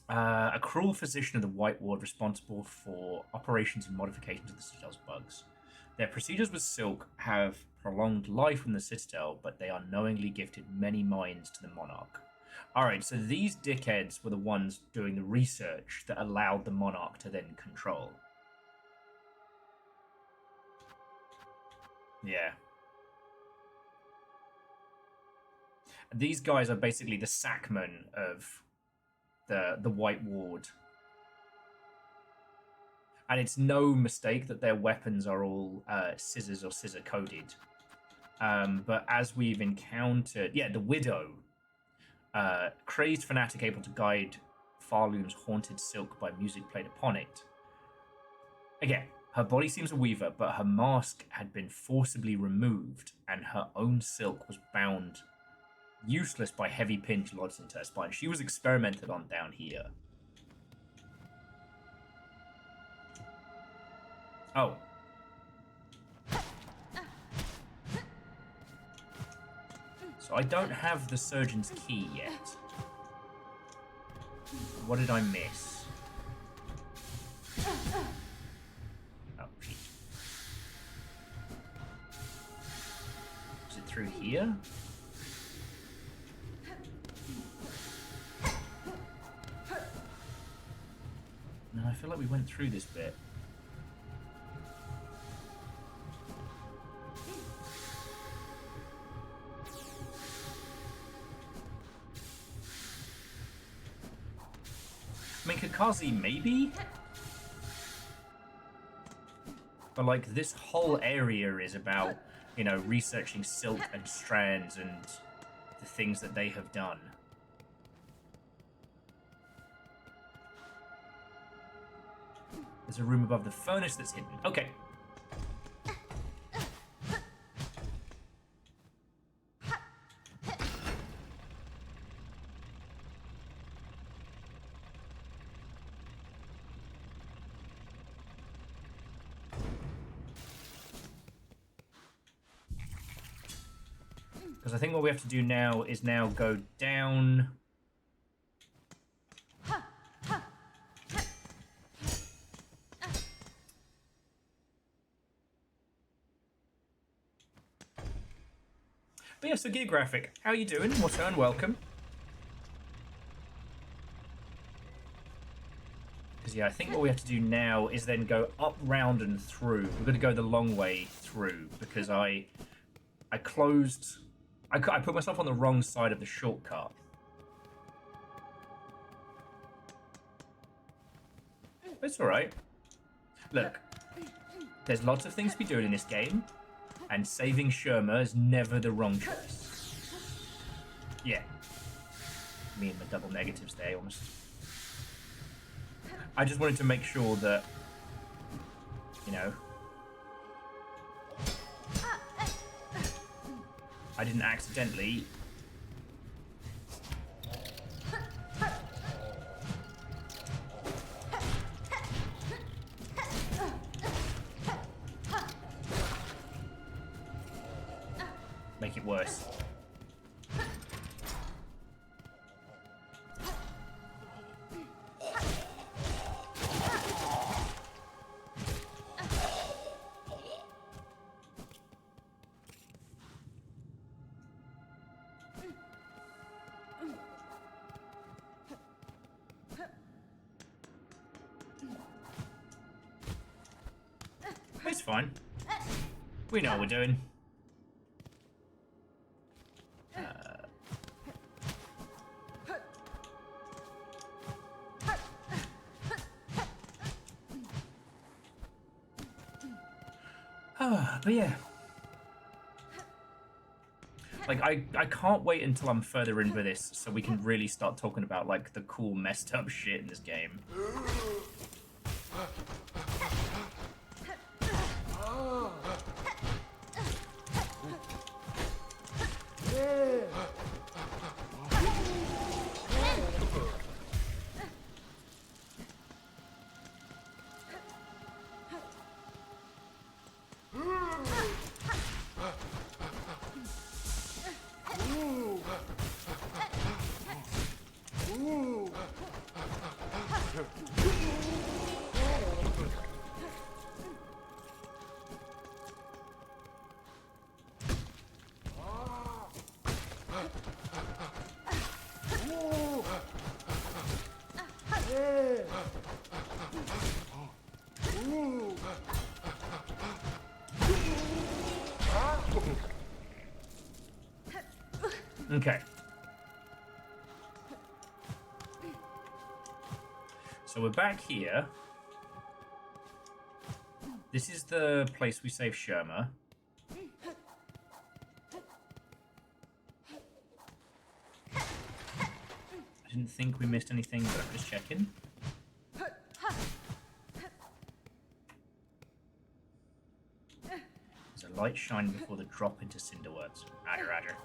A cruel physician of the White Ward responsible for operations and modifications of the Citadel's bugs. Their procedures with Silk have prolonged life in the Citadel, but they unknowingly gifted many minds to the Monarch. Alright, so these dickheads were the ones doing the research that allowed the Monarch to then control. Yeah. These guys are basically the sackmen of the White Ward. And it's no mistake that their weapons are all scissors or scissor-coded. But as we've encountered... Yeah, the Widow. Crazed fanatic able to guide Farloom's haunted silk by music played upon it. Again, her body seems a weaver, but her mask had been forcibly removed, and her own silk was bound useless by heavy pins lodged into her spine. She was experimented on down here. Oh. So I don't have the surgeon's key yet. What did I miss? Oh, shit. Is it through here? No, I feel like we went through this bit. I mean, Kakazi, maybe? But, like, this whole area is about, you know, researching silk and strands and the things that they have done. There's a room above the furnace that's hidden. Okay. Because I think what we have to do now is go down... But yeah, so Geographic, how you doing? What's and welcome. Because yeah, I think what we have to do now is then go up, round, and through. We're going to go the long way through because I closed... I put myself on the wrong side of the shortcut. It's alright. Look, there's lots of things to be doing in this game. And saving Sherma is never the wrong choice. Yeah. Me and the double negatives there, almost. I just wanted to make sure that, you know, I didn't accidentally... make it worse. It's fine. We know what we're doing. But yeah. Like, I can't wait until I'm further in with this so we can really start talking about, like, the cool messed up shit in this game. Okay. So we're back here. This is the place we saved Sherma. I didn't think we missed anything, but I'm just checking. There's a light shining before the drop into Cinderworks. Roger, roger.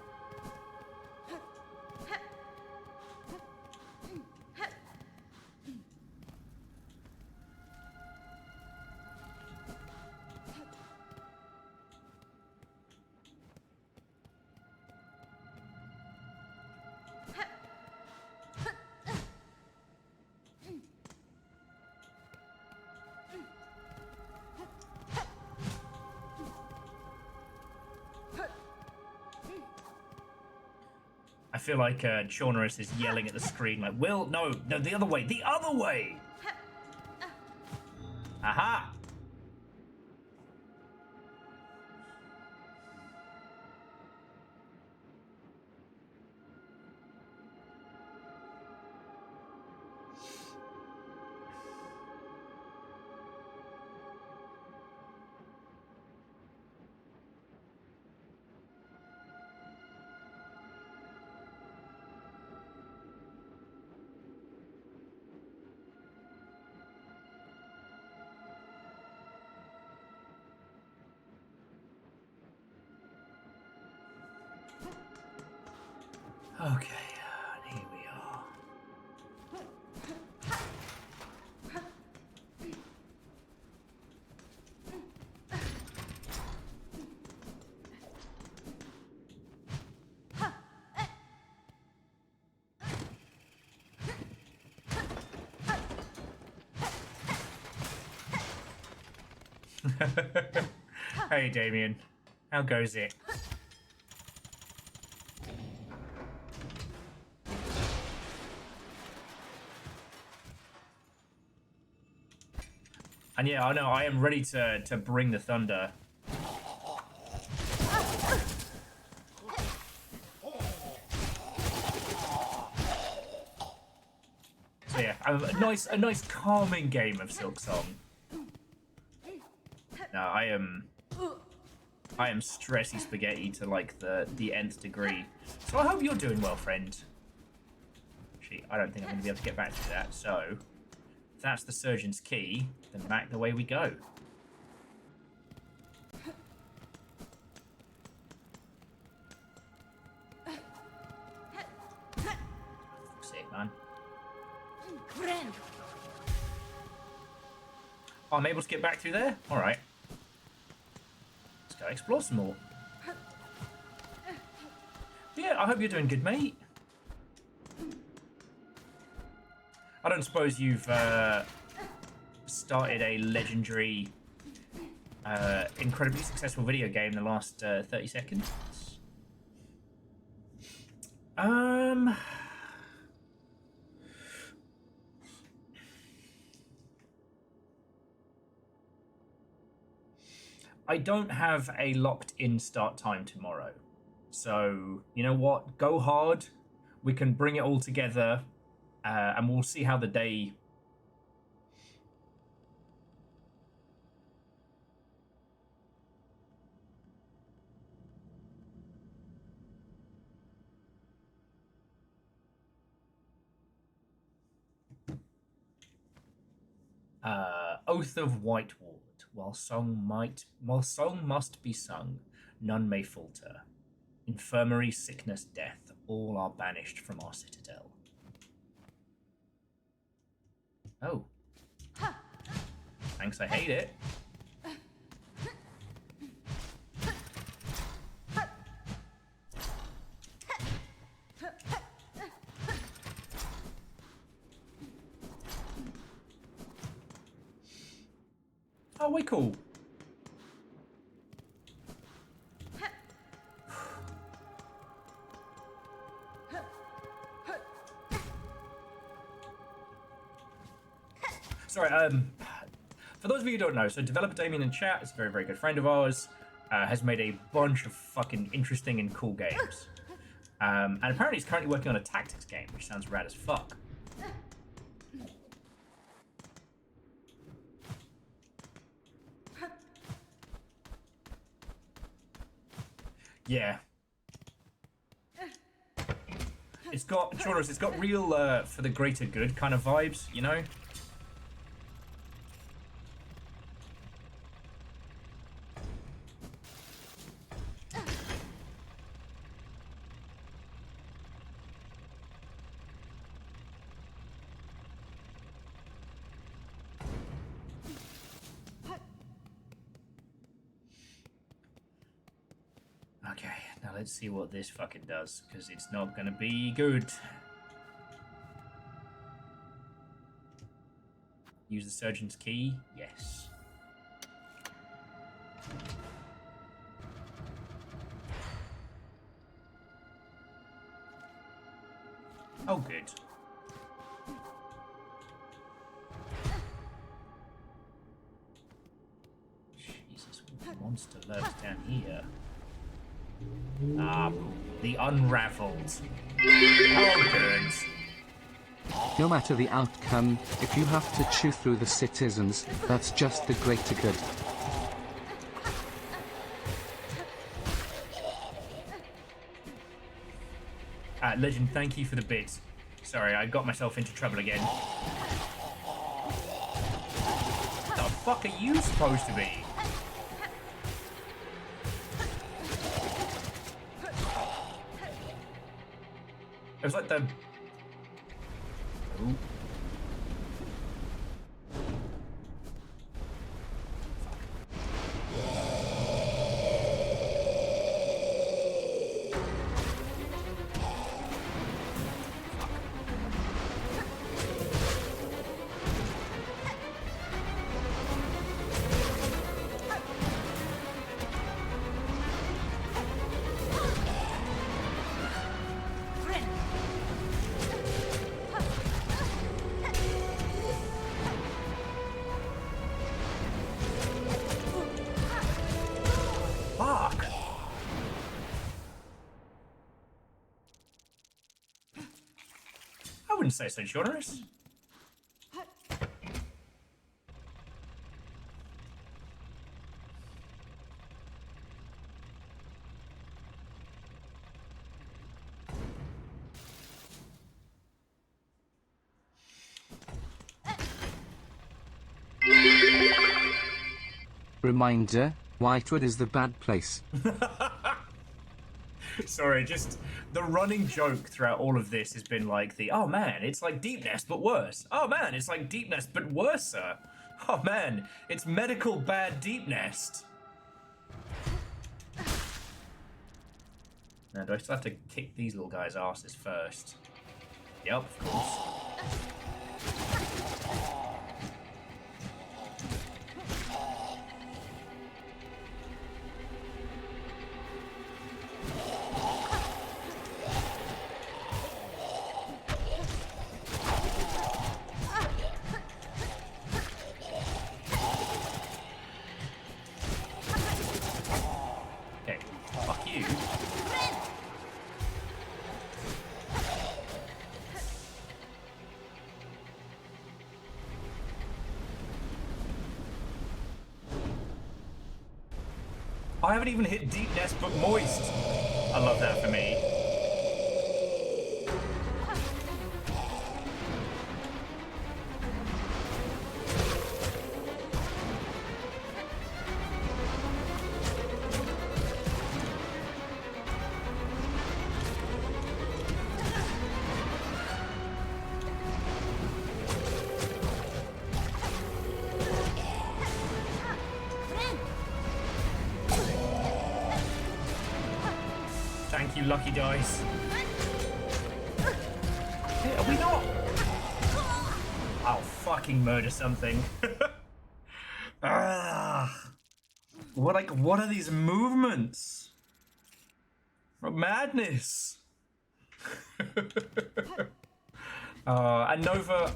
I feel like Chaunerus is yelling at the screen like, Will, no, the other way, the other way! Aha! Okay, here we are. Hey, Damien. How goes it? And yeah, I know, I am ready to bring the thunder. So yeah, a nice calming game of Silksong. Now I am stressy spaghetti to like the nth degree. So I hope you're doing well, friend. Actually, I don't think I'm gonna be able to get back to that, so if that's the surgeon's key, then back the way we go. Fuck's sake, man. Oh, I'm able to get back through there? Alright. Let's go explore some more. Yeah, I hope you're doing good, mate. I don't suppose you've started a legendary, incredibly successful video game in the last 30 seconds? I don't have a locked-in start time tomorrow. So, you know what? Go hard. We can bring it all together. And we'll see how the day... Oath of Whiteward. While song must be sung, none may falter. Infirmary, sickness, death, all are banished from our citadel. Oh. Thanks, I hate it. Oh, way cool. Sorry, for those of you who don't know, so developer Damien in chat is a very, very good friend of ours, has made a bunch of fucking interesting and cool games. And apparently he's currently working on a tactics game, which sounds rad as fuck. Yeah. It's got, Chorus, it's got real, for the greater good kind of vibes, you know? Okay, now let's see what this fucking does, because it's not gonna be good. Use the surgeon's key? Yes. Oh, good. Jesus, what monster lurks down here? Ah, the Unraveled. Oh, good. No matter the outcome, if you have to chew through the citizens, that's just the greater good. Legend, thank you for the bits. Sorry, I got myself into trouble again. What the fuck are you supposed to be? It was like the... Ooh. Fuck. I wouldn't say so, Jonas. Reminder, Whitewood is the bad place. Sorry, just the running joke throughout all of this has been like the, oh man, it's like Deep Nest but worse. Oh man, it's like Deep Nest but worse, sir. Oh man, it's medical bad Deep Nest. Now, do I still have to kick these little guys' asses first? Yep, of course. I haven't even hit Deep Nest but moist. I love that for me. lucky dice. Hey, are we not? I'll fucking murder something. What are these movements? What madness? And Nova,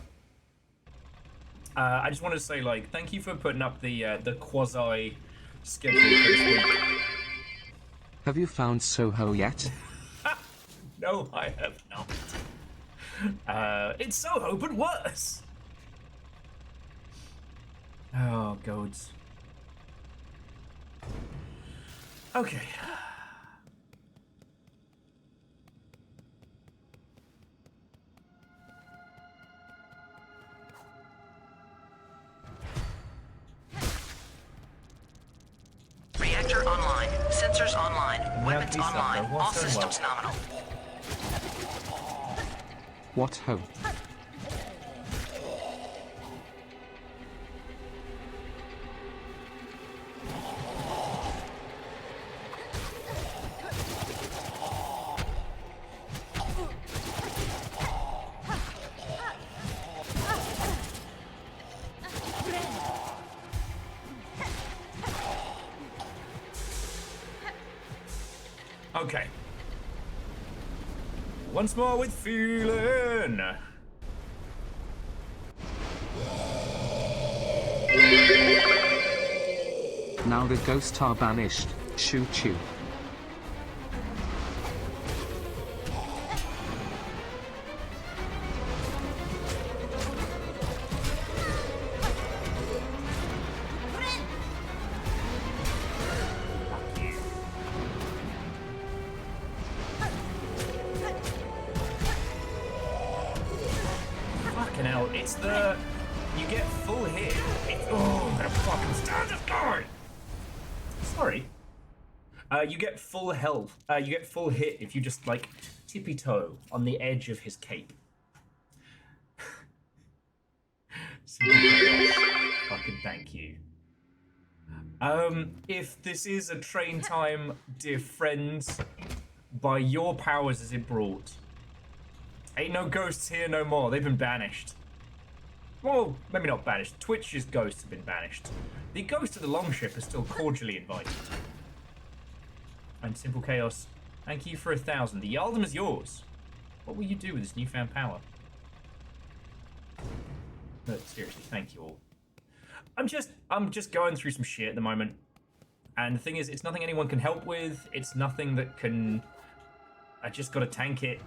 I just want to say, like, thank you for putting up the quasi schedule for this week. Have you found Soho yet? No, I have not. It's Soho, but worse. Oh, gods. Okay. Reactor online. Sensors online. Weapons Lucky online. sucker. All What's so systems well? nominal. What hope? Okay. Once more with feeling. Now the ghosts are banished. Choo choo. Fucking hell, it's the... You get full hit. Oh, I'm gonna fucking stand this guy! Sorry. You get full health. You get full hit if you just, like, tippy toe on the edge of his cape. Simple chaos. Fucking thank you. If this is a train time, dear friends, by your powers is it brought. Ain't no ghosts here no more. They've been banished. Well, maybe not banished. Twitch's ghosts have been banished. The ghost of the longship is still cordially invited. And Simple Chaos, thank you for 1,000. The Yaldom is yours. What will you do with this newfound power? No, seriously, thank you all. I'm just going through some shit at the moment. And the thing is, it's nothing anyone can help with. It's nothing that can... I just gotta tank it.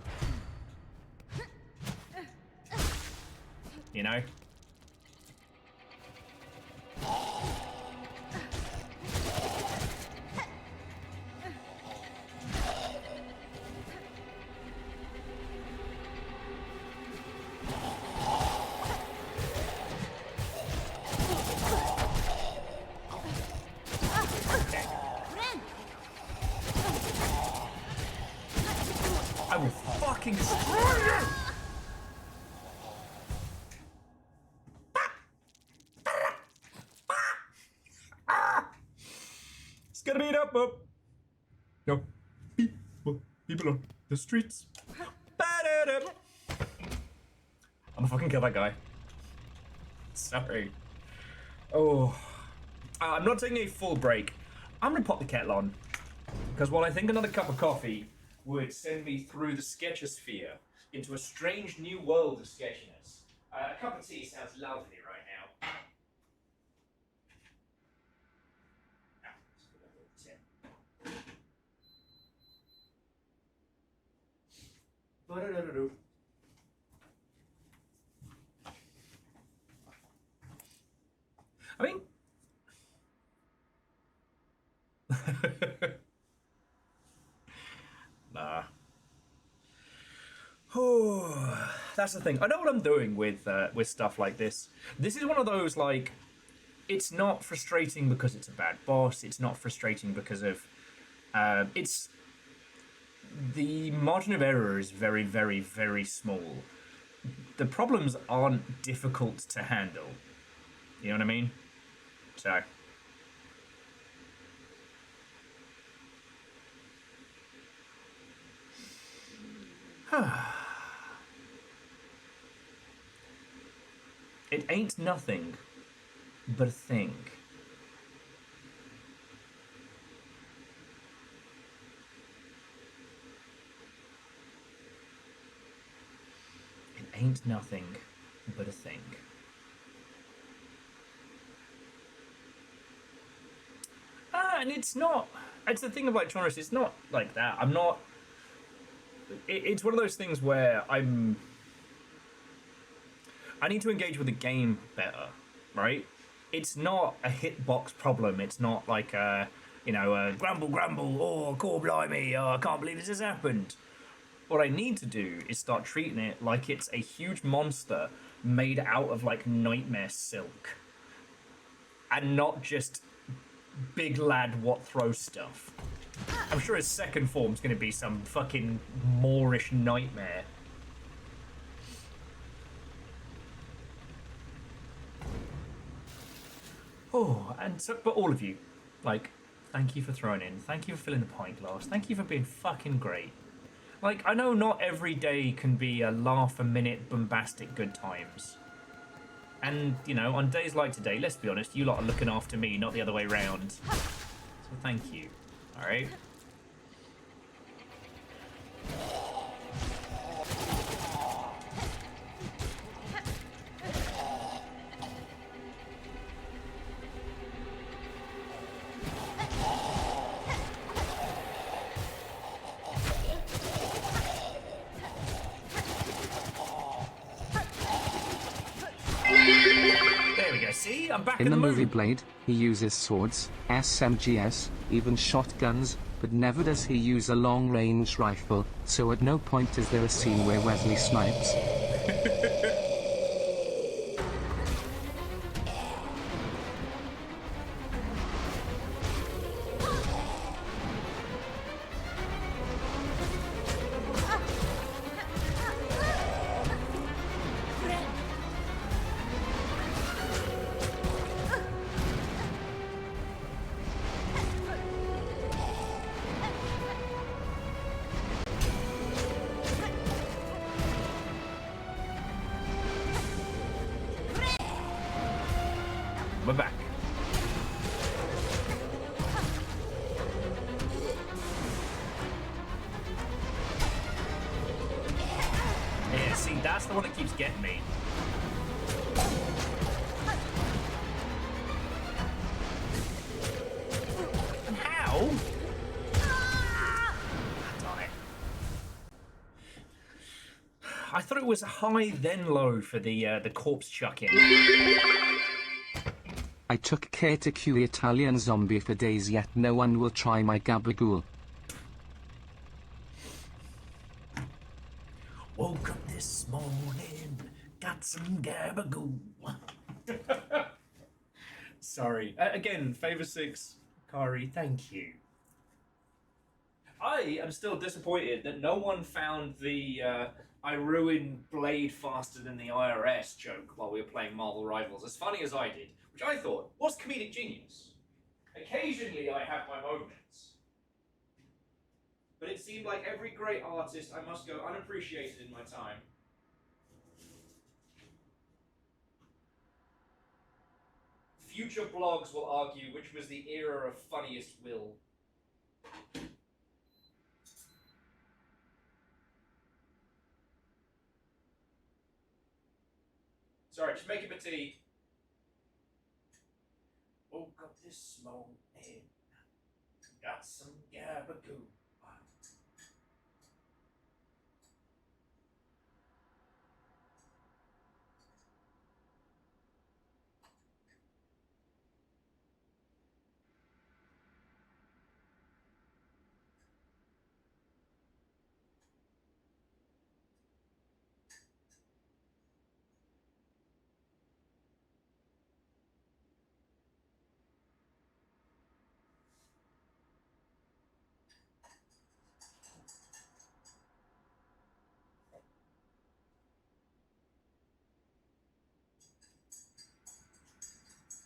You know? I will fucking destroy you! It's gonna beat up. No. People on the streets. I'm gonna fucking kill that guy. Sorry. Oh. I'm not taking a full break. I'm gonna pop the kettle on. Because while I think another cup of coffee would send me through the sketchosphere into a strange new world of sketchiness, a cup of tea sounds lovely right now. I mean, nah. Oh, that's the thing. I know what I'm doing with stuff like this. This is one of those, like, it's not frustrating because it's a bad boss. It's not frustrating because of it's the margin of error is very, very, very small. The problems aren't difficult to handle. You know what I mean? So. It ain't nothing but a thing. It ain't nothing but a thing. And it's not. It's the thing about genres. It's not like that. I'm not. It's one of those things where I need to engage with the game better, right? It's not a hitbox problem. It's not like a grumble, grumble, oh, core blimey, oh, I can't believe this has happened. What I need to do is start treating it like it's a huge monster made out of like nightmare silk, and not just big lad what throws stuff. I'm sure his second form's gonna be some fucking Moorish nightmare. Oh, and so, but all of you, like, thank you for throwing in. Thank you for filling the pint glass. Thank you for being fucking great. Like, I know not every day can be a laugh a minute, bombastic good times. And, you know, on days like today, let's be honest, you lot are looking after me, not the other way round. So thank you. Alright? There we go, see? I'm back In the movie mood. Blade, he uses swords, SMGs, even shotguns, but never does he use a long-range rifle, so at no point is there a scene where Wesley Snipes We're back. Yeah, see, that's the one that keeps getting me. And how? Darn it. I thought it was high then low for the corpse chucking. I took care to cue Italian zombie for days, yet no one will try my gabagool. Woke up this morning, got some gabagool. Sorry. Again, favor 6, Kari, thank you. I am still disappointed that no one found the I ruined Blade faster than the IRS joke while we were playing Marvel Rivals as funny as I did, which I thought was comedic genius. Occasionally I have my moments. But it seemed like every great artist I must go unappreciated in my time. Future blogs will argue which was the era of funniest Will. Sorry, just making my tea. Woke up this morning, got some gabagool.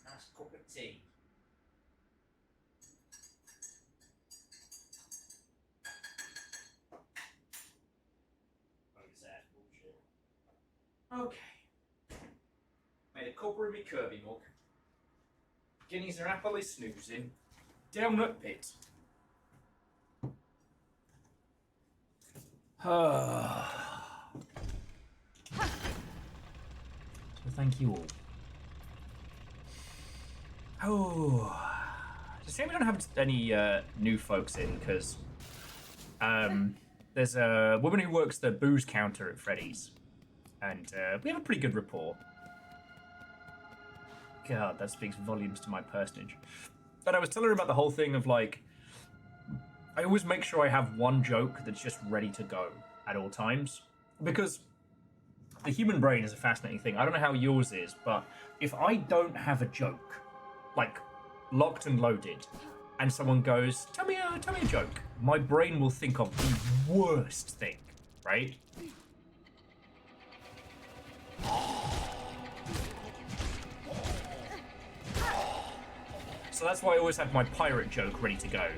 Nice cup of tea. a copper in me Kirby mug. Guineas are happily snoozing. Down that pit. So thank you all. Oh, it's a shame we don't have any new folks in, because there's a woman who works the booze counter at Freddy's, and we have a pretty good rapport. God, that speaks volumes to my personage. But I was telling her about the whole thing of, like, I always make sure I have one joke that's just ready to go at all times, because the human brain is a fascinating thing. I don't know how yours is, but if I don't have a joke, like, locked and loaded, and someone goes, tell me a joke, my brain will think of the worst thing, right? So that's why I always have my pirate joke ready to go.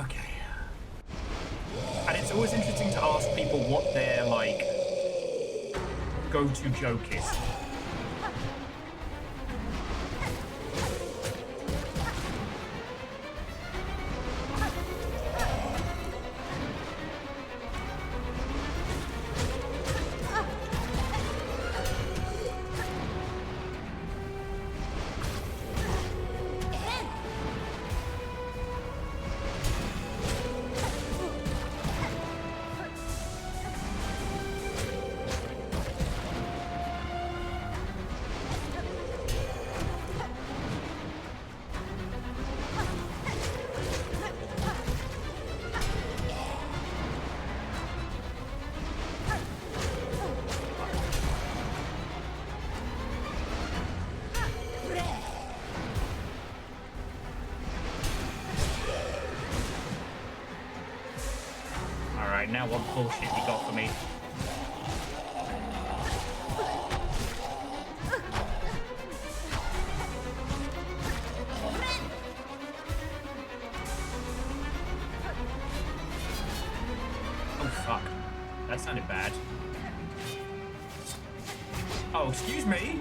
Okay. And it's always interesting to ask people what their, like, go-to joke is. Alright, now what bullshit you got for me? Oh fuck. That sounded bad. Oh, excuse me?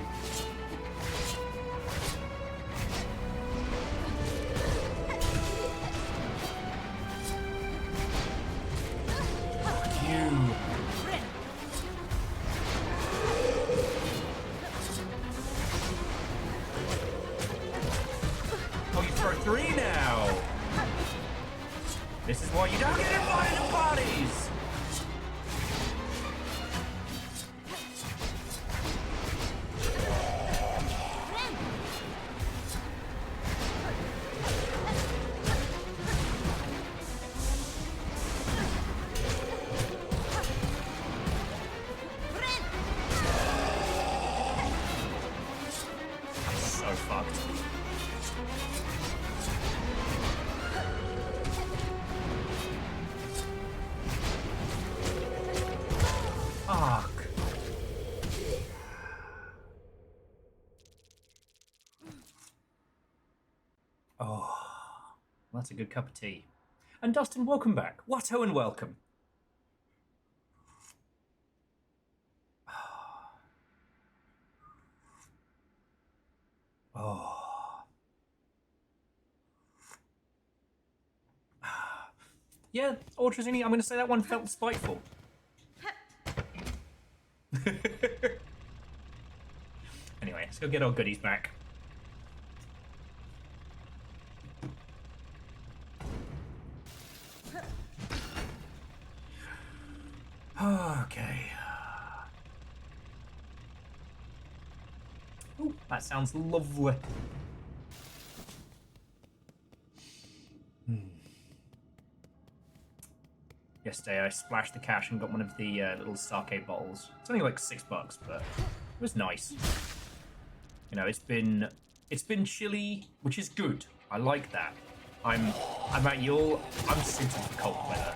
Three now. This is why you don't get invited to parties. I'm so fucked. Fuck. Oh, that's a good cup of tea. And Dustin, welcome back. Watto and welcome. Oh. Yeah, Ultrazini, I'm going to say that one felt spiteful. Anyway, let's go get our goodies back. Okay. Ooh, that sounds lovely. Yesterday I splashed the cash and got one of the little sake bottles. It's only like $6, but it was nice. You know, it's been chilly, which is good. I like that. I'm at y'all. I'm suited for cold weather.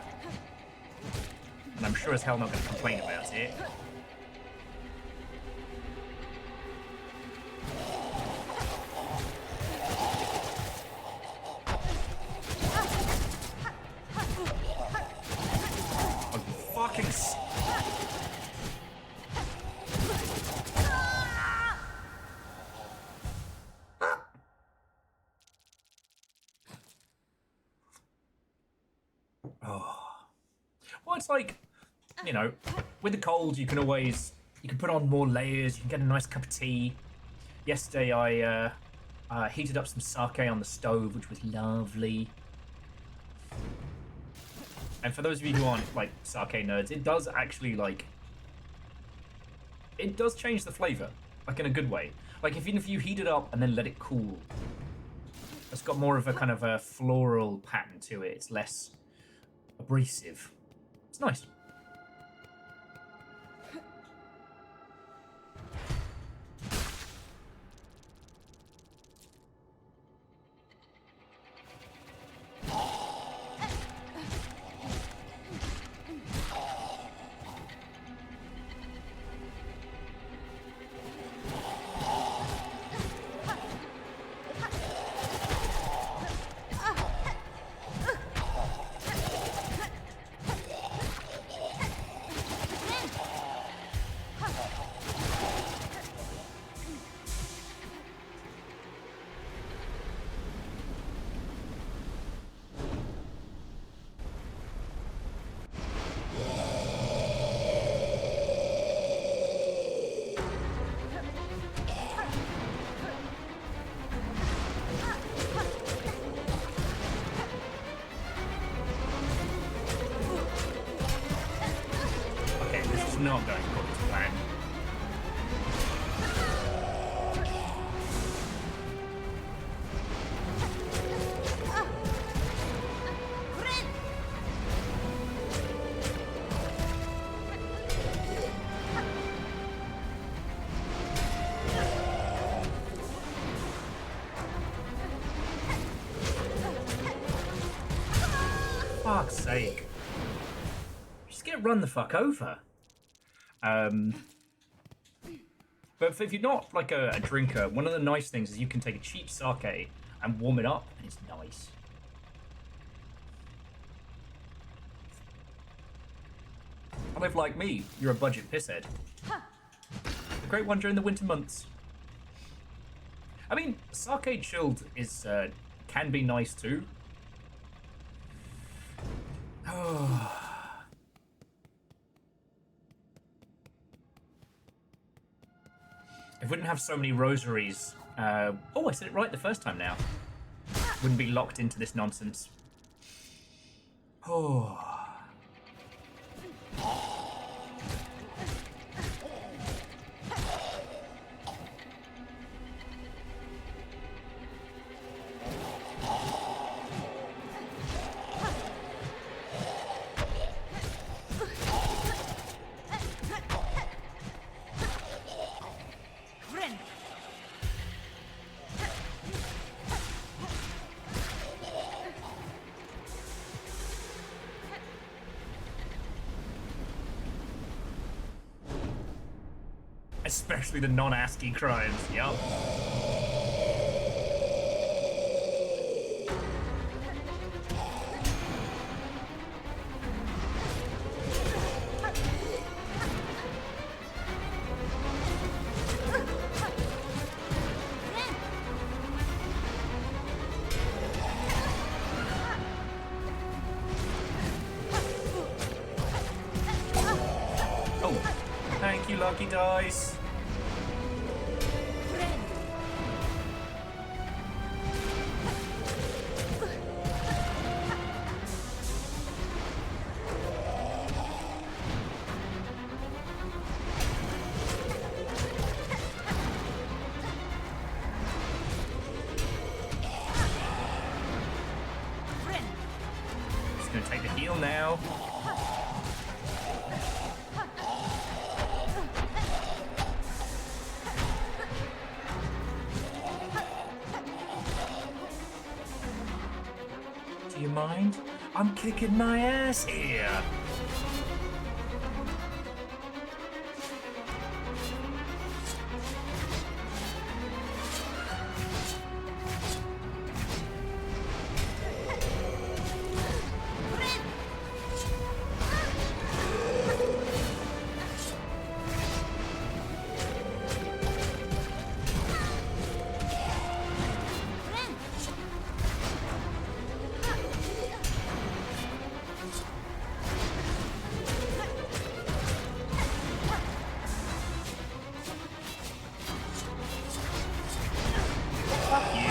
And I'm sure as hell not going to complain about it. I'm fucking... Well, it's like, you know, with the cold, you can put on more layers, you can get a nice cup of tea. Yesterday, I heated up some sake on the stove, which was lovely. And for those of you who aren't, like, sake nerds, it does actually, like, it does change the flavor, like, in a good way. Like, even if you heat it up and then let it cool, it's got more of a kind of a floral pattern to it. It's less abrasive. It's nice. Not going according to plan. Fuck's sake. Just get run the fuck over. But if you're not like a drinker, one of the nice things is you can take a cheap sake and warm it up, and it's nice. And if, like me, you're a budget pisshead, a great one during the winter months. I mean, sake chilled is can be nice too. Oh. If we didn't have so many rosaries... oh, I said it right the first time now. Wouldn't be locked into this nonsense. Oh. Especially the non-ASCII crimes, yup. Oh, thank you, Lucky Dice. Just gonna take the heal now. Do you mind? I'm kicking my ass here. Fuck you.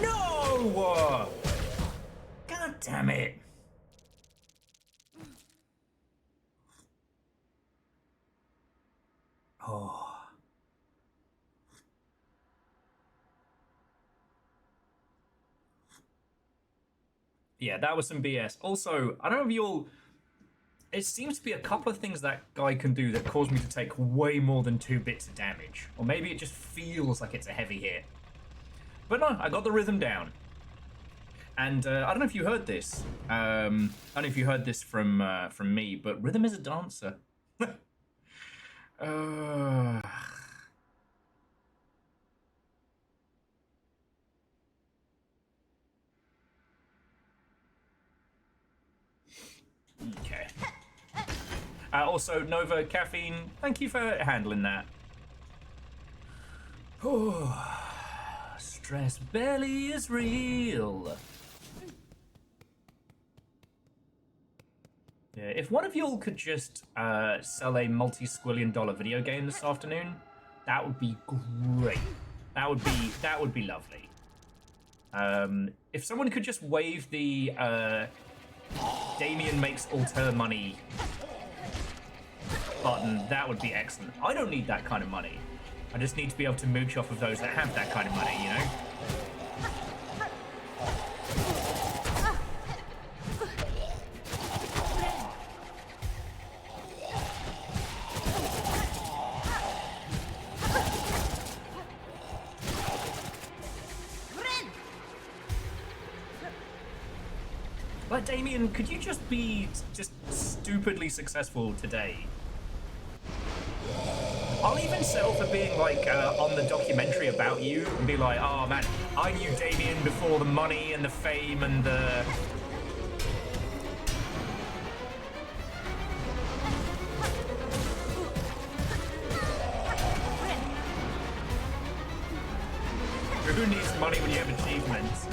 No! God damn it. Oh. Yeah, that was some BS. Also, I don't know if you'll... It seems to be a couple of things that guy can do that cause me to take way more than 2 bits of damage. Or maybe it just feels like it's a heavy hit. But no, I got the rhythm down. And I don't know if you heard this. I don't know if you heard this from me, but rhythm is a dancer. Okay. Also, Nova Caffeine, thank you for handling that. Stress belly is real. Yeah, if one of y'all could just sell a multi-squillion dollar video game this afternoon, that would be great. That would be lovely. If someone could just wave the Damien makes alter money button, that would be excellent. I don't need that kind of money. I just need to be able to mooch off of those that have that kind of money, you know? But Damien, could you just be stupidly successful today? I'll even settle for being like on the documentary about you and be like, oh man, I knew Damien before the money and the fame and the... Who needs money when you have achievements?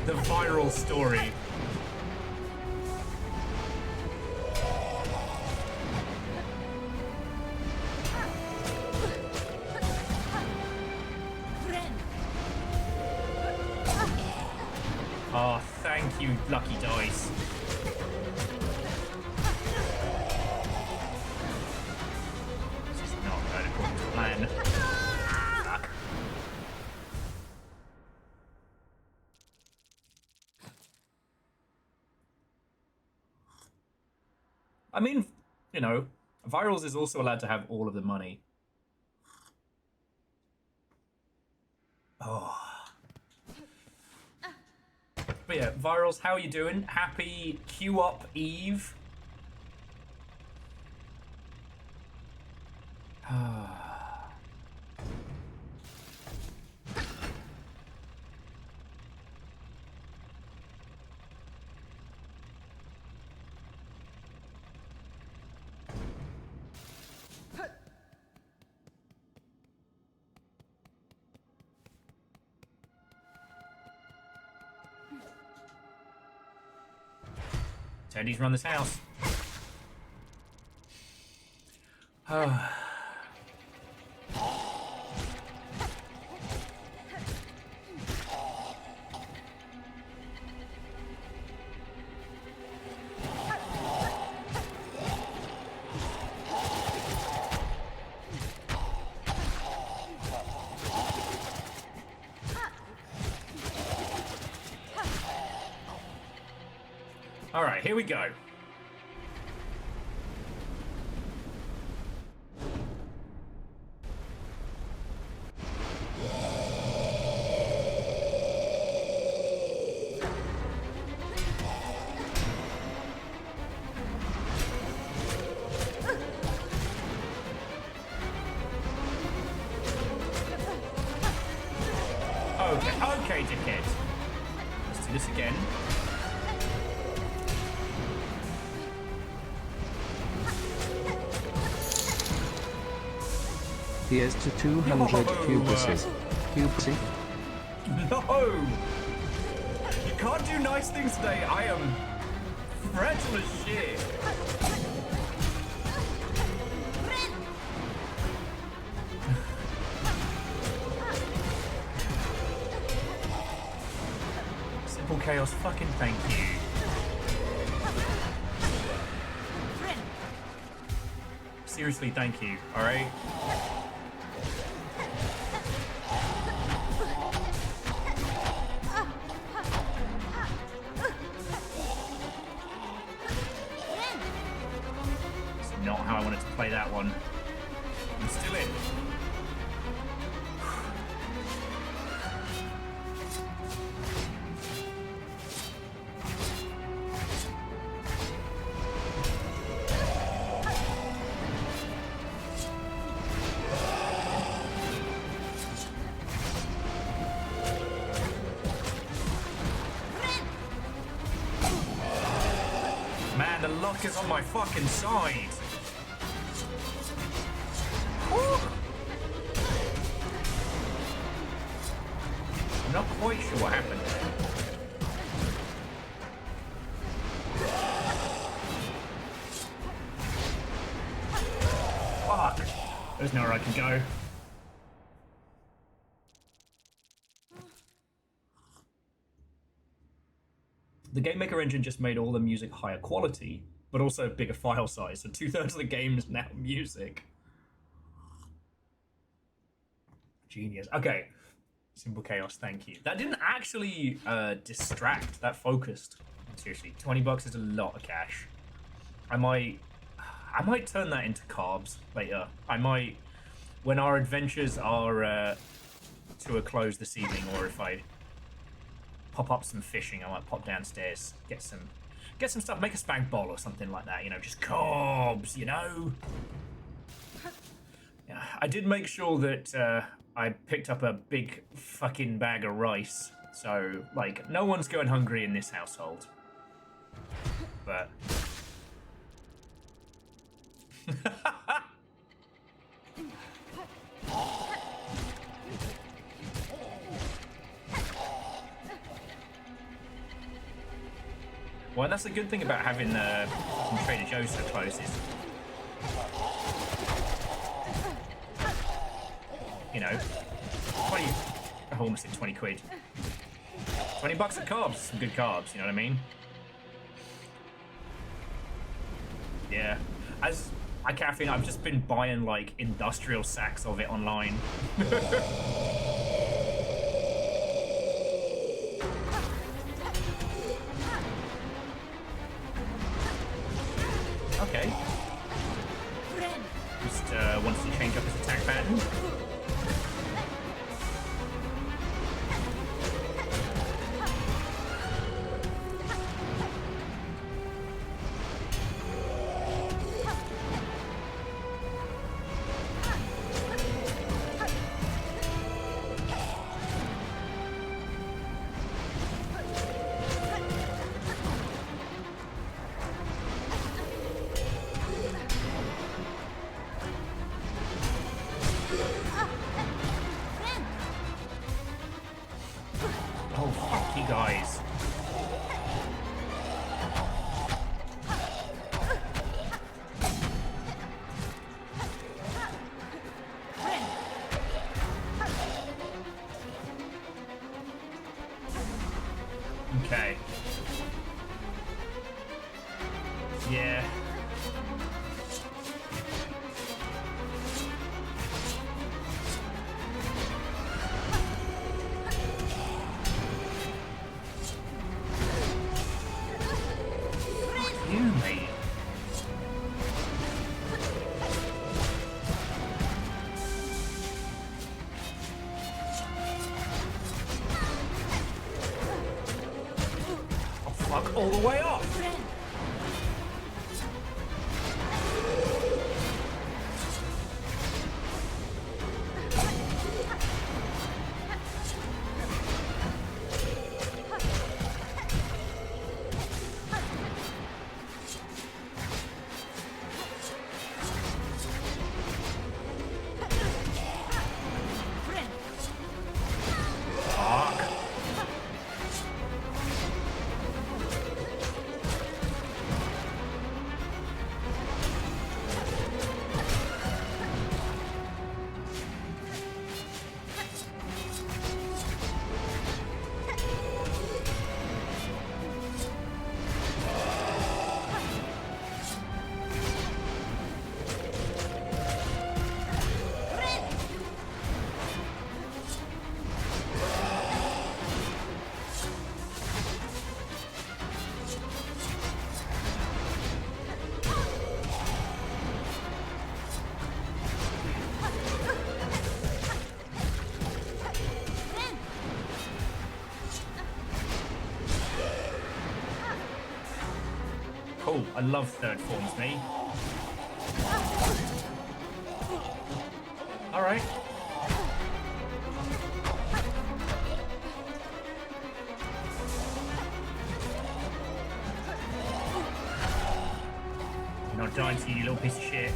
The viral story. Oh, thank you, lucky dice. This is not going according to plan. Fuck. I mean, you know, Virals is also allowed to have all of the money. Oh. But yeah, Virals, how are you doing? Happy Q Up Eve. Teddy's run this house. All right, here we go. Okay, dickhead. Let's do this again. Here's to 200 cubuses. Cubesy? No! You can't do nice things today. I am fragile as shit. Simple chaos, fucking thank you. Seriously, thank you, alright? It's not how I wanted to play that one. I'm still in. Man, the luck is on my fucking side. Woo! I'm not quite sure what happened there. Fuck. There's nowhere I can go. The Game Maker engine just made all the music higher quality, but also bigger file size, so 2/3 of the game is now music. Genius. Okay. Simple chaos, thank you. That didn't actually distract, that focused. Seriously, $20 is a lot of cash. I might turn that into carbs later. I might, when our adventures are to a close this evening, or if I pop up some fishing, I might pop downstairs, get some stuff, make a spag bol or something like that, you know, just carbs, you know? Yeah, I did make sure that I picked up a big fucking bag of rice, so, like, no one's going hungry in this household. But... Well, that's the good thing about having Trader Joe's so close is, you know, 20, I almost said 20 quid. $20 of carbs, some good carbs, you know what I mean? Yeah. As caffeine, I've just been buying like industrial sacks of it online. Okay. Just wants to change up his attack pattern. Oh, fuck you guys. Okay. Yeah. fuck all the way off. Cool, I love third forms, me. Alright. You're not dying to you, little piece of shit.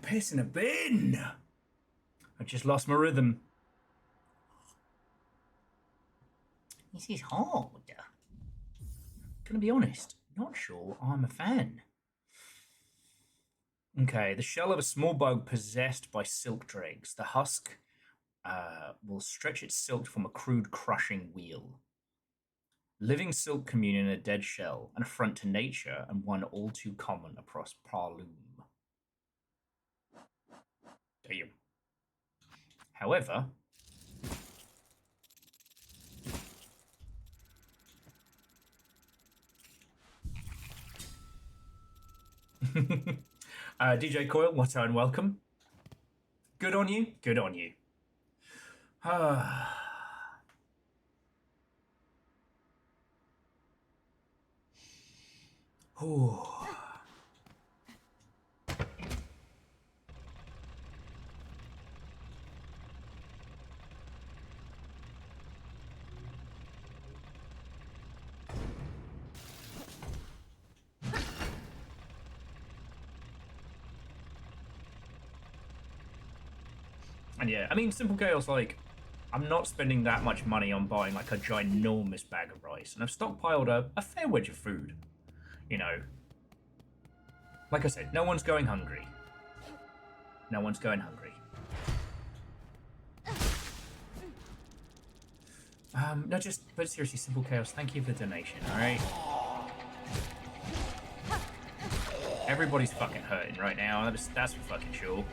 Piss in a bin. I just lost my rhythm. This is hard. Gonna be honest, not sure I'm a fan. Okay, the shell of a small bug possessed by silk dregs. The husk will stretch its silk to form a crude crushing wheel. Living silk communion in a dead shell, an affront to nature, and one all too common across Parloom. Damn. However, DJ Coil, what and welcome. Good on you. Good on you. And yeah, I mean, Simple Chaos, like, I'm not spending that much money on buying, like, a ginormous bag of rice. And I've stockpiled a fair wedge of food. You know. Like I said, no one's going hungry. No one's going hungry. No, but seriously, Simple Chaos, thank you for the donation, alright? Everybody's fucking hurting right now, that's for fucking sure.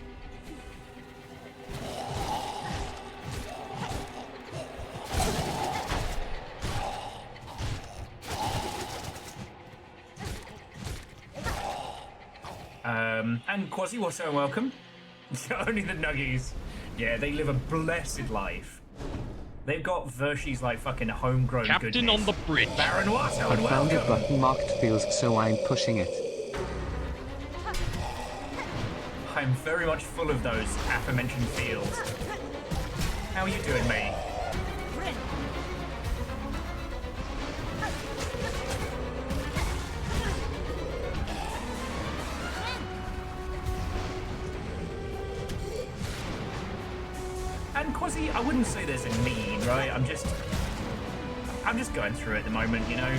And Quasi, what's so welcome? Only the Nuggies. Yeah, they live a blessed life. They've got Vershi's like fucking homegrown Captain goodness. on the bridge. Baron Watto, I and found a welcome. button marked feels, so I'm pushing it. I am very much full of those aforementioned feels. How are you doing, mate? And Quasi, I wouldn't say there's a need, right? I'm just going through it at the moment, you know?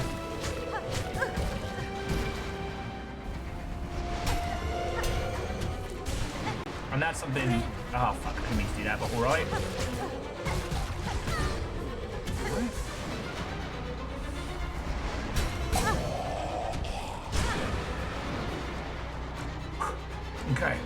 And that's something... Oh, fuck, I didn't mean to do that, but alright. Okay.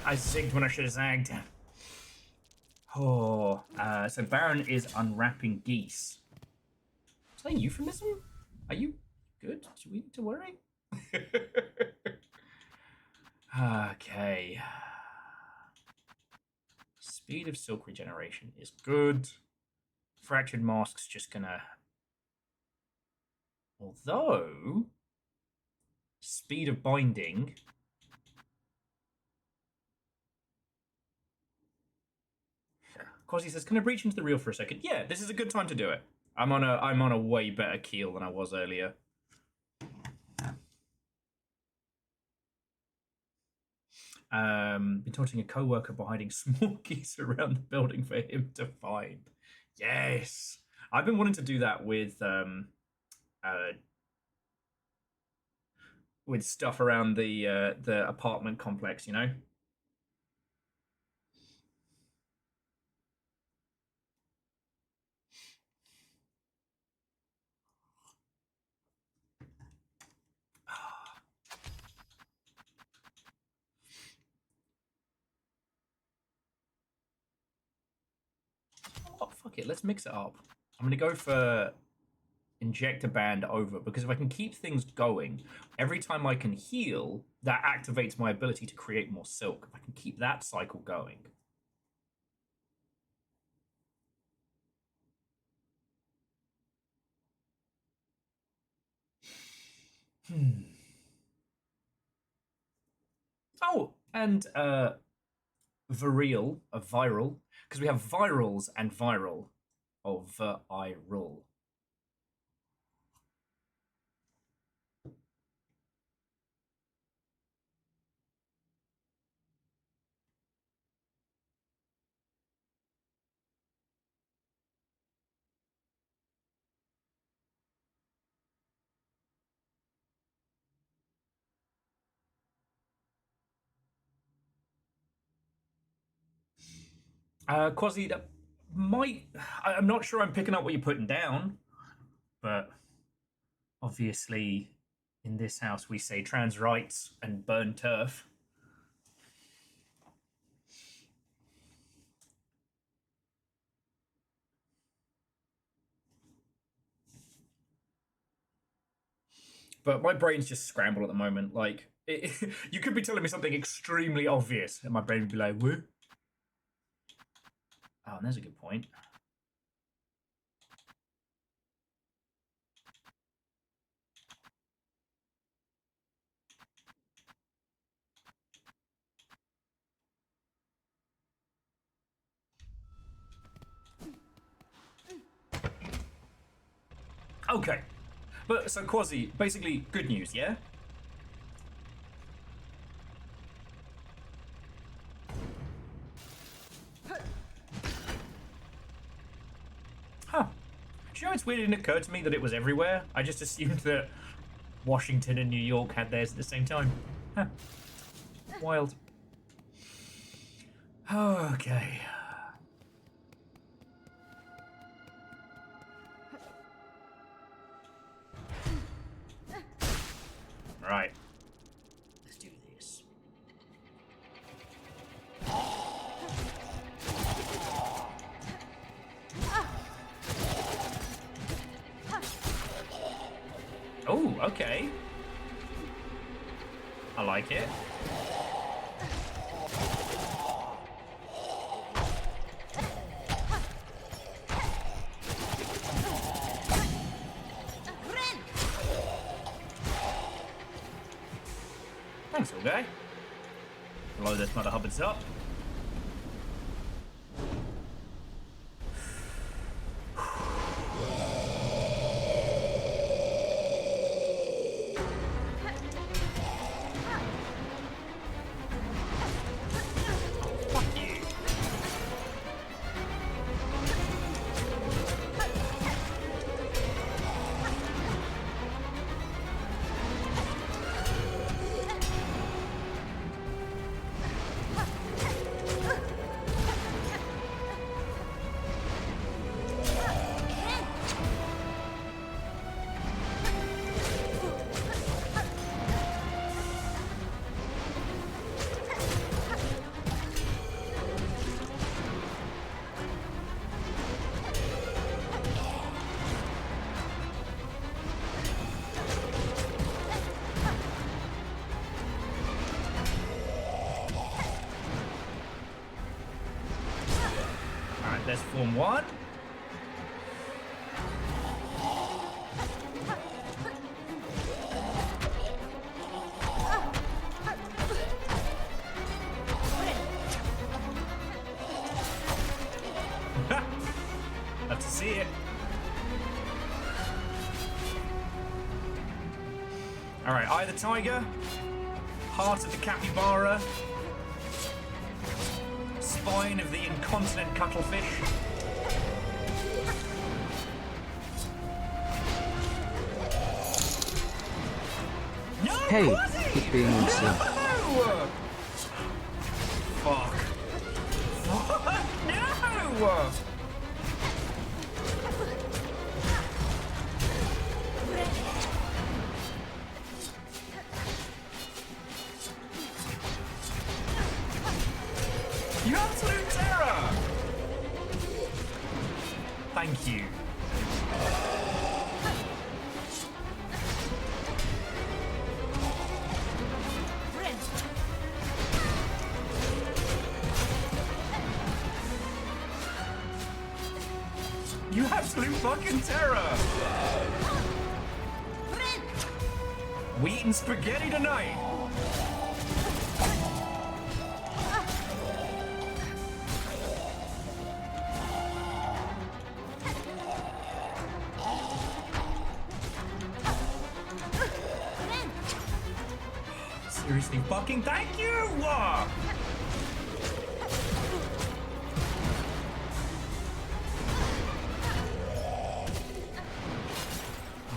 I zigged when I should have zagged. Oh, so Baron is unwrapping geese. Is that a euphemism? Are you good? Do we need to worry? Okay. Speed of silk regeneration is good. Fractured mask's just gonna... Although... Speed of binding... Quasi says, "Can I breach into the reel for a second?" Yeah, this is a good time to do it. I'm on a way better keel than I was earlier. Been taunting a co-worker by hiding small geese around the building for him to find. Yes, I've been wanting to do that with stuff around the apartment complex, you know. Oh, fuck it, let's mix it up. I'm gonna go for inject a band over, because if I can keep things going, every time I can heal, that activates my ability to create more silk. If I can keep that cycle going. Oh, and viral, because we have virals and viral, or viral. Quasi, that might... I'm not sure I'm picking up what you're putting down, but obviously in this house we say trans rights and burn turf. But my brain's just scrambled at the moment. Like, you could be telling me something extremely obvious, and my brain would be like, "Woo." Oh, and there's a good point. Okay. But, so Quasi, basically, good news, yeah? Huh. Do you know, it's weird, it didn't occur to me that it was everywhere. I just assumed that Washington and New York had theirs at the same time. Huh. Wild. Okay. Right. Okay. I like it. Thanks, all guy. Blow this mother hobbits up. There's form 1. Love to see it. Alright, Eye of the Tiger, Heart of the Capybara, Spine of the Incontinent Cuttlefish. No, Hey, Quasi! keep being insane. No! Fuck. Fuck, no! You absolute terror! Thank you. You absolute fucking terror! We eating spaghetti tonight! Seriously, fucking thank you!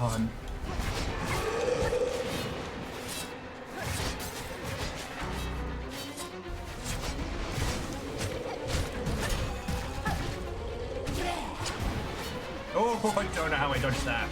On. Oh, I don't know how I dodged that.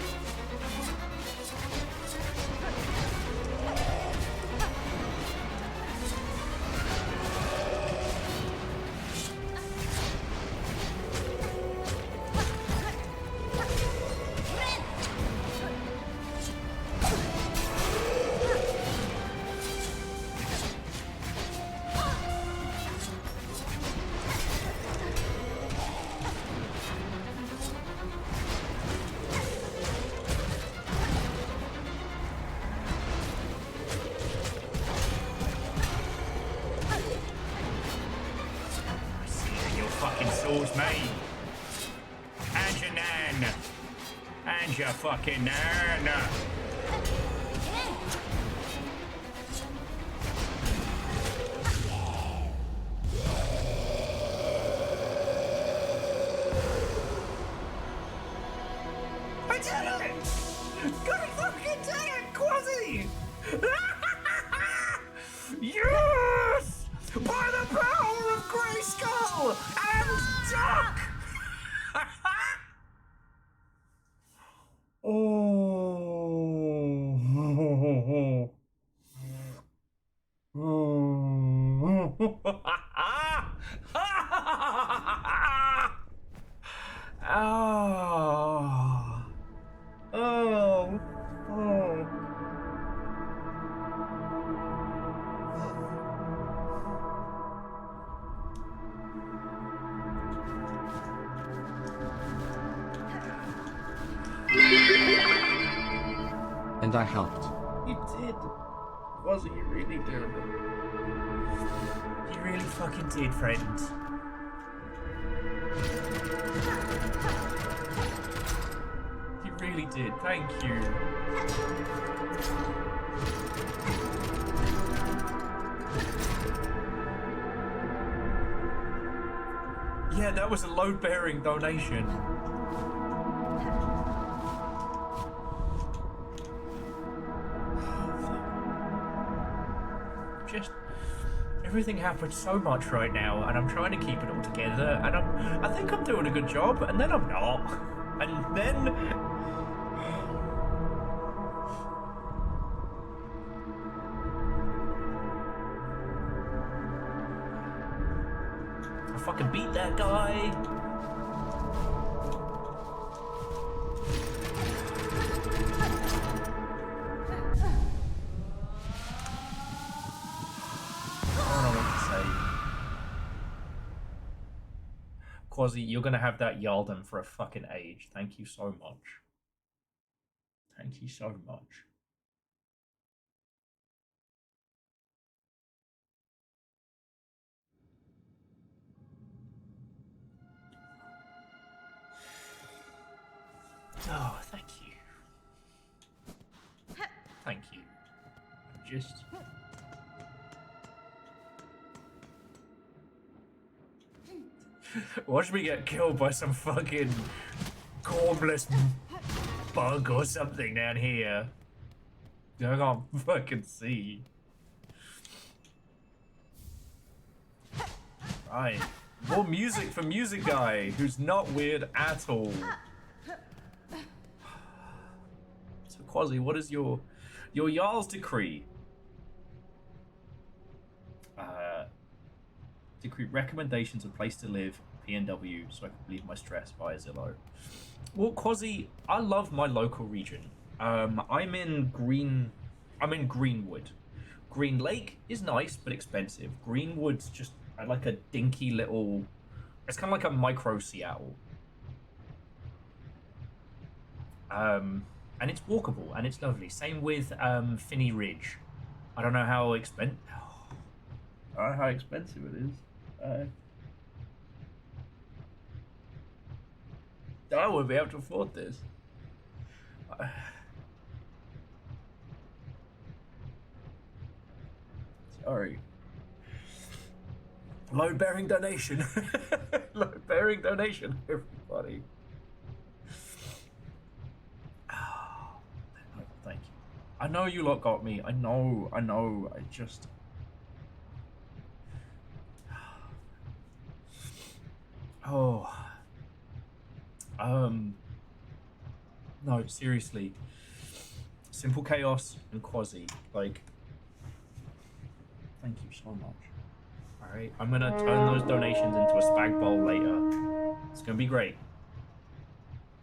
Fucking swords, mate. And your nan. And your fucking nan. I did it! God fucking dang it, Quasi! Yes! By the power of Grayskull and Duck! Oh. Oh. Oh. and I helped. You did. Was it? You really did. You really fucking did, friend. You really did. Thank you. Yeah, that was a load-bearing donation. Just everything happened so much right now, and I'm trying to keep it all together, and I think I'm doing a good job, and then I'm not, and then I fucking beat that guy. Quasi, you're gonna have that Yalden for a fucking age. Thank you so much. Thank you so much. Oh, thank you. Thank you. Just... Watch me get killed by some fucking gormless bug or something down here. I can't fucking see. Right. More music for Music Guy, who's not weird at all. So Quasi, what is your Jarl's decree? Decree recommendations of place to live, PNW, so I can relieve my stress via Zillow. Well, Quasi, I love my local region. I'm in Greenwood. Green Lake is nice but expensive. Greenwood's just like a dinky little. It's kind of like a micro Seattle. And it's walkable and it's lovely. Same with Finney Ridge. I don't know how expensive. I don't know how expensive it is. I wouldn't be able to afford this. Sorry. Load-bearing donation. Load-bearing donation, everybody. Oh, thank you. I know you lot got me. I know. I just... Oh. No, seriously. Simple Chaos and Quasi, like, thank you so much. Alright, I'm gonna turn those donations into a spag bowl later. It's gonna be great.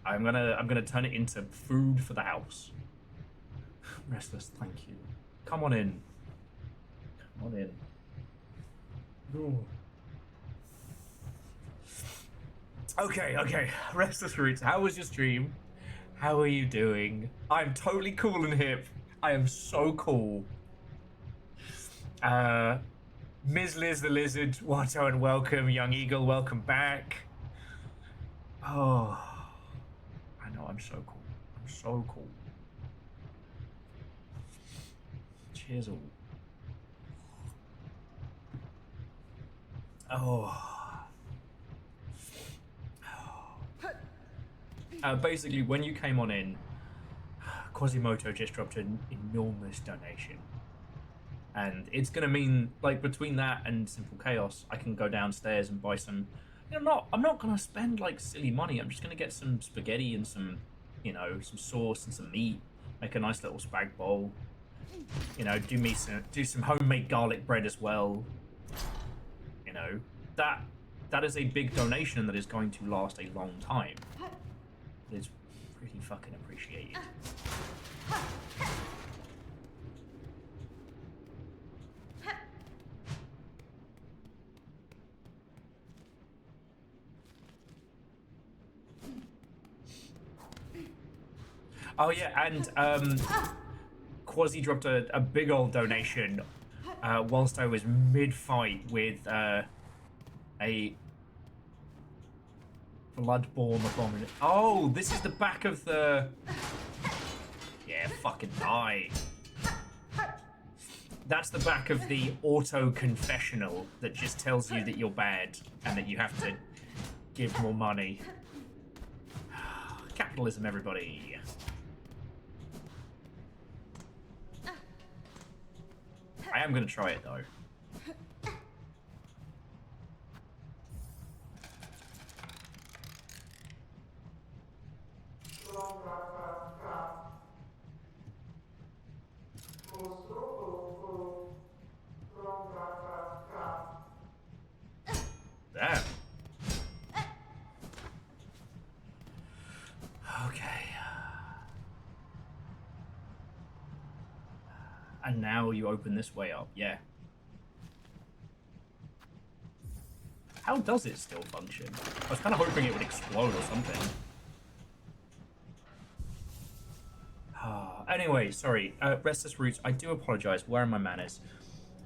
I'm gonna turn it into food for the house. Restless, thank you. Come on in. Come on in. Ooh. Okay. Restless Roots, how was your stream? How are you doing? I'm totally cool and hip. I am so cool. Ms. Liz the Lizard, Watto and welcome. Young Eagle, welcome back. Oh, I know, I'm so cool. I'm so cool. Cheers all. Oh. Basically, when you came on in, Quasimoto just dropped an enormous donation. And it's going to mean, like, between that and Simple Chaos, I can go downstairs and buy some... You know, I'm not going to spend, like, silly money. I'm just going to get some spaghetti and some, you know, some sauce and some meat. Make a nice little spag bowl. You know, do some homemade garlic bread as well. You know, that is a big donation that is going to last a long time. It's pretty fucking appreciated. Oh yeah, and Quasi dropped a big old donation whilst I was mid-fight with a bloodborne abomination. Oh, this is the back of the... Yeah, fucking die. That's the back of the auto-confessional that just tells you that you're bad and that you have to give more money. Capitalism, everybody. I am going to try it, though. Damn. Okay. And now you open this way up, yeah. How does it still function? I was kind of hoping it would explode or something. Anyway, sorry. Restless Roots, I do apologize. Where are my manners?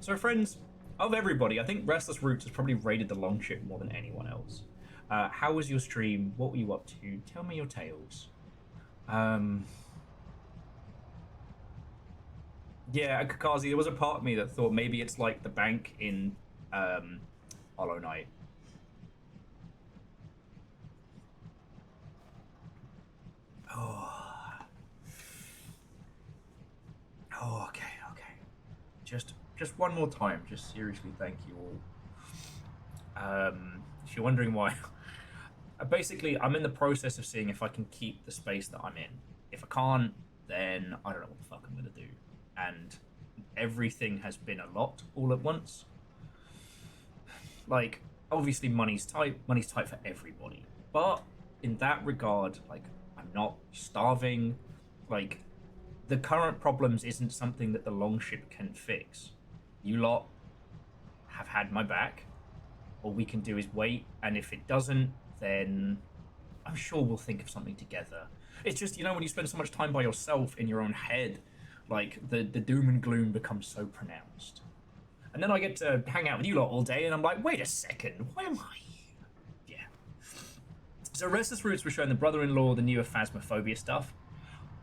So, friends, of everybody, I think Restless Roots has probably rated the Longship more than anyone else. How was your stream? What were you up to? Tell me your tales. Yeah, Kakazi, there was a part of me that thought maybe it's like the bank in Hollow Knight. Oh, okay. Just one more time. Just seriously, thank you all. If you're wondering why, basically, I'm in the process of seeing if I can keep the space that I'm in. If I can't, then I don't know what the fuck I'm gonna do. And everything has been a lot all at once. Like, obviously, money's tight. Money's tight for everybody. But in that regard, like, I'm not starving. Like, the current problems isn't something that the Longship can fix. You lot have had my back. All we can do is wait, and if it doesn't, then I'm sure we'll think of something together. It's just, you know, when you spend so much time by yourself in your own head, like, the doom and gloom becomes so pronounced. And then I get to hang out with you lot all day, and I'm like, wait a second, why am I here? Yeah. So Restless Roots was showing the brother-in-law the newer Phasmophobia stuff.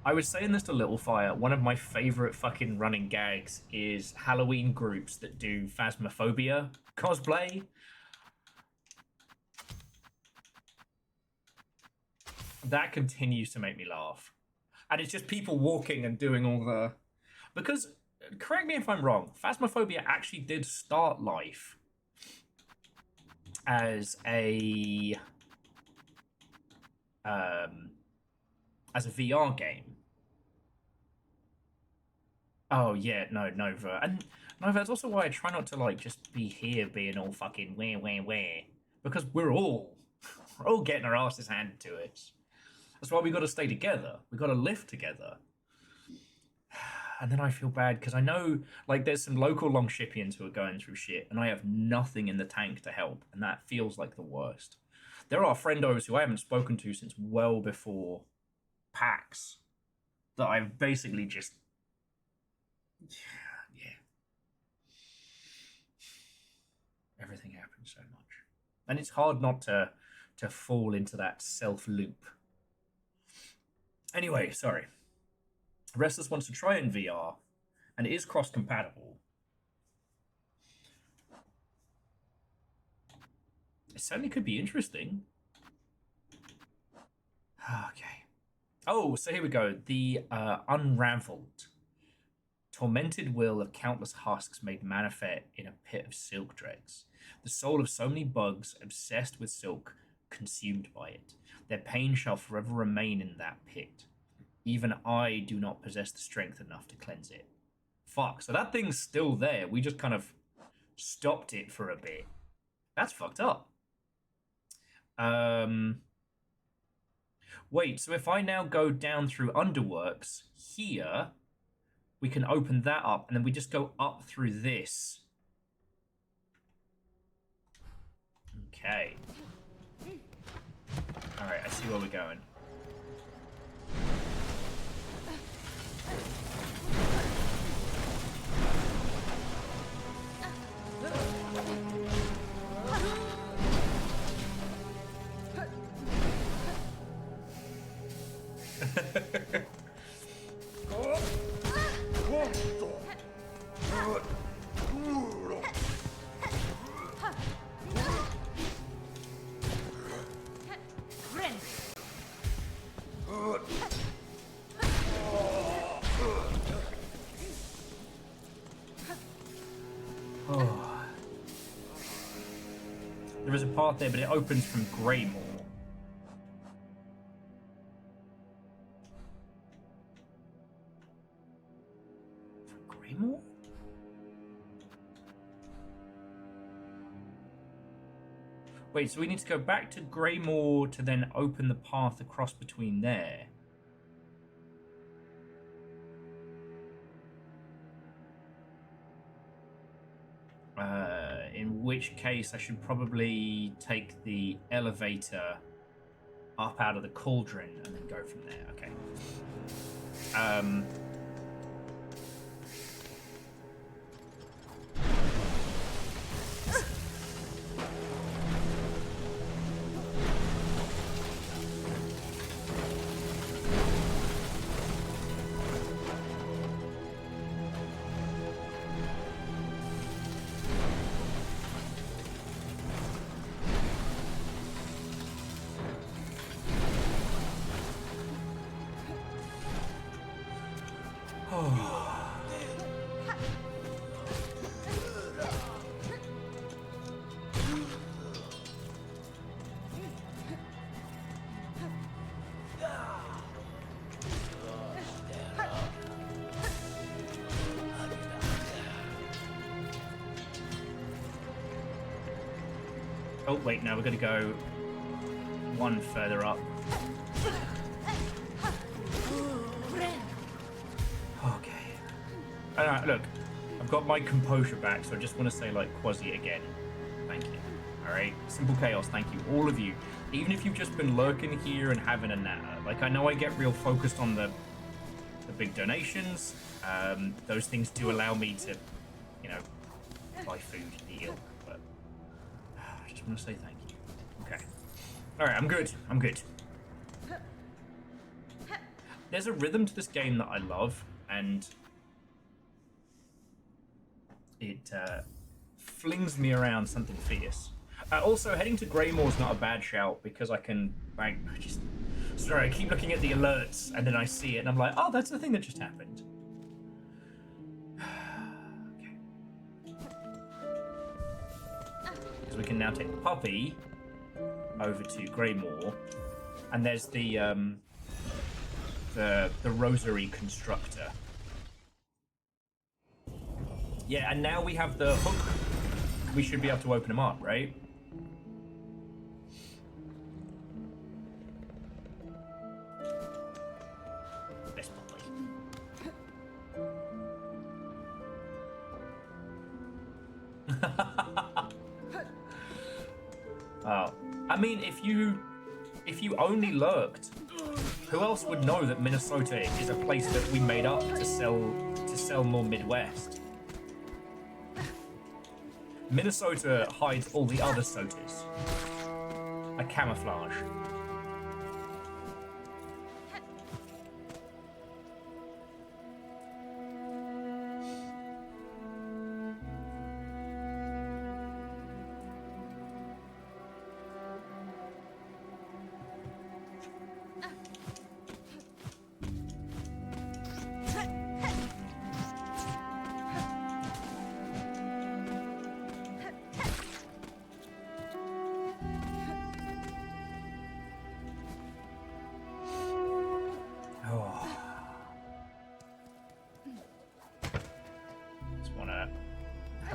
I was saying this to Littlefire, one of my favourite fucking running gags is Halloween groups that do Phasmophobia cosplay. That continues to make me laugh. And it's just people walking and doing all the... Because, correct me if I'm wrong, Phasmophobia actually did start life as a VR game. Oh yeah, no, Nova. And Nova, that's also why I try not to, like, just be here being all fucking where. Because we're all getting our asses handed to us. That's why we got to stay together. We got to live together. And then I feel bad because I know, like, there's some local Longshipians who are going through shit, and I have nothing in the tank to help, and that feels like the worst. There are friendos who I haven't spoken to since well before PAX that I've basically just... Yeah. Everything happens so much. And it's hard not to fall into that self-loop. Anyway, sorry. Restless wants to try in VR, and it is cross-compatible. It certainly could be interesting. Okay. Oh, so here we go. The Unraveled. Tormented will of countless husks made manifest in a pit of silk dregs. The soul of so many bugs obsessed with silk, consumed by it. Their pain shall forever remain in that pit. Even I do not possess the strength enough to cleanse it. Fuck, so that thing's still there. We just kind of stopped it for a bit. That's fucked up. Wait, so if I now go down through Underworks here, we can open that up, and then we just go up through this. Okay. Alright, I see where we're going. Oh. There is a path there, but it opens from Greymore. From Greymore? Wait, so we need to go back to Greymore to then open the path across between there. In which case I should probably take the elevator up out of the cauldron and then go from there. Okay. Oh, wait, no, we're going to go one further up. Okay. Alright, look, I've got my composure back, so I just want to say, like, Quasi again. Thank you. Alright? Simple Chaos, thank you. All of you. Even if you've just been lurking here and having a natter. Like, I know I get real focused on the big donations. Those things do allow me to, you know, buy food, heal. I just want to say thank you. Okay. Alright, I'm good. I'm good. There's a rhythm to this game that I love, and it flings me around something fierce. Also, heading to Greymoor's not a bad shout, because I can... Sorry, I keep looking at the alerts, and then I see it, and I'm like, oh, that's the thing that just happened. Because we can now take the puppy over to Greymoor, and there's the rosary constructor. Yeah, and now we have the hook. We should be able to open them up, right? Best puppy. Oh, I mean, if you only lurked, who else would know that Minnesota is a place that we made up to sell more Midwest? Minnesota hides all the other sodas. A camouflage.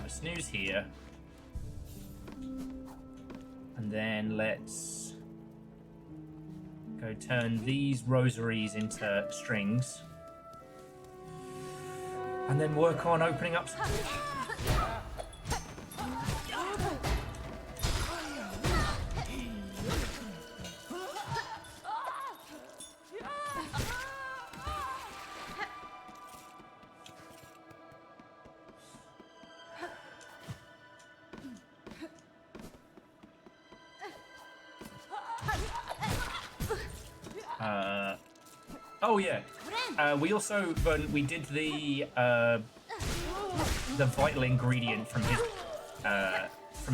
Snooze here, and then let's go turn these rosaries into strings, and then work on opening up. Oh yeah. We also we did the vital ingredient from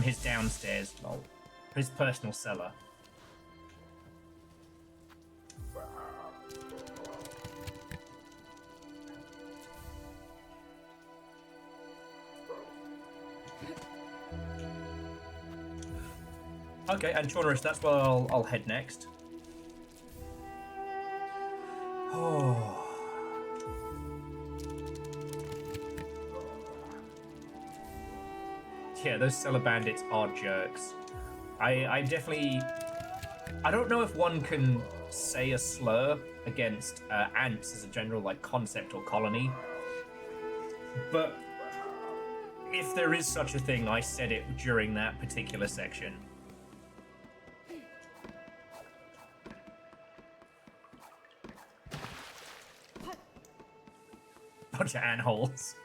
his downstairs, his personal cellar. Okay, and Chornerus, that's where I'll head next. Oh. Yeah, those cellar bandits are jerks. I definitely... I don't know if one can say a slur against ants as a general like concept or colony, but if there is such a thing, I said it during that particular section. Bunch of antholes.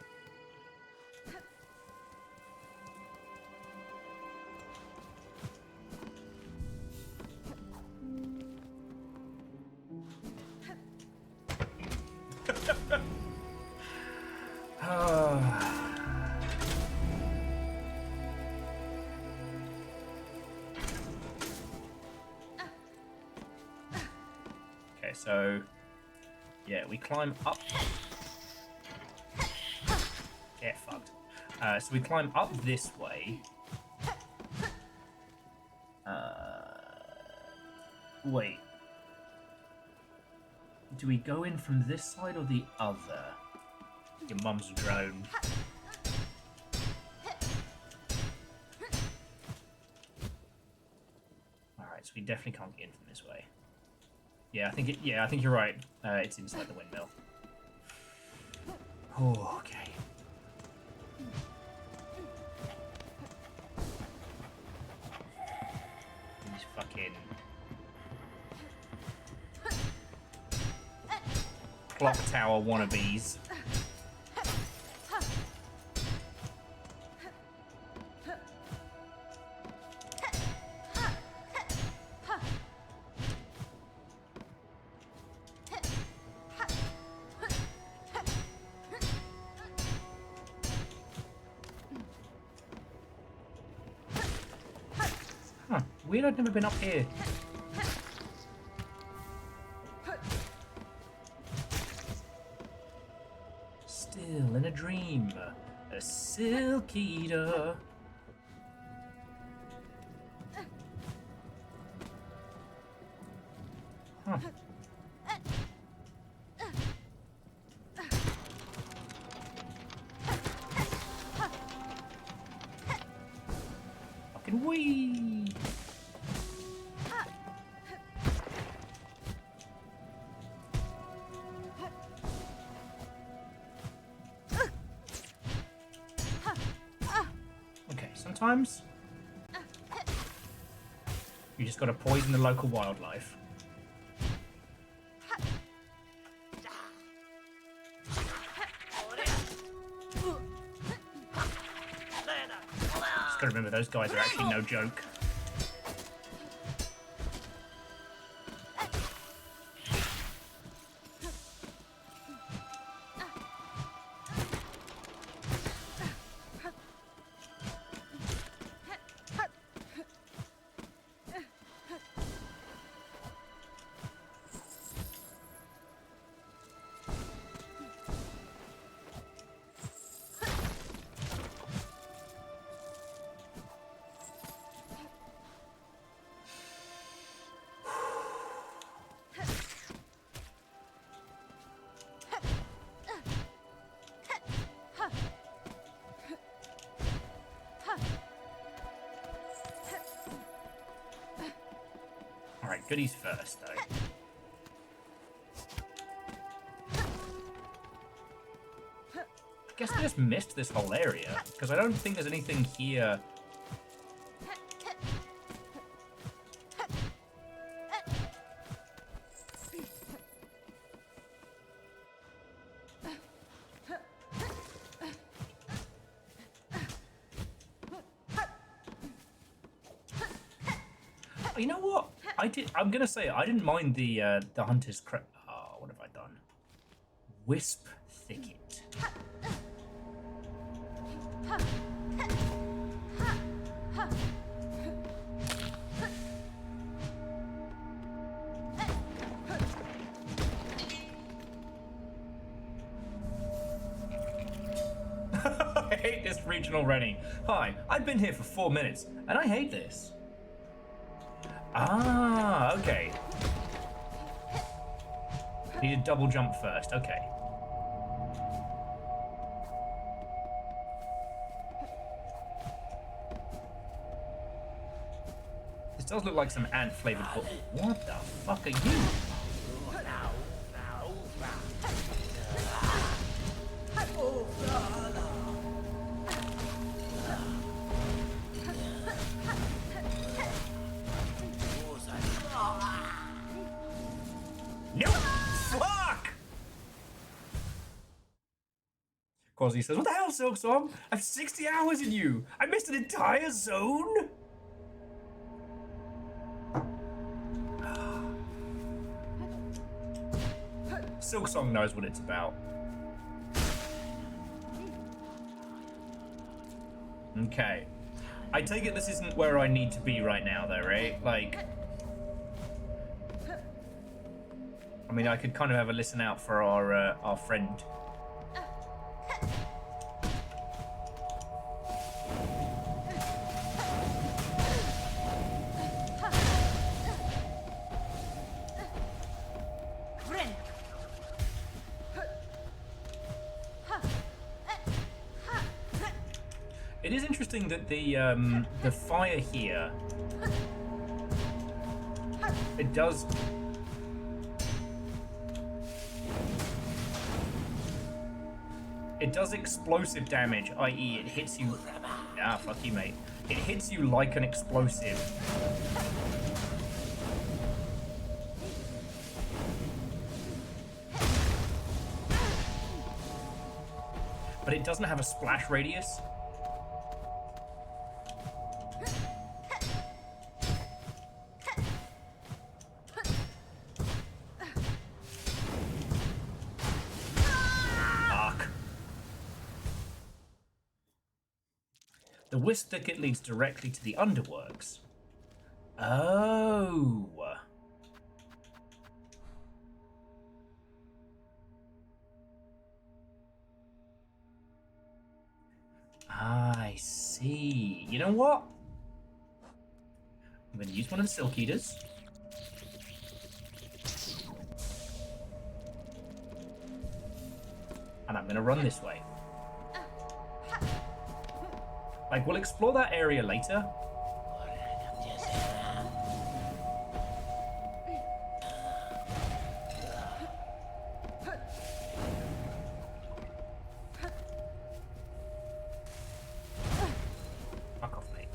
Okay, so yeah, we climb up. Get fucked. So we climb up this way. Wait. Do we go in from this side or the other? Your mum's a drone. Alright, so we definitely can't get in from this way. Yeah, I think I think you're right. It's inside the windmill. Oh, okay. These fucking clock tower wannabes. Huh, weird I've never been up here. Still in a dream, a silk eater. Huh. Fucking wee. Okay, sometimes you just gotta poison the local wildlife. Just gotta remember those guys are actually no joke. Alright, goodies first, though. I guess I just missed this whole area, because I don't think there's anything here. You know what? I'm gonna say I didn't mind the hunter's oh, what have I done? Wisp thicket. I hate this Regional Rennie. Hi, I've been here for 4 minutes, and I hate this. Ah, okay. Need a double jump first, okay. This does look like some ant-flavored book. What the fuck are you? No! Fuck! Quasi says, what the hell, Silksong? I've 60 hours in you! I missed an entire zone? Silksong knows what it's about. Okay. I take it this isn't where I need to be right now, though, right? Like... I mean, I could kind of have a listen out for our friend. It is interesting that the fire here, it does. It does explosive damage, i.e. it hits you... Ah, fuck you, mate. It hits you like an explosive. But it doesn't have a splash radius. The wisp thicket leads directly to the underworks. Oh. I see. You know what? I'm going to use one of the Silk Eaters. And I'm going to run this way. Like, we'll explore that area later. Fuck off, mate.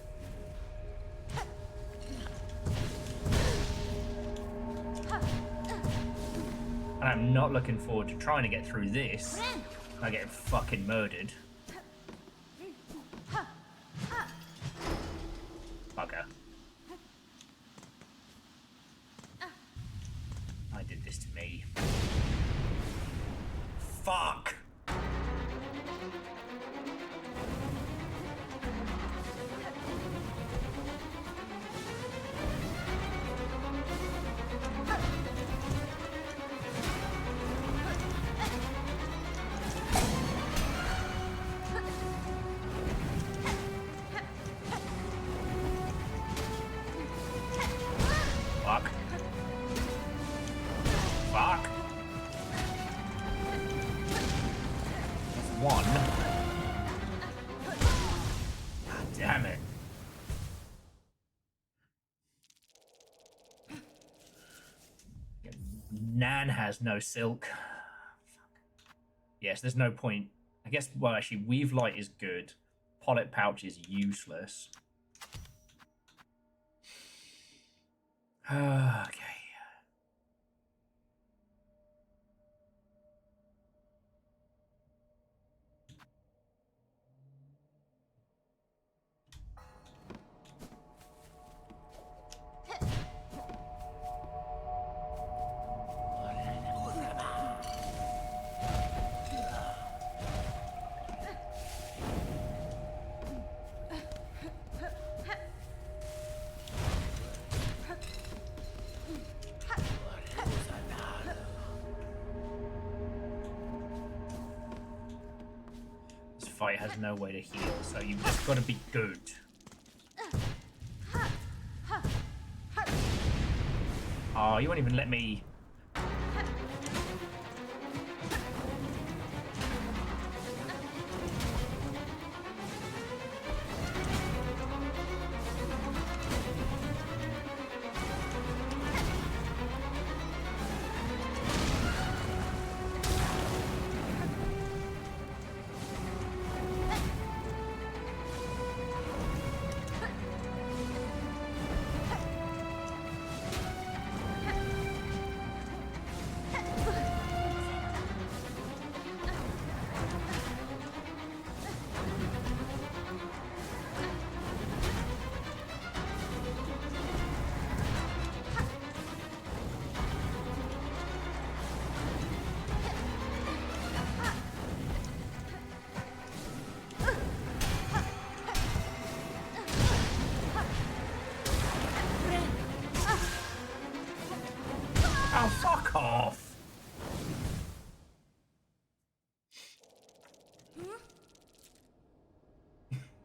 And I'm not looking forward to trying to get through this. I get fucking murdered. Bugger. I did this to me. Fuck! Fuck. Fuck. That's one. God damn it. Nan has no silk. Yes, there's no point. I guess, well, actually, Weave Light is good. Pollet Pouch is useless. Okay. fight has no way to heal, so you've just got to be good. Oh, you won't even let me... Oh, fuck off!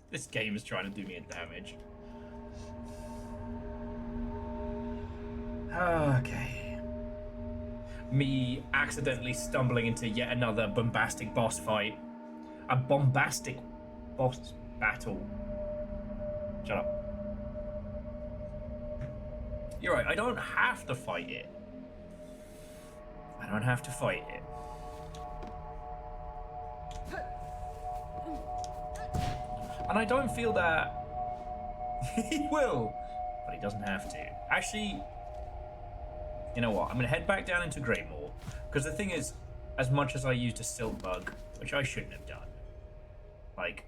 This game is trying to do me a damage. Okay. Me accidentally stumbling into yet another bombastic boss fight. A bombastic boss battle. Shut up. You're right, I don't have to fight it. I don't have to fight it. And I don't feel that he will, but he doesn't have to. Actually, you know what? I'm gonna head back down into Greymore, because the thing is, as much as I used a Silk Bug, which I shouldn't have done, like,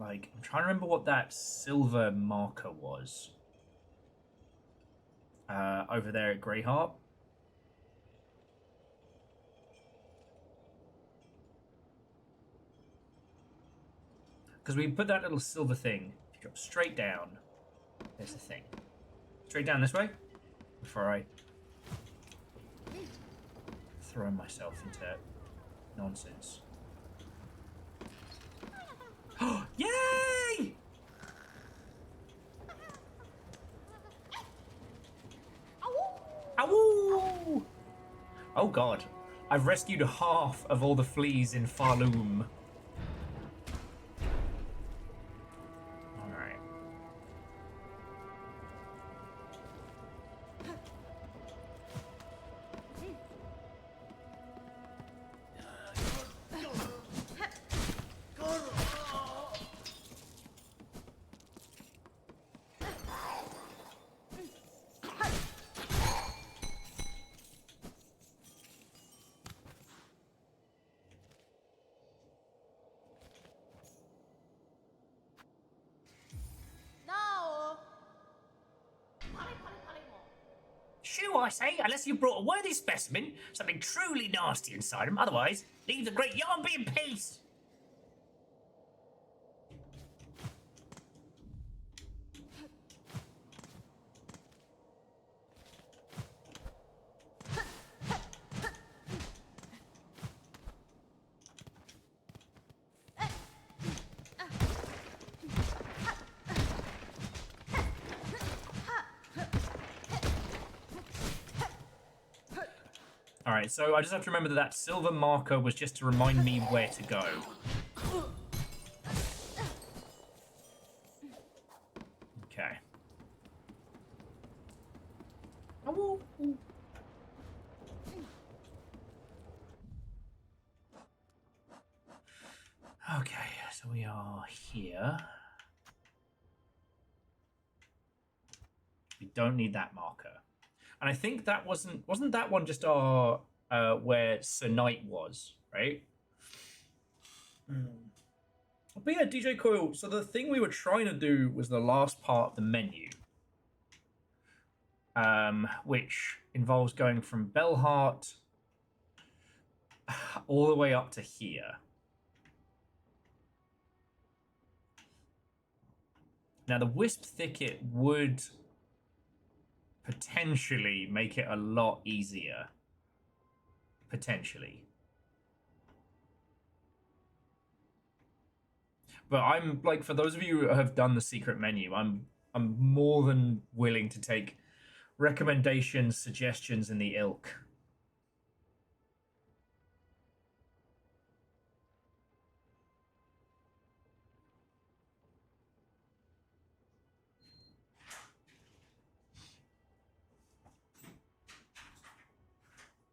I'm trying to remember what that silver marker was. Over there at Greyheart. Because we put that little silver thing, if you drop straight down, there's the thing. Straight down this way, before I throw myself into nonsense. Yay! Ow! Oh god, I've rescued half of all the fleas in Farloom. Alright. Shoo, I say, unless you brought a worthy specimen, something truly nasty inside him. Otherwise, leave the great Yarnby in peace. Alright, so I just have to remember that that silver marker was just to remind me where to go. Okay. Okay, so we are here. We don't need that marker. And I think that wasn't that one just our where Sir Knight was, right? But yeah, DJ Coil, so the thing we were trying to do was the last part of the menu. Which involves going from Bellheart all the way up to here. Now the Wisp Thicket would potentially make it a lot easier. potentially. But I'm like, for those of you who have done the secret menu, I'm more than willing to take recommendations, suggestions in the ilk.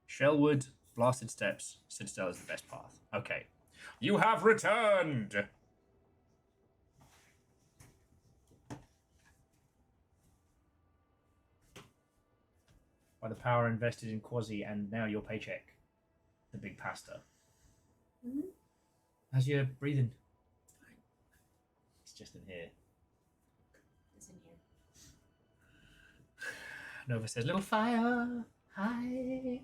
Shellwood, Blasted Steps, Citadel is the best path. Okay. You have returned! By the power invested in Quasi and now your paycheck. The big pasta. Mm-hmm. How's your breathing? It's just in here. It's in here. Nova says, little fire. Hi.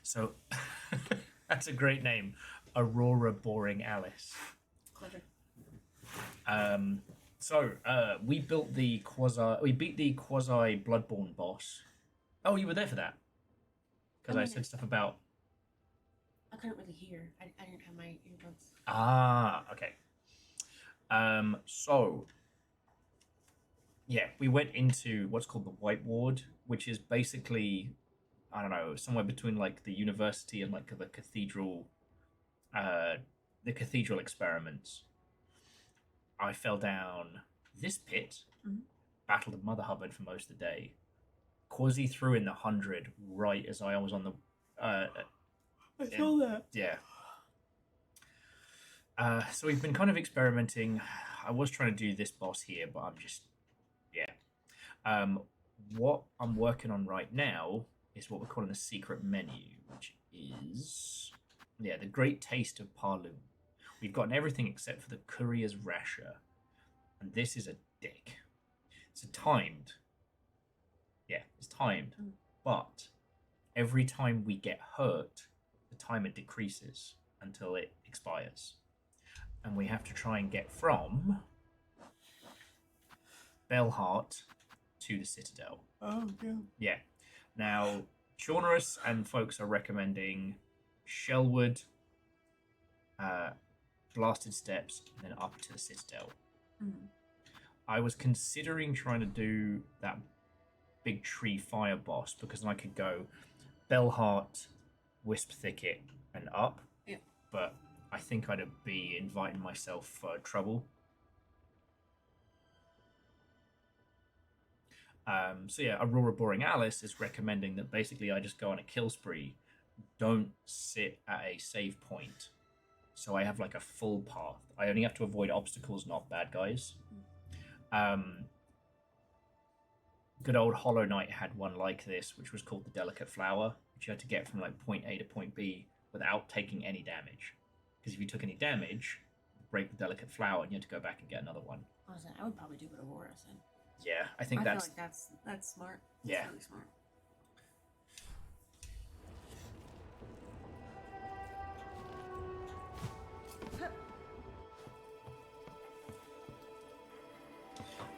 So, that's a great name. Aurora Boring Alice. Clever. We built the we beat the quasi Bloodborne boss. Oh, you were there for that? Because I said stuff about... I couldn't really hear. I didn't have my earbuds. Ah, okay. Yeah, we went into what's called the White Ward, which is basically, I don't know, somewhere between like the university and like the cathedral experiments. I fell down this pit, battled a Mother Hubbard for most of the day. Quasi threw in the 100 right as I was on the... I saw that. Yeah. So we've been kind of experimenting. I was trying to do this boss here, but I'm just... Yeah. What I'm working on right now is what we're calling the secret menu, which is... Yeah, the Great Taste of Parloon. We've gotten everything except for the Courier's Rasher. And this is a dick. It's timed. Yeah, it's timed. But every time we get hurt, the timer decreases until it expires. And we have to try and get from Bellheart to the Citadel. Oh, yeah. Yeah. Now, Chaunerus and folks are recommending Shellwood, Blasted Steps, and then up to the Citadel. I was considering trying to do that big tree fire boss because then I could go Bellheart, Wisp Thicket, and up. Yeah. But I think I'd be inviting myself trouble. So yeah, Aurora Boring Alice is recommending that basically I just go on a kill spree, don't sit at a save point. So I have like a full path. I only have to avoid obstacles, not bad guys. Good old Hollow Knight had one like this, which was called the Delicate Flower, which you had to get from like point A to point B without taking any damage. Because if you took any damage, break the Delicate Flower and you had to go back and get another one. I would probably do what Aurora said. Yeah, I think I that's... feel like that's smart. Yeah. That's really smart.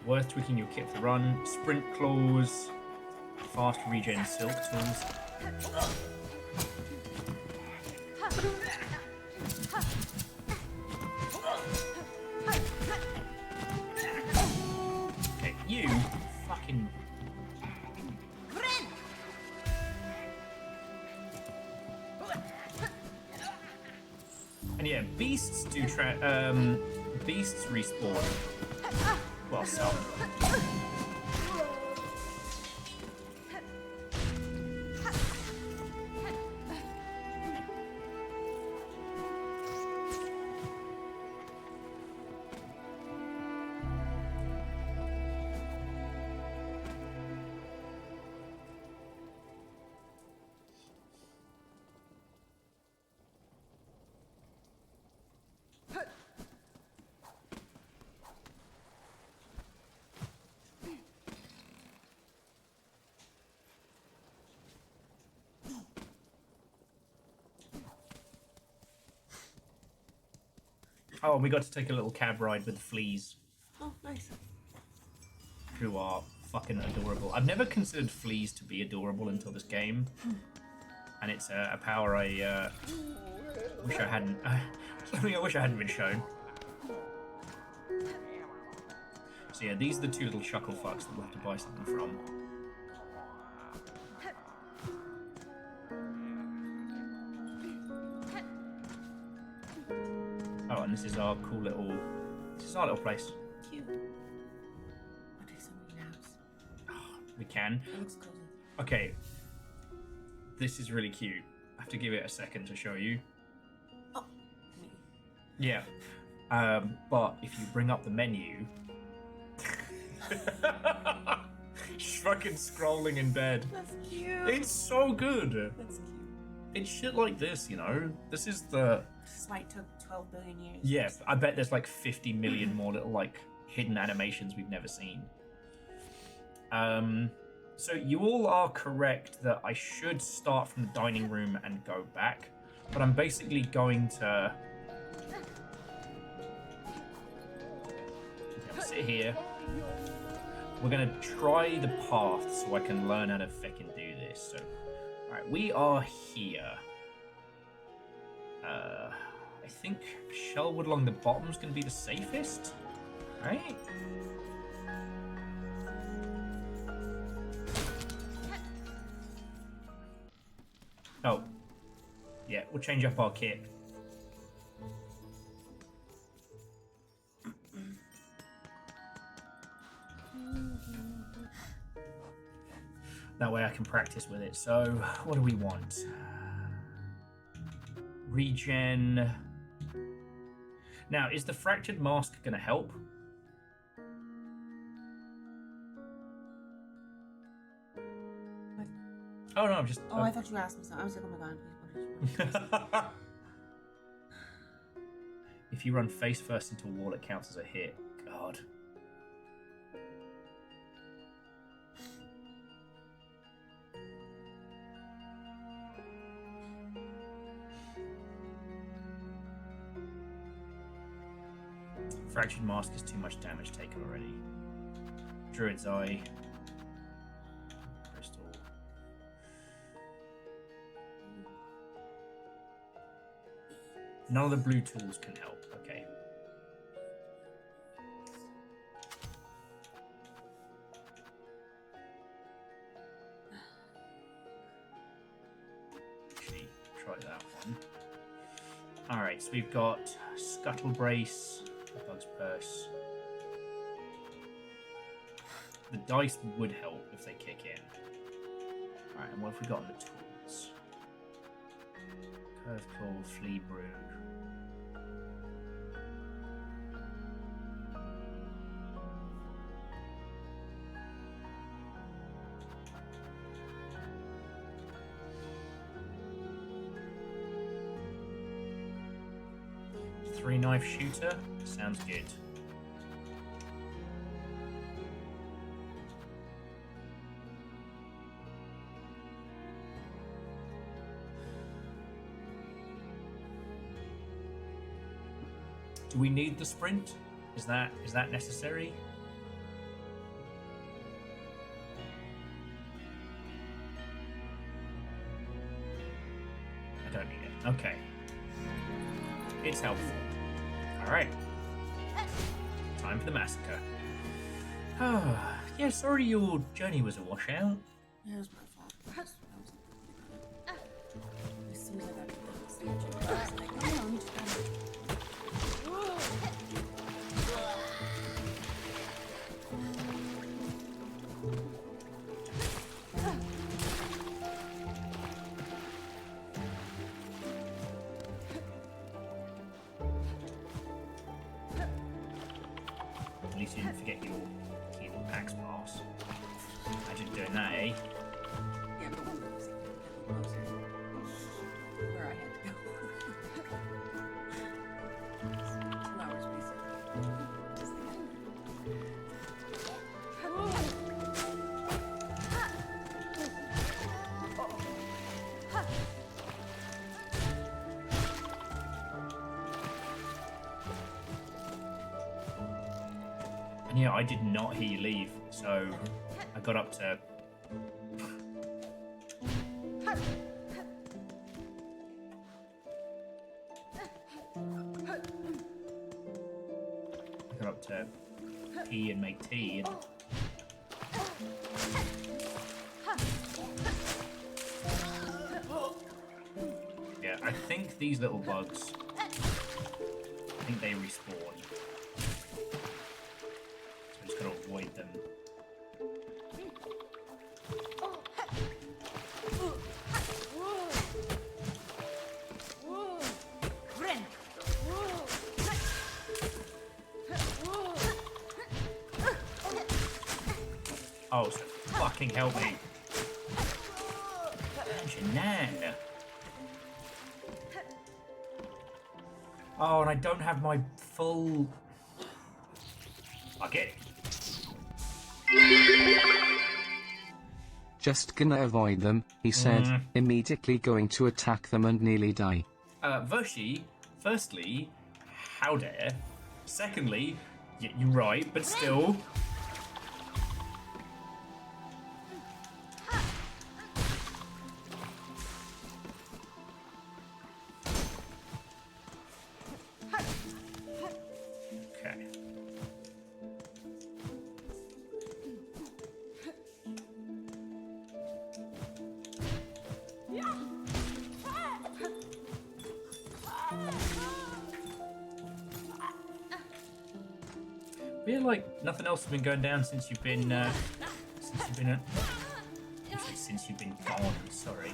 Worth tweaking your kit for run. Sprint claws. Fast regen silk tools. Okay, you fucking... And yeah, beasts do beasts respawn. Well, some. Oh, we got to take a little cab ride with the fleas, Oh, nice. who are fucking adorable. I've never considered fleas to be adorable until this game, and it's a power I wish I hadn't. Something I wish I hadn't been shown. So yeah, these are the two little chuckle fucks that we'll have to buy something from. Oh, and this is our cool little. This is our little place. Cute. I'll take some of your naps. We can. It looks cozy. Okay. This is really cute. I have to give it a second to show you. Oh, me. Yeah. But if you bring up the menu. She's fucking scrolling in bed. That's cute. It's so good. That's cute. It's shit like this, you know? This is the. This is why it took 12 billion years. Yeah, I bet there's like 50 million more little like hidden animations we've never seen. So you all are correct that I should start from the dining room and go back, but I'm basically going to sit here. We're gonna try the path so I can learn how to fucking do this. So, alright, we are here. I think Shellwood along the bottom is gonna be the safest, right? Oh, yeah, we'll change up our kit. That way I can practice with it. So, what do we want? Regen. Now, is the fractured mask going to help? Oh, no, I'm just... Oh, I thought you asked me something. I was like, oh my god, please, what did you If you run face first into a wall, it counts as a hit. God. Fractured Mask is too much damage taken already. Druid's Eye. Crystal. None of the blue tools can help. Okay. Actually, try that one. Alright, so we've got Scuttle Brace, Bug's Purse. The dice would help if they kick in. Alright, and what have we got on the tools? Curve Claw, Flea Brew. Three knife shooter sounds good. Do we need the sprint? Is that necessary? I don't need it. Okay. It's helpful. Alright. Time for the massacre. Ah, yeah, sorry your journey was a washout. Yeah, it was my fault. As soon as I got to the stage, I was like, oh, no, I'm just gonna... At least you didn't forget your key and axe pass. Imagine doing that, eh? Yeah, but one was closer. Where I had to go. 2 hours basically. Just And yeah, I did not hear you leave, so I got up to... I got up to pee and make tea. And... Yeah, I think these little bugs, I think they respawn. So I just gotta avoid them. Oh, so fucking help me. Nan. Oh, and I don't have my full... Fuck it. Just gonna avoid them, he said, immediately going to attack them and nearly die. Vershi, firstly, how dare? Secondly, you're right, but still... Okay. I feel like nothing else has been going down since you've been since you've been gone. Sorry.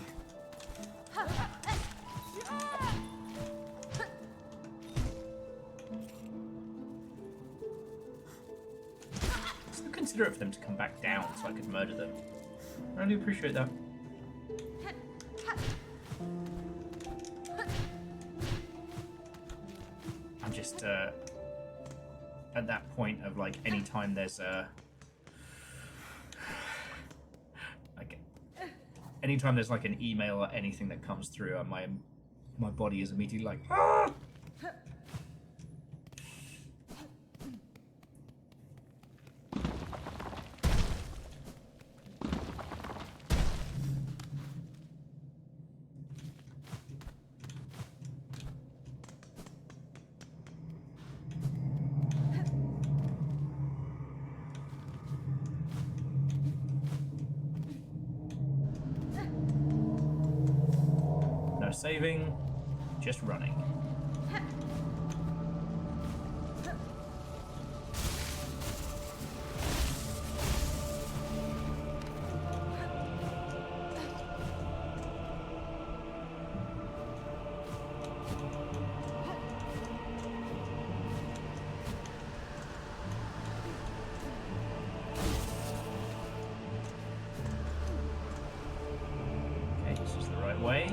It's considerate for them to come back down so I could murder them. I really appreciate that. I'm just at that point of like anytime there's anytime there's like an email or anything that comes through, my body is immediately like, ah! No saving, just running. Okay, this is the right way.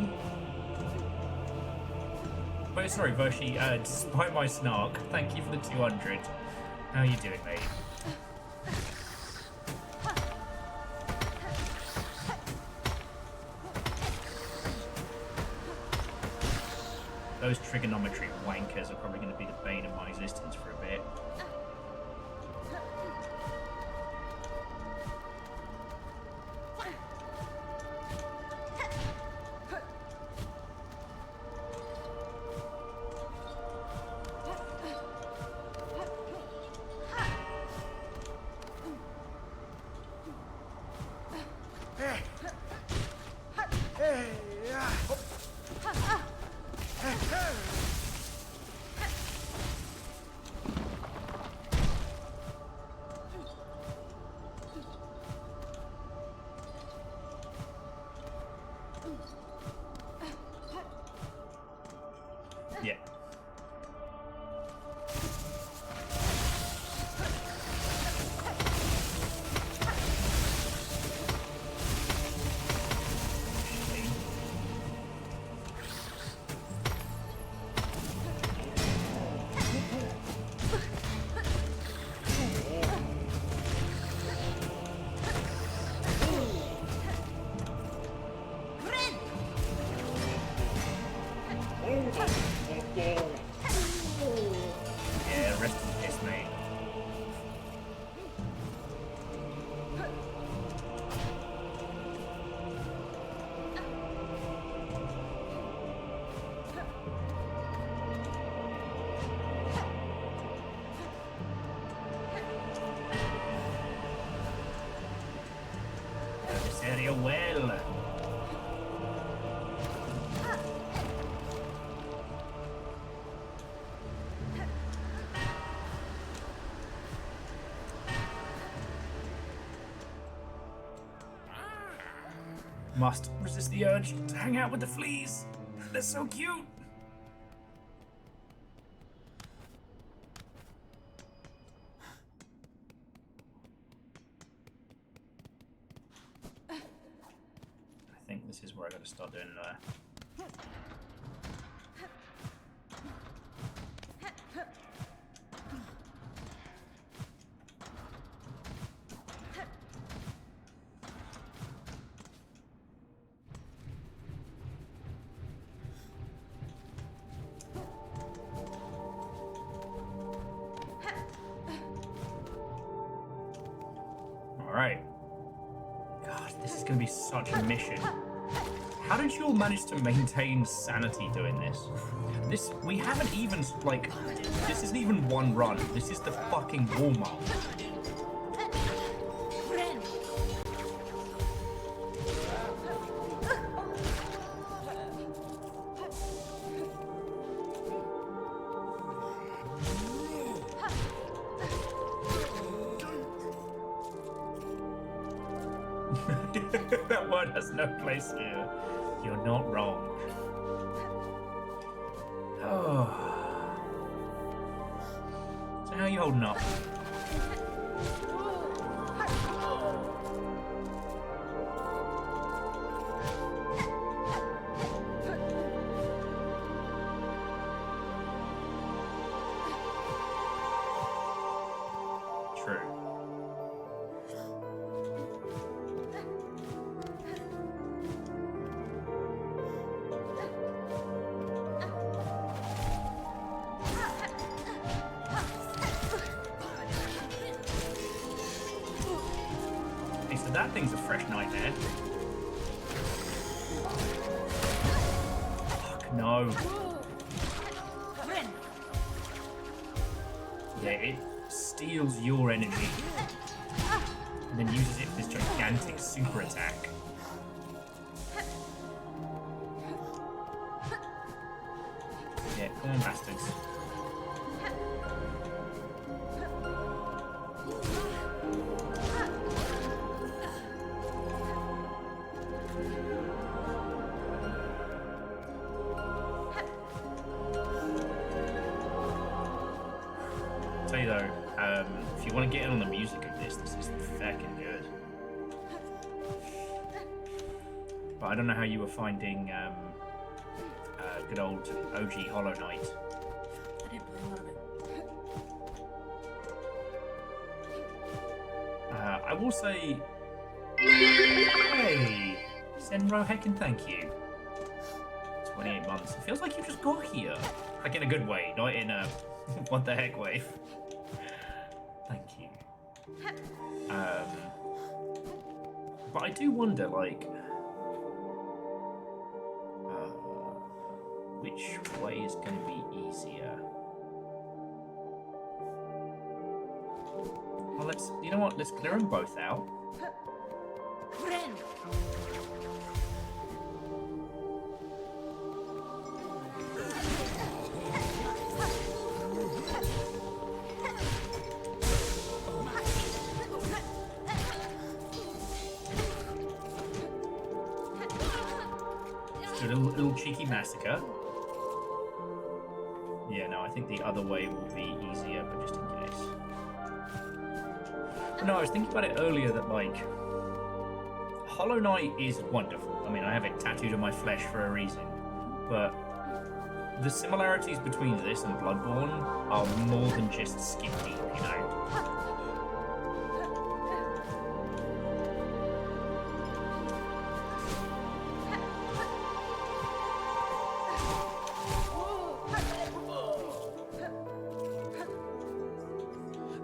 Oh, sorry, Vershi, despite my snark, thank you for the 200. How are you doing, mate? Those trigonometry wankers are probably going to be the bane of my existence for a bit. you will. Must resist the urge to hang out with the fleas. They're so cute. I think this is where I gotta start doing Alright. God, this is gonna be such a mission. How did you all manage to maintain sanity doing this? We haven't even, like, this isn't even one run. This is the fucking warm-up. That word has no place here. You're not wrong. Oh. So how are you holding up? True. So that thing's a fresh nightmare. Fuck no. Yeah, it steals your energy and then uses it for this gigantic super attack. Yeah, come on, bastards. Tell you though, if you want to get in on the music of this is fucking good. But I don't know how you were finding good old OG Hollow Knight. I didn't play a lot of it. I will say, hey, Senro, heckin' thank you. 28 months. It feels like you just got here. Like in a good way, not in a what the heck way. Thank you. But I do wonder, like, which way is going to be easier? Well, you know what? Let's clear them both out. A little cheeky massacre. Yeah, no, I think the other way will be easier, but just in case. But no, I was thinking about it earlier that, like, Hollow Knight is wonderful. I mean, I have it tattooed on my flesh for a reason. But the similarities between this and Bloodborne are more than just skin deep, you know?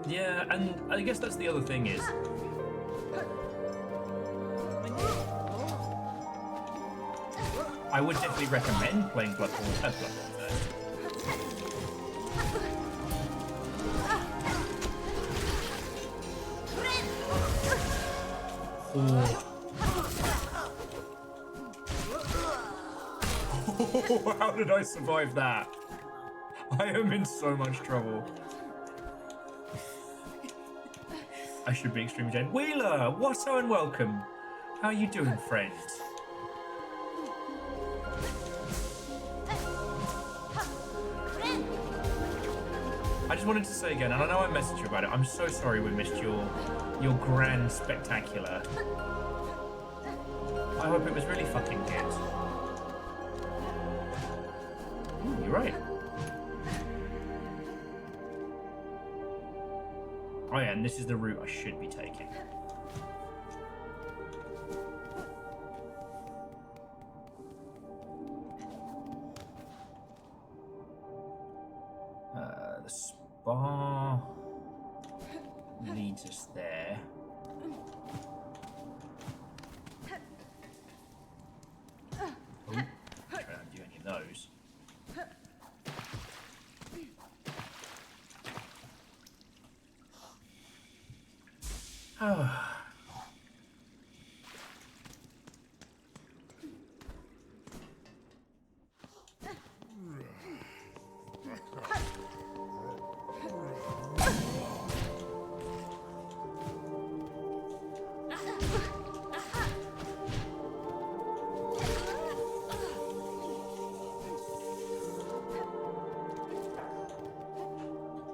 Yeah, and I guess that's the other thing is, I would definitely recommend playing Bloodborne first. Oh. Oh, how did I survive that? I am in so much trouble. I should be extremely dead. Wheeler, whatso and welcome. How are you doing, friend? I just wanted to say again, and I know I messaged you about it, I'm so sorry we missed your grand spectacular. I hope it was really fucking good. Ooh, you're right. Oh yeah, and this is the route I should be taking. The spa leads us there. Oh, try not to do any of those. Oh.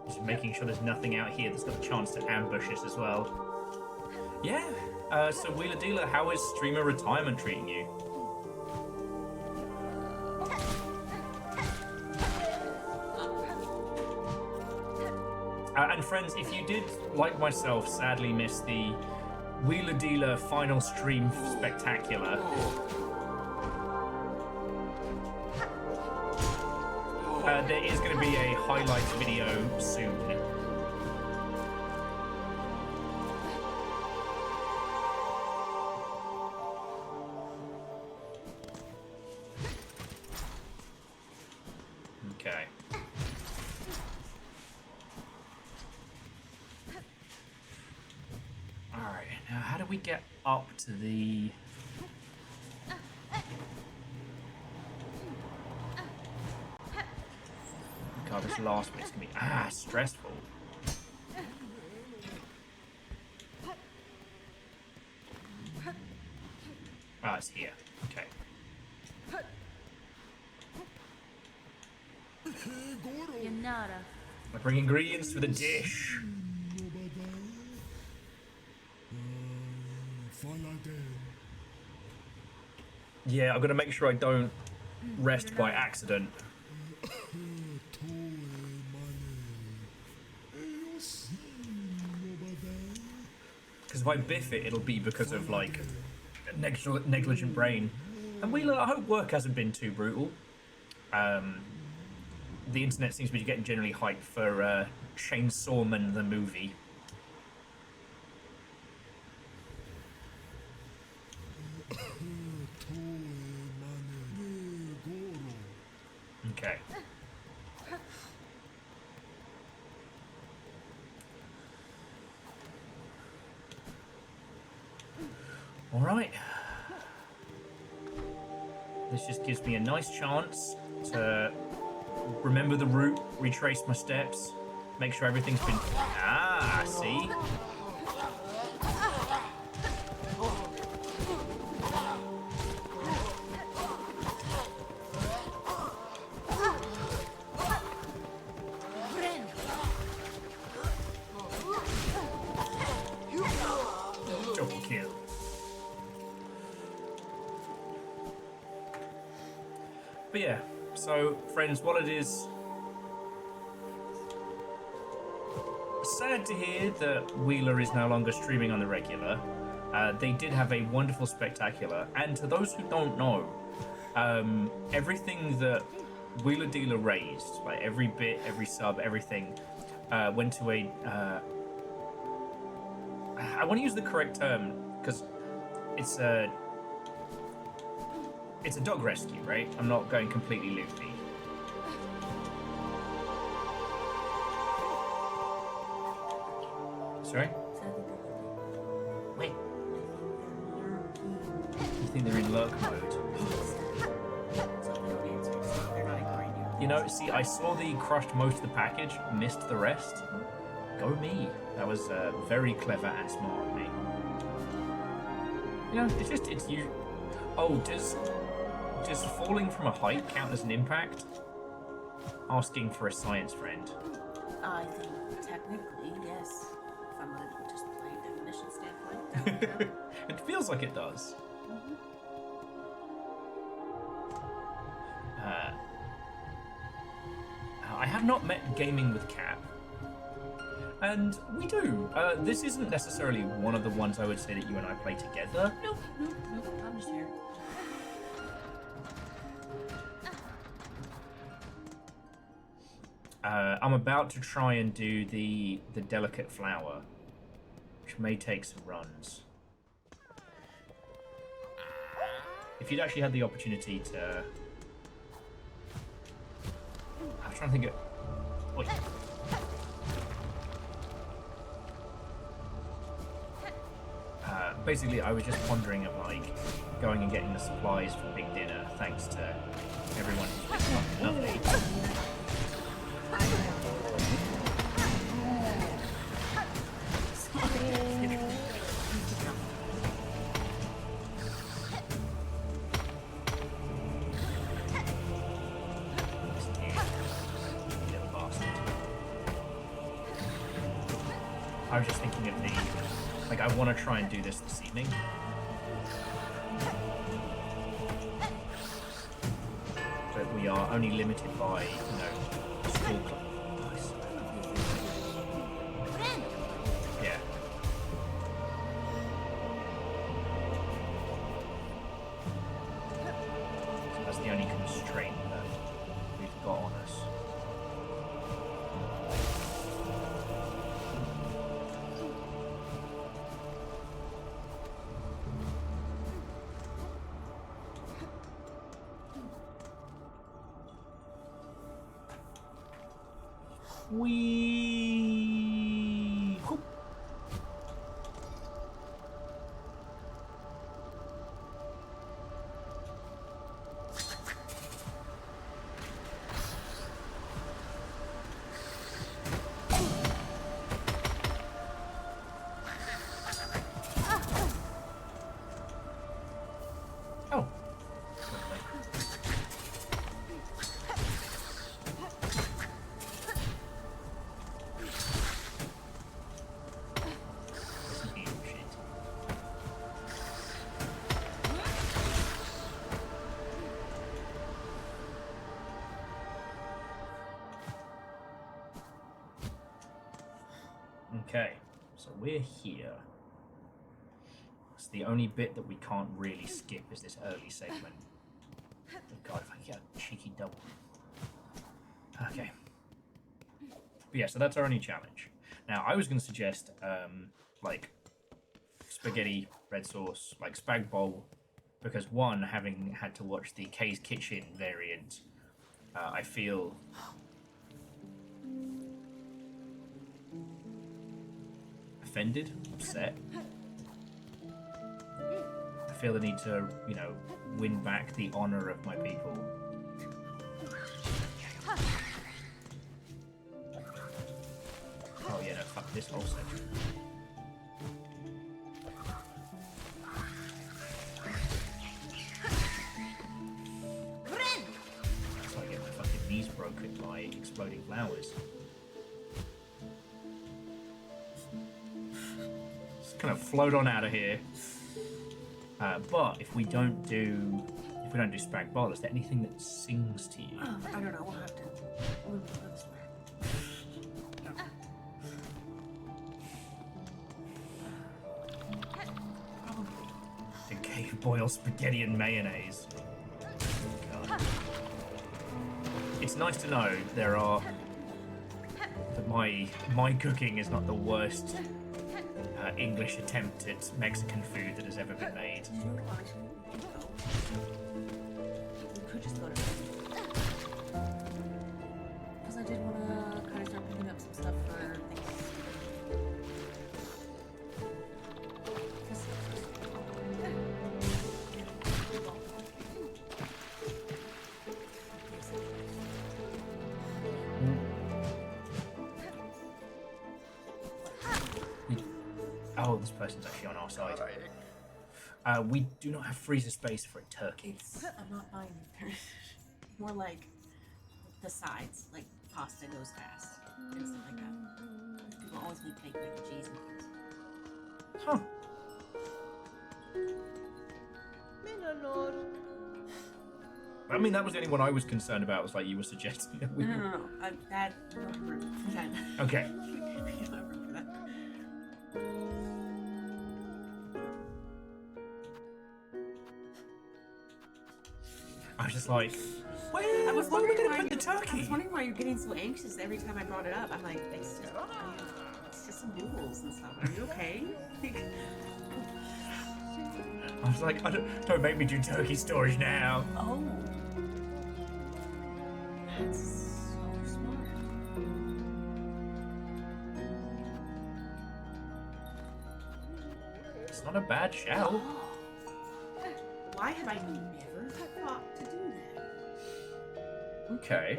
Just making sure there's nothing out here that's got a chance to ambush us as well. Yeah, so Wheeler Dealer, how is streamer retirement treating you? And friends, if you did, like myself, sadly miss the Wheeler Dealer final stream spectacular, there is going to be a highlight video soon. Okay. Alright, now how do we get up to the... God, this last bit's gonna be stressful. Ah, it's here. Okay. Yanara. I bring ingredients for the dish. Yeah, I've got to make sure I don't rest by accident. Because if I biff it, it'll be because of, like, negligent brain. And Wheeler, I hope work hasn't been too brutal. The internet seems to be getting generally hyped for Chainsawman the movie. Okay. All right. This just gives me a nice chance to remember the route, retrace my steps, make sure everything's been... Ah, see? Double kill. But yeah, so friends, what it is, sad to hear that Wheeler is no longer streaming on the regular. They did have a wonderful spectacular, and to those who don't know, everything that Wheeler Dealer raised, like every bit, every sub, everything, went to a I want to use the correct term because it's a dog rescue, right? I'm not going completely loopy. Sorry? Wait. You think they're in lurk mode? So they don't answer. You know, see, I saw the crushed most of the package, missed the rest. Go me. That was very clever and smart of me. You know, it's you. Oh, does falling from a height count as an impact? Asking for a science friend. I think technically, yes. From a just plain definition standpoint. It feels like it does. I have not met Gaming with Cap. And we do. This isn't necessarily one of the ones I would say that you and I play together. Nope. I'm just here. I'm about to try and do the delicate flower, which may take some runs. If you'd actually had the opportunity to... I'm trying to think of... Wait. Basically, I was just pondering of like going and getting the supplies for big dinner, thanks to everyone who's been fucking lovely. I was just thinking of the, like, I want to try and do this evening. But we are only limited by, you know, school club. Nice. Yeah. So that's the only constraint that we've got on us. Wee. Hoop. Oh. Okay, so we're here. It's the only bit that we can't really skip is this early segment. Oh God, if I get a cheeky double. Okay. But yeah, so that's our only challenge. Now, I was going to suggest, like, spaghetti, red sauce, like spag bowl, because one, having had to watch the Kay's Kitchen variant, I feel... offended, upset. I feel the need to, you know, win back the honor of my people. Oh yeah, no, fuck this whole section. So I get my fucking knees broken by exploding flowers. Kind of float on out of here. But if we don't do spag bowl, is there anything that sings to you? Oh, I don't know. We'll have to. We'll go this way. Probably. The cave boil spaghetti and mayonnaise. God. It's nice to know there are that my cooking is not the worst English attempt at Mexican food that has ever been made. We could just go to because I did want to kind of start picking up some stuff for things. Oh, this person's actually on our side. Alright. We do not have freezer space for a turkey. I'm not buying it. More like the sides, like pasta goes fast and stuff like that. People always need baked mac and cheese and things. Huh. I mean, that was the only one I was concerned about. Was like you were suggesting that we. No. That no room for that. Okay. No room for that. I was just like, where I was are we wondering going why to put the turkey? I was wondering why you're getting so anxious every time I brought it up. I'm like, it's just some noodles and stuff. Are you okay? I was like, don't make me do turkey storage now. Oh. That's so smart. It's not a bad shout. Why have I never thought to do that? Okay.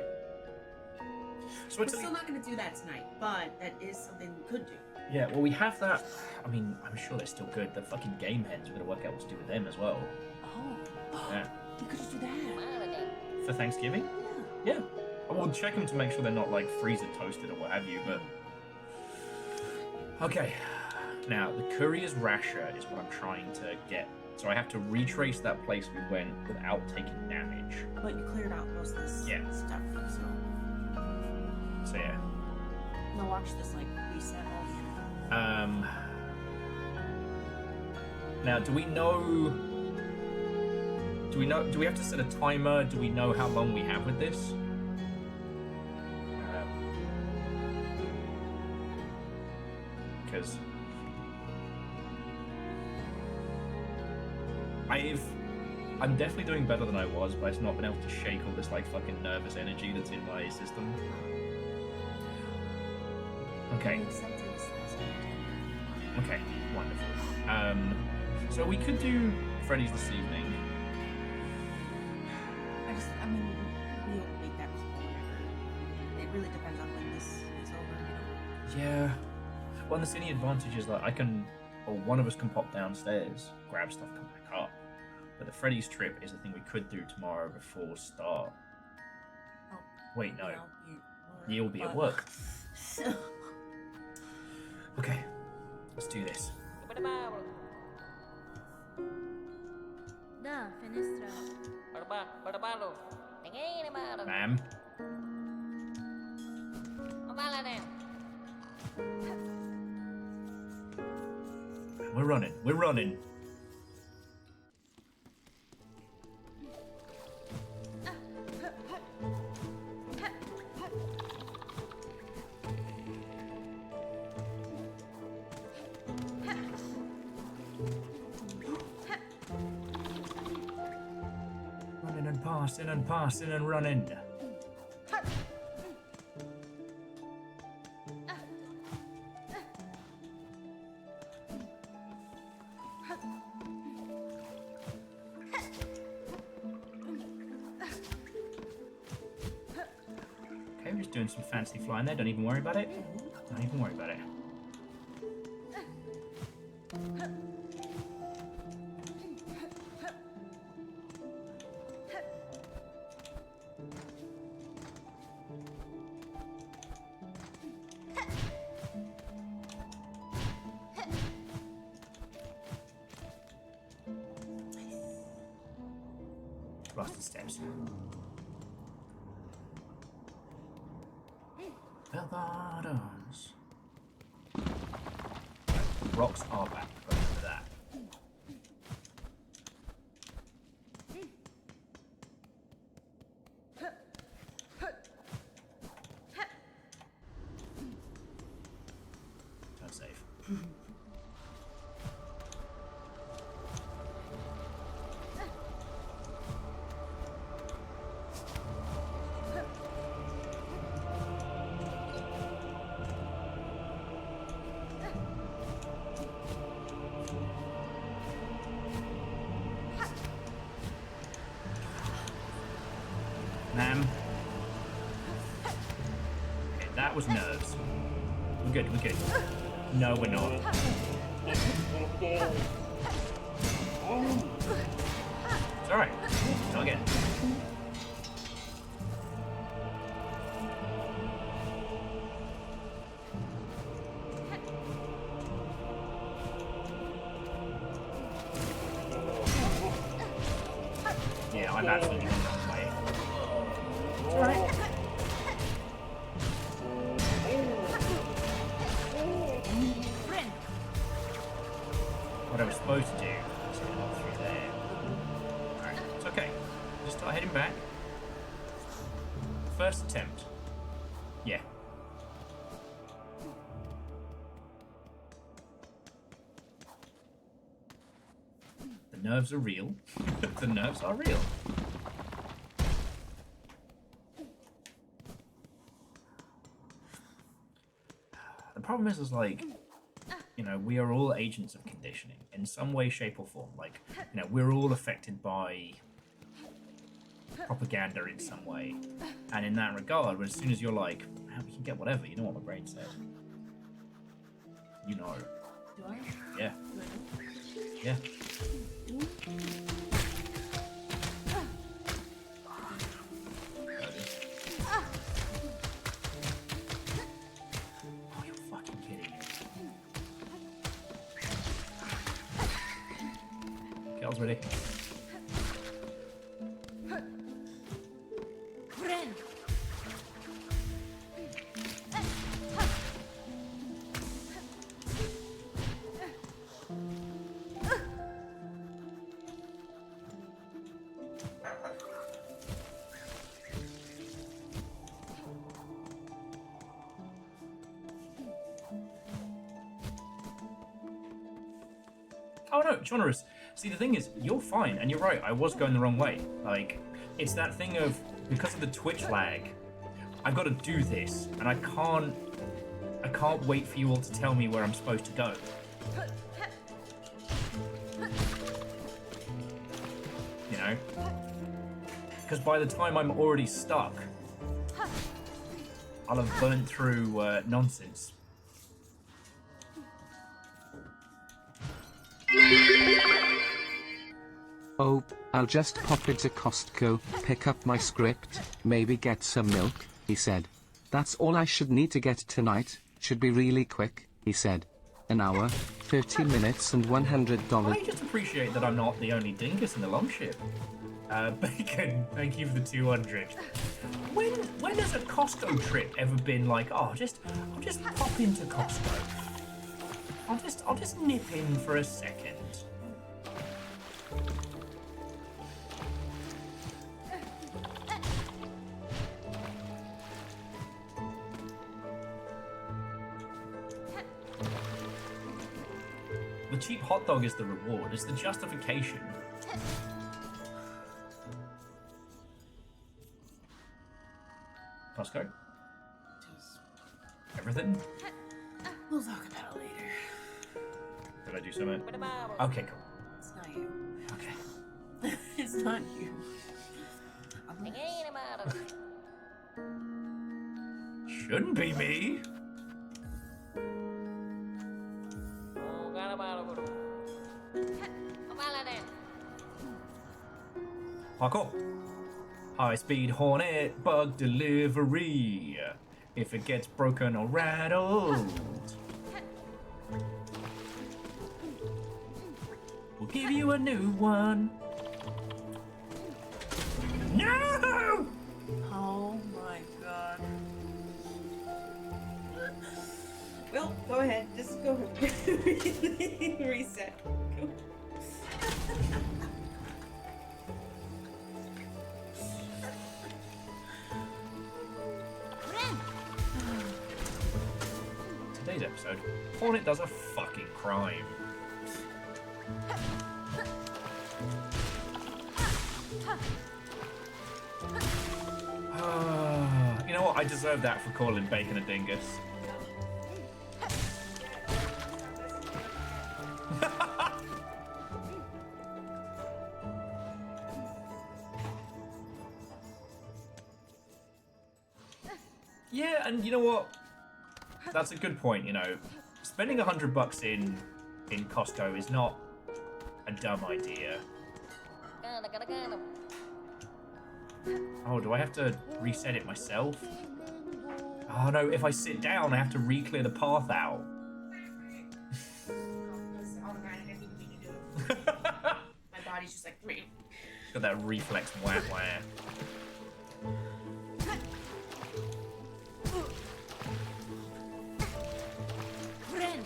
So We're it's still not going to do that tonight, but that is something we could do. yeah. Well, we have that. I mean, I'm sure they're still good. The fucking game hens. We're gonna work out what to do with them as well. Oh. Yeah. We could just do that. For Thanksgiving. Yeah. Yeah. We'll check them to make sure they're not like freezer toasted or what have you. But okay. Now the courier's rasher is what I'm trying to get. So I have to retrace that place we went without taking damage. But you cleared out most of this Yeah. stuff, so. So yeah. Now watch this, like, reset all the energy. Now, do we have to set a timer? Do we know how long we have with this? Because I'm definitely doing better than I was, but I've not been able to shake all this like fucking nervous energy that's in my system. Okay. Okay, wonderful. So we could do Freddy's this evening. I mean, we'll make that call whenever. It really depends on when this is over, you know? Yeah. Well, and the only advantage is that one of us can pop downstairs, grab stuff, come back up. But the Freddy's trip is a thing we could do tomorrow before start. Oh, Wait, no. you You'll be at work. Okay, let's do this. Da, fenestra. Ma'am. We're running. We're running. Running and passing and running. Okay, we're just doing some fancy flying there. Don't even worry about it. Don't even worry about it. Lost the steps. Bell-bottoms. Rocks are back. Remember that. Don't save. Ma'am. Okay, that was nerves. We're good, we're good. No, we're not. It's alright. I'll get it. Yeah, I'm absolutely going the wrong way. It's alright. What I was supposed to do is head on through there. Alright, it's okay. Just start heading back. First attempt. Yeah. The nerves are real. The nerves are real. The problem is like, you know, we are all agents of conditioning in some way, shape, or form. Like, you know, we're all affected by propaganda in some way. And in that regard, as soon as you're like, man, we can get whatever, you know what my brain says. You know. Do I? Yeah. Do I know? Yeah. Oh, you're fucking kidding me. Kel's ready. Friend. Oh no, generous. See, the thing is, you're fine, and you're right, I was going the wrong way. Like, it's that thing of, because of the Twitch lag, I've got to do this, and I can't wait for you all to tell me where I'm supposed to go. You know? Because by the time I'm already stuck, I'll have burnt through nonsense. Oh, I'll just pop into Costco, pick up my script, maybe get some milk, he said. That's all I should need to get tonight, should be really quick, he said. An hour, 30 minutes and $100. I just appreciate that I'm not the only dingus in the longship. Bacon, thank you for the 200. When has a Costco trip ever been like, oh, I'll just pop into Costco. I'll just nip in for a second. The cheap hot dog is the reward, it's the justification. Costco? Everything? We'll talk about it later. Did I do something? Okay, cool. It's not you. Okay. It's not you. Shouldn't be me. Parkour. High-speed Hornet bug delivery. If it gets broken or rattled, we'll give you a new one. No! Oh my god. Well, go ahead. Just go reset. Go. Today's episode, Hornet does a fucking crime. You know what? I deserve that for calling Bacon a dingus. Yeah, and you know what? That's a good point, you know. Spending $100 in in Costco is not a dumb idea. Oh, do I have to reset it myself? Oh no, if I sit down, I have to re-clear the path out. My body's just like, Got that reflex wah wah. Friend.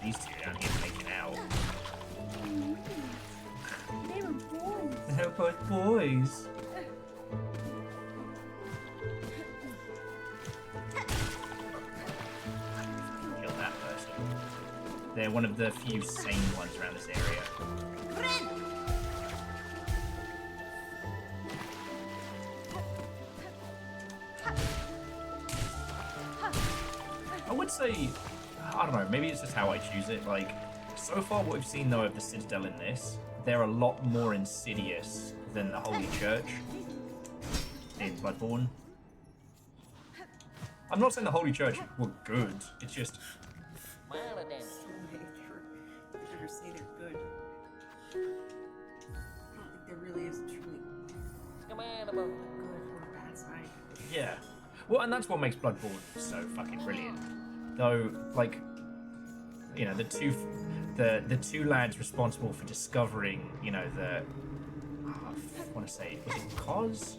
These two down here making out. They were boys. They're both boys. Kill that person. They're one of the few sane ones around this area. I would say, I don't know, maybe it's just how I choose it. Like, so far what we've seen though of the Citadel in this, they're a lot more insidious than the Holy Church in Bloodborne. I'm not saying the Holy Church were good, it's just... you never say they're good. I don't think there really is truly a good or a bad side. Yeah. Well, and that's what makes Bloodborne so fucking brilliant. Though, like, you know, the two lads responsible for discovering, you know, the... Oh, I want to say, was it Cos?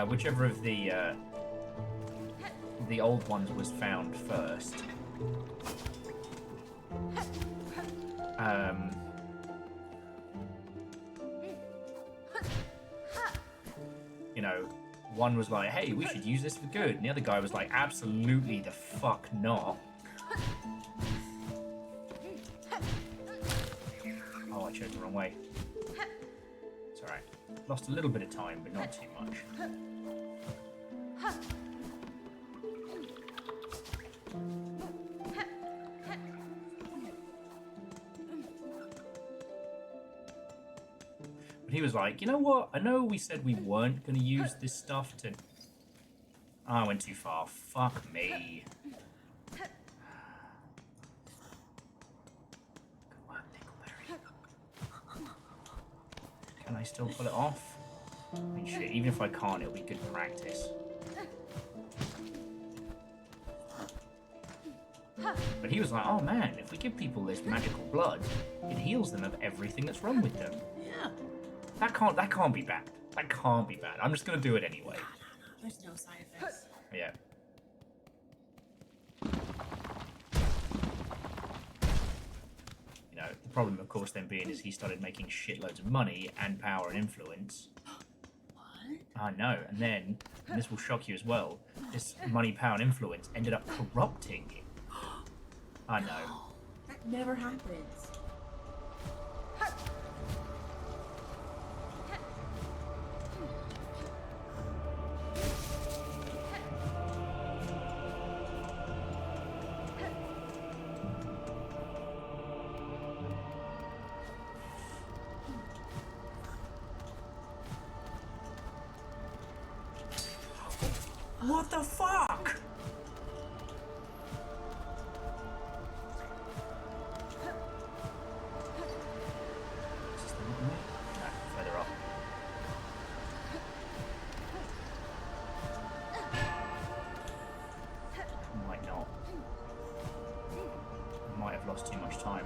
Whichever of the old ones was found first. You know, one was like, hey, we should use this for good. And the other guy was like, absolutely the fuck not. Oh, I chose the wrong way. It's alright. Lost a little bit of time, but not too much. But he was like, you know what? I know we said we weren't going to use this stuff to... Oh, I went too far. Fuck me. Come on, Nickelberry. Can I still pull it off? I mean, shit, even if I can't, it'll be good practice. But he was like, oh man, if we give people this magical blood, it heals them of everything that's wrong with them. Yeah. That can't be bad. That can't be bad. I'm just gonna do it anyway. There's no side effects. Yeah. You know, the problem, of course, then being is he started making shitloads of money and power and influence. What? I know. And then, and this will shock you as well, this money, power, and influence ended up corrupting him. I know. That never happens. What the fuck? Is this the wrong way? No, further up. Might not. Might have lost too much time.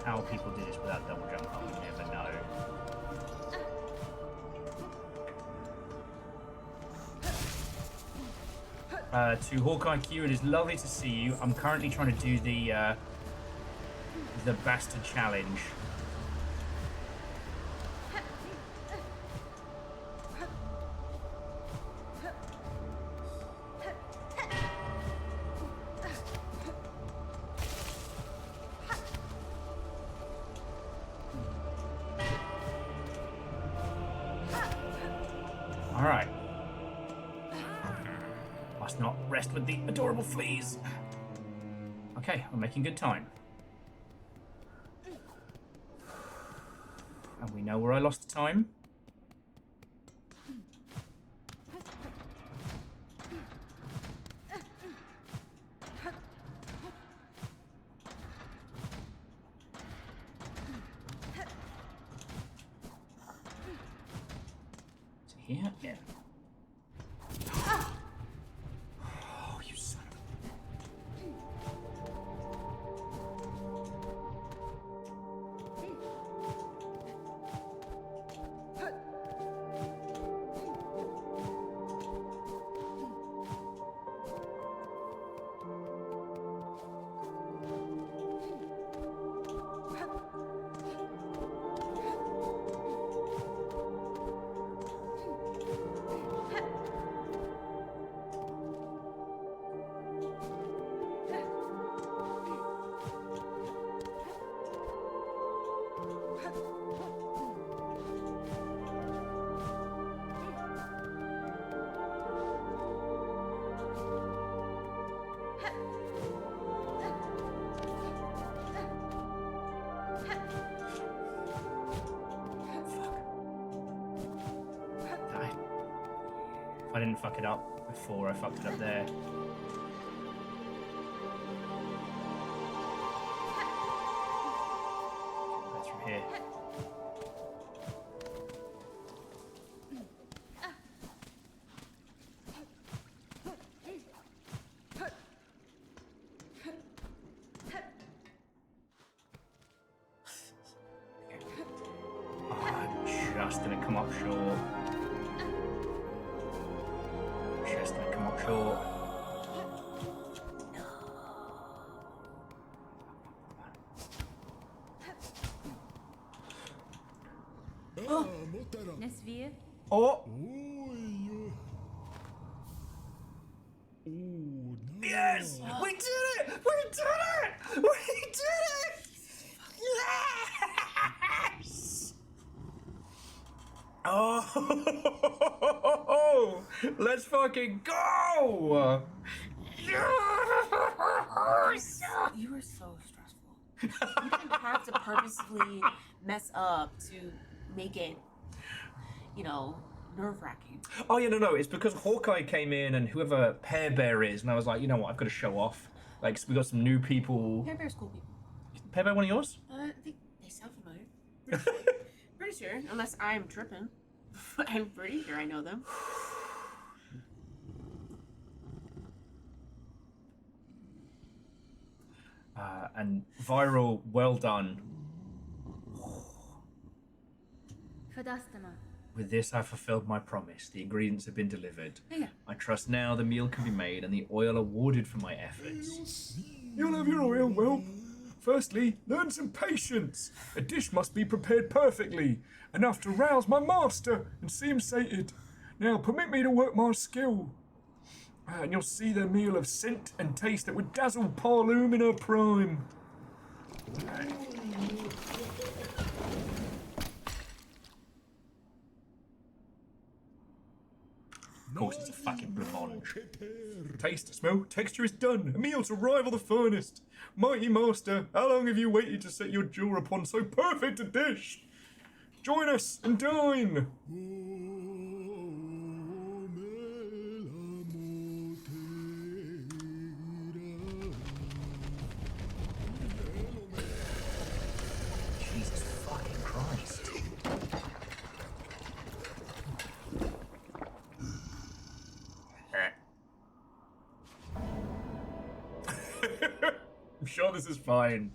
How people do this without double jump, I would never know. To Hawkeye Q, it is lovely to see you. I'm currently trying to do the Bastard Challenge. rest with the adorable fleas. Okay, we're making good time. And we know where I lost the time. Is it here? Yeah. Oh, you son of I didn't fuck it up before, I fucked it up there. That's from here. Oh, I'm just gonna come up short. Just gonna come up short. Nesvir. Oh! Yes! We did it! We did it! We did it! Yes! Oh! Let's fucking go! Yes! You were so stressful. You didn't have to purposely mess up to make it, nerve-wracking. Oh yeah, no, it's because Hawkeye came in and whoever Pear Bear is, and I was like, you know what, I've got to show off. Like, we got some new people. Pear Bear's cool people. Pear Bear one of yours? I think they sound familiar. Pretty sure, unless I'm tripping. I'm pretty sure I know them. And Viral, well done. Fadastama. With this, I fulfilled my promise. The ingredients have been delivered. Yeah. I trust now the meal can be made and the oil awarded for my efforts. You'll have your oil, whelp. Firstly, learn some patience. A dish must be prepared perfectly, enough to rouse my master and see him sated. Now, permit me to work my skill. And you'll see the meal of scent and taste that would dazzle Parloom in her prime. Of course, it's a fucking blancmange. Taste, smell, texture is done. A meal to rival the finest. Mighty master, how long have you waited to set your jaw upon so perfect a dish? Join us and dine. Jesus fucking Christ. I'm sure this is fine.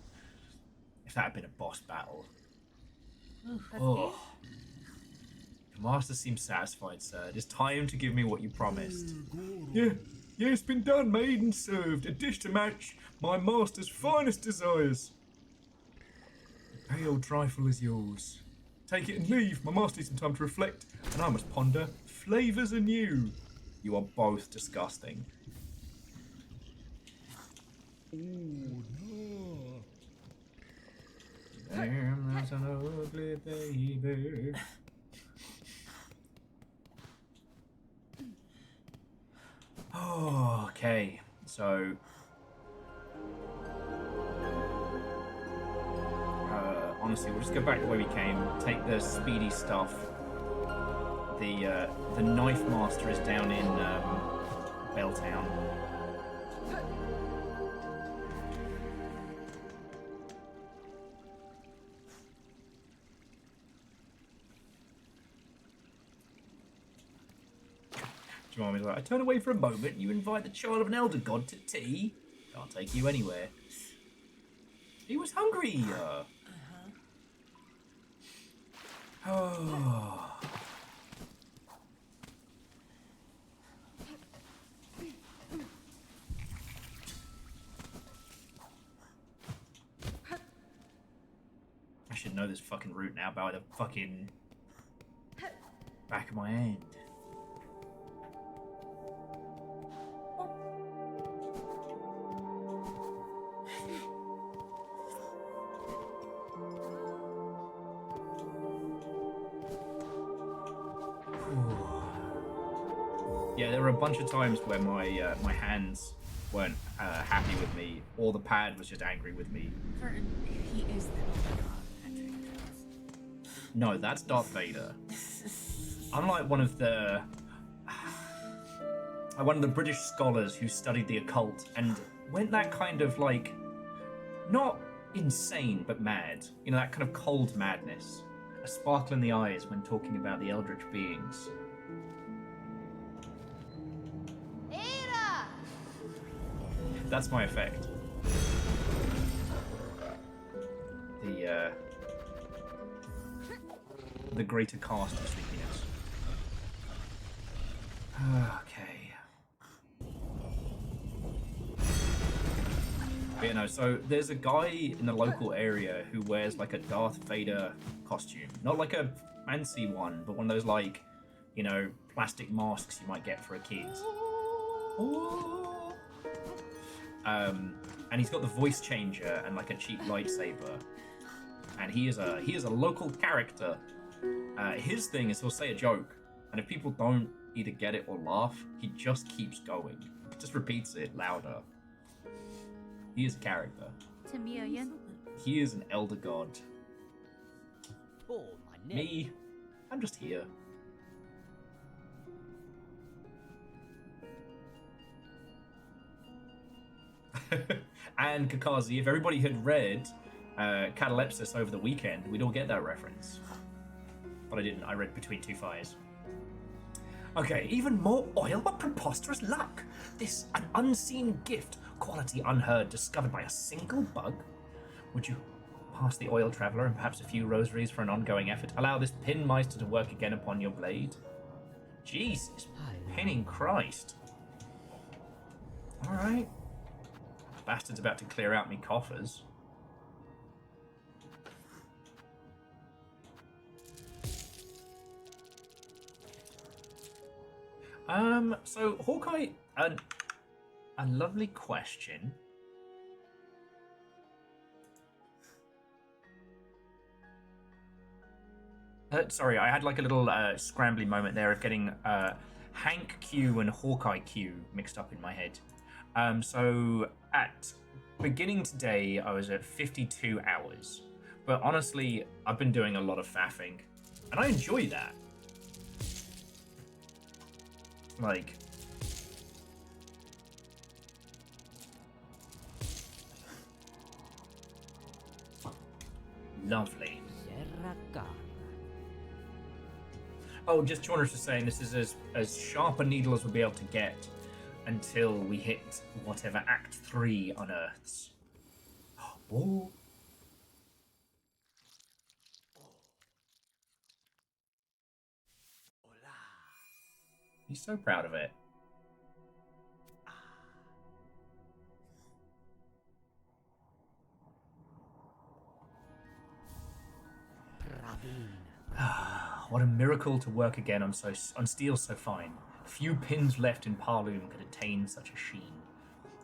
If that had been a boss battle. Oh. The master seems satisfied, sir. It is time to give me what you promised. Yeah, it's been done, made and served. A dish to match my master's finest desires. The pale trifle is yours. Take it and leave. My master needs some time to reflect, and I must ponder flavours anew. You are both disgusting. Damn, that's an ugly baby. Oh, okay. Okay, so honestly, we'll just go back the way we came. Take the speedy stuff. The knife master is down in Belltown. Jemima's like, I turn away for a moment. You invite the child of an elder god to tea. Can't take you anywhere. He was hungry. Oh. I should know this fucking route now by the fucking back of my hand. Yeah, there were a bunch of times where my hands weren't happy with me, or the pad was just angry with me. He is the Patrick. No, that's Darth Vader. I'm like one of the British scholars who studied the occult and went that kind of like, not insane but mad. You know, that kind of cold madness, a sparkle in the eyes when talking about the eldritch beings. That's my effect. The greater cast of sleepiness. Okay. But, you know, so there's a guy in the local area who wears like a Darth Vader costume. Not like a fancy one, but one of those like, you know, plastic masks you might get for a kid. And he's got the voice changer and like a cheap lightsaber. And he is a local character. His thing is he'll say a joke, and if people don't either get it or laugh, he just keeps going. He just repeats it louder. He is a character. He is an elder god. Me, I'm just here. And Kakazi, if everybody had read Catalepsis over the weekend, we'd all get that reference. But I didn't. I read Between Two Fires. Okay, even more oil? What preposterous luck! This, an unseen gift, quality unheard, discovered by a single bug? Would you pass the oil traveller and perhaps a few rosaries for an ongoing effort? Allow this pin meister to work again upon your blade? Jesus, pinning Christ. Alright. Bastard's about to clear out me coffers. So Hawkeye, a lovely question. Sorry, I had like a little scrambly moment there of getting Hank Q and Hawkeye Q mixed up in my head. So at beginning today, I was at 52 hours. But honestly, I've been doing a lot of faffing, and I enjoy that. Like, lovely. Oh, just Chauner's just saying this is as sharp a needle as we'll be able to get until we hit whatever Act 3 unearths. Oh. He's so proud of it. What a miracle to work again on steel so fine. Few pins left in Parloom could attain such a sheen.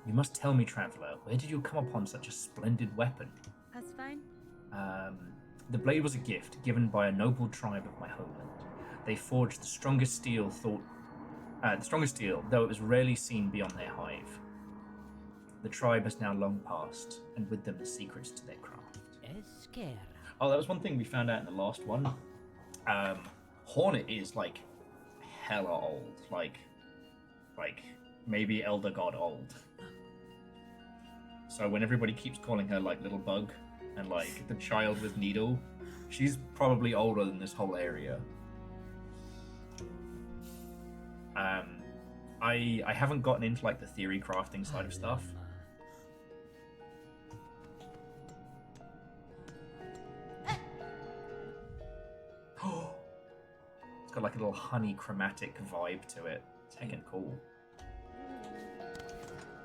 You must tell me, traveller, where did you come upon such a splendid weapon? That's fine. The blade was a gift given by a noble tribe of my homeland. They forged the strongest steel thought The strongest steel, though it was rarely seen beyond their hive. The tribe has now long passed, and with them the secrets to their craft. Oh, that was one thing we found out in the last one. Hornet is like hella old, like maybe Elder God old. So when everybody keeps calling her like Little Bug and like the child with needle, she's probably older than this whole area. I haven't gotten into like the theory crafting side of stuff. It's got like a little honey chromatic vibe to it. It's hanging cool.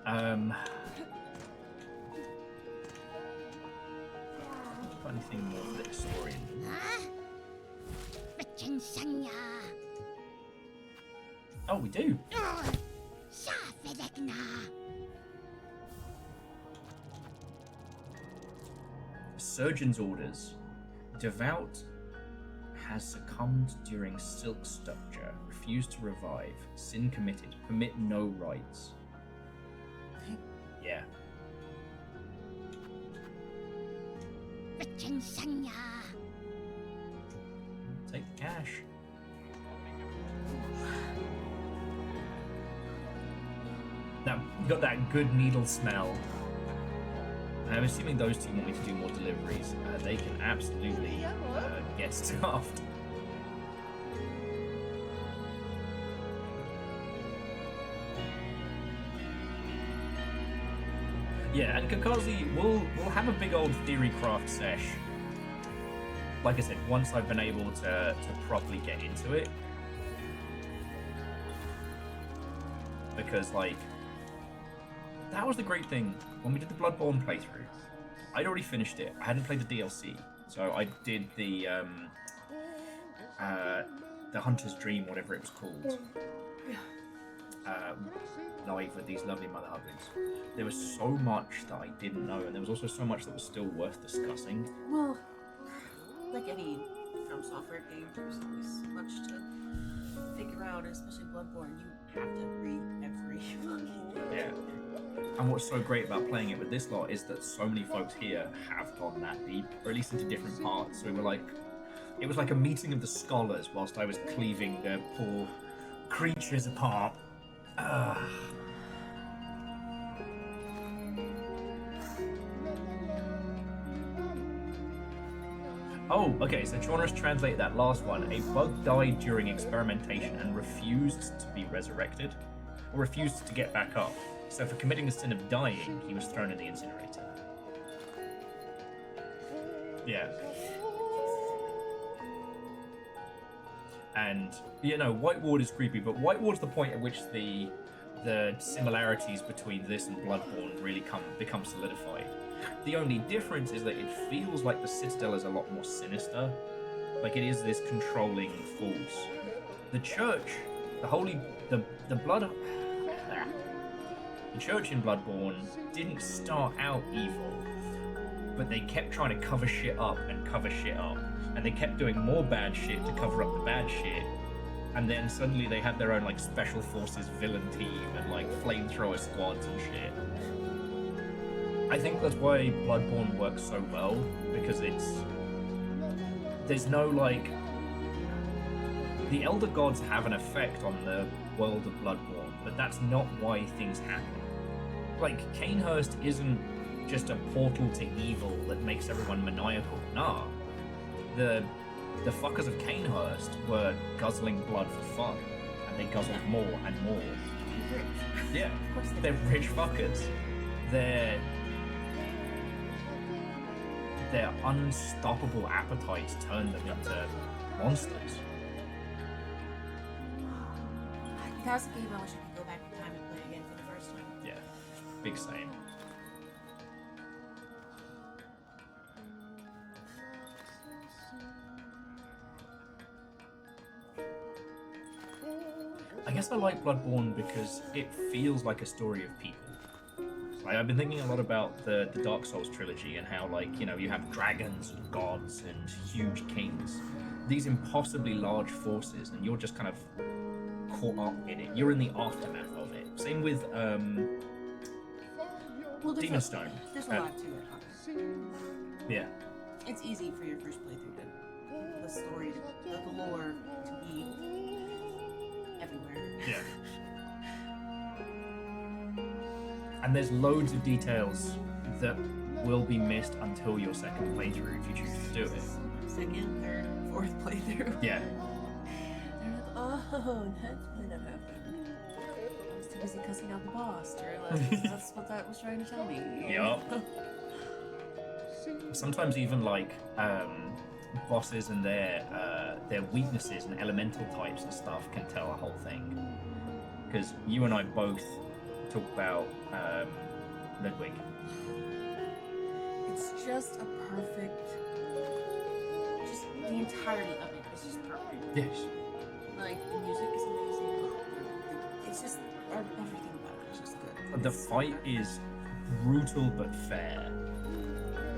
Got anything more for the historian? Oh, we do. Surgeon's orders. Devout has succumbed during Silksong. Refused to revive. Sin committed. Permit no rights. Yeah. Take the cash. Now, you got that good needle smell. I'm assuming those two want me to do more deliveries. They can absolutely get stuffed. Yeah, and Kakazi, we'll have a big old theory craft sesh. Like I said, once I've been able to properly get into it. Because, like, that was the great thing when we did the Bloodborne playthrough. I'd already finished it. I hadn't played the DLC, so I did the Hunter's Dream, whatever it was called, live with these lovely mother hubbins. There was so much that I didn't know, and there was also so much that was still worth discussing. Well, like any From Software game, there's always so much to figure out, especially Bloodborne. You have to read every fucking Yeah. And what's so great about playing it with this lot is that so many folks here have gone that deep, or at least into different parts. So we were like, it was like a meeting of the scholars whilst I was cleaving their poor creatures apart. Oh, okay, so Chaunerus translated that last one. A bug died during experimentation and refused to be resurrected, or refused to get back up. So for committing the sin of dying, he was thrown in the incinerator. Yeah. And, you know, White Ward is creepy, but White Ward's the point at which the similarities between this and Bloodborne really become solidified. The only difference is that it feels like the Citadel is a lot more sinister. Like it is this controlling force. The Church, the Church in Bloodborne didn't start out evil, but they kept trying to cover shit up and cover shit up. And they kept doing more bad shit to cover up the bad shit. And then suddenly they had their own like special forces villain team and like flamethrower squads and shit. I think that's why Bloodborne works so well, because there's no like, the Elder Gods have an effect on the world of Bloodborne, but that's not why things happen. Like, Canehurst isn't just a portal to evil that makes everyone maniacal. Nah. The fuckers of Canehurst were guzzling blood for fun, and they guzzled more and more. rich. Yeah, Of course they're rich fuckers. Their unstoppable appetites turn them into monsters. That's a game I wish I could go back in time and play again for the first time. Yeah, big same. I guess I like Bloodborne because it feels like a story of people. Like, I've been thinking a lot about the Dark Souls trilogy and how, like, you know, you have dragons and gods and huge kings, these impossibly large forces, and you're just kind of caught up in it. You're in the aftermath of it. Same with Well, Demon Stone. There's a lot to it. Huh? Yeah. It's easy for your first playthrough to the story, the lore to be everywhere. Yeah. And there's loads of details that will be missed until your second playthrough if you choose to do it. Second, third, fourth playthrough. Yeah. They're like, oh, that's when that happened. I was too busy cussing out the boss to realize that's what that was trying to tell me. Yup. Sometimes even like bosses and their weaknesses and elemental types and stuff can tell a whole thing. Because you and I both talk about Ludwig. It's just a perfect. Just the entirety of it is just perfect. Yes. Like the music is amazing. It's just everything about it is just good. The fight is brutal but fair.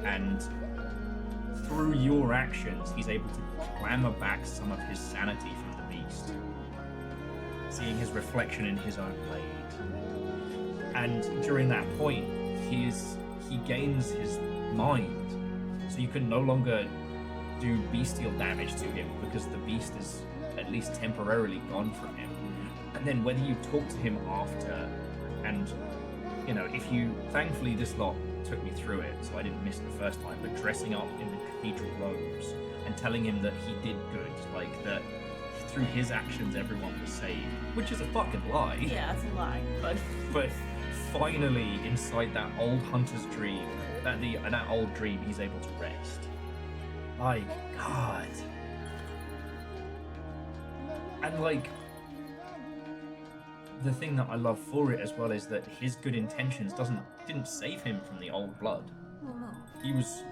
And through your actions, he's able to clamor back some of his sanity from the beast. Seeing his reflection in his own blade. And during that point, he gains his mind. So you can no longer do bestial damage to him because the beast is at least temporarily gone from him. And then whether you talk to him after, and you know, if you, thankfully this lot took me through it, so I didn't miss it the first time, but dressing up in the cathedral robes and telling him that he did good, like that through his actions everyone was saved, which is a fucking lie. Yeah, it's a lie, But finally, inside that old hunter's dream, that old dream, he's able to rest. My God. And like, the thing that I love for it as well is that his good intentions didn't save him from the old blood. Oh no. He was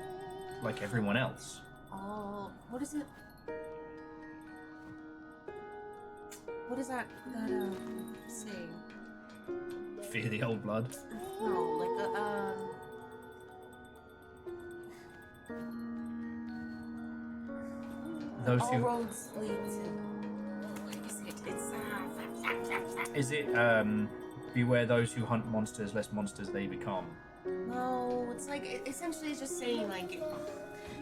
like everyone else. Oh, what is it? What is that saying? Fear the old blood. No, like Those all who roads lead to. What is it? is it beware those who hunt monsters, lest monsters they become. No, it's like essentially it's just saying like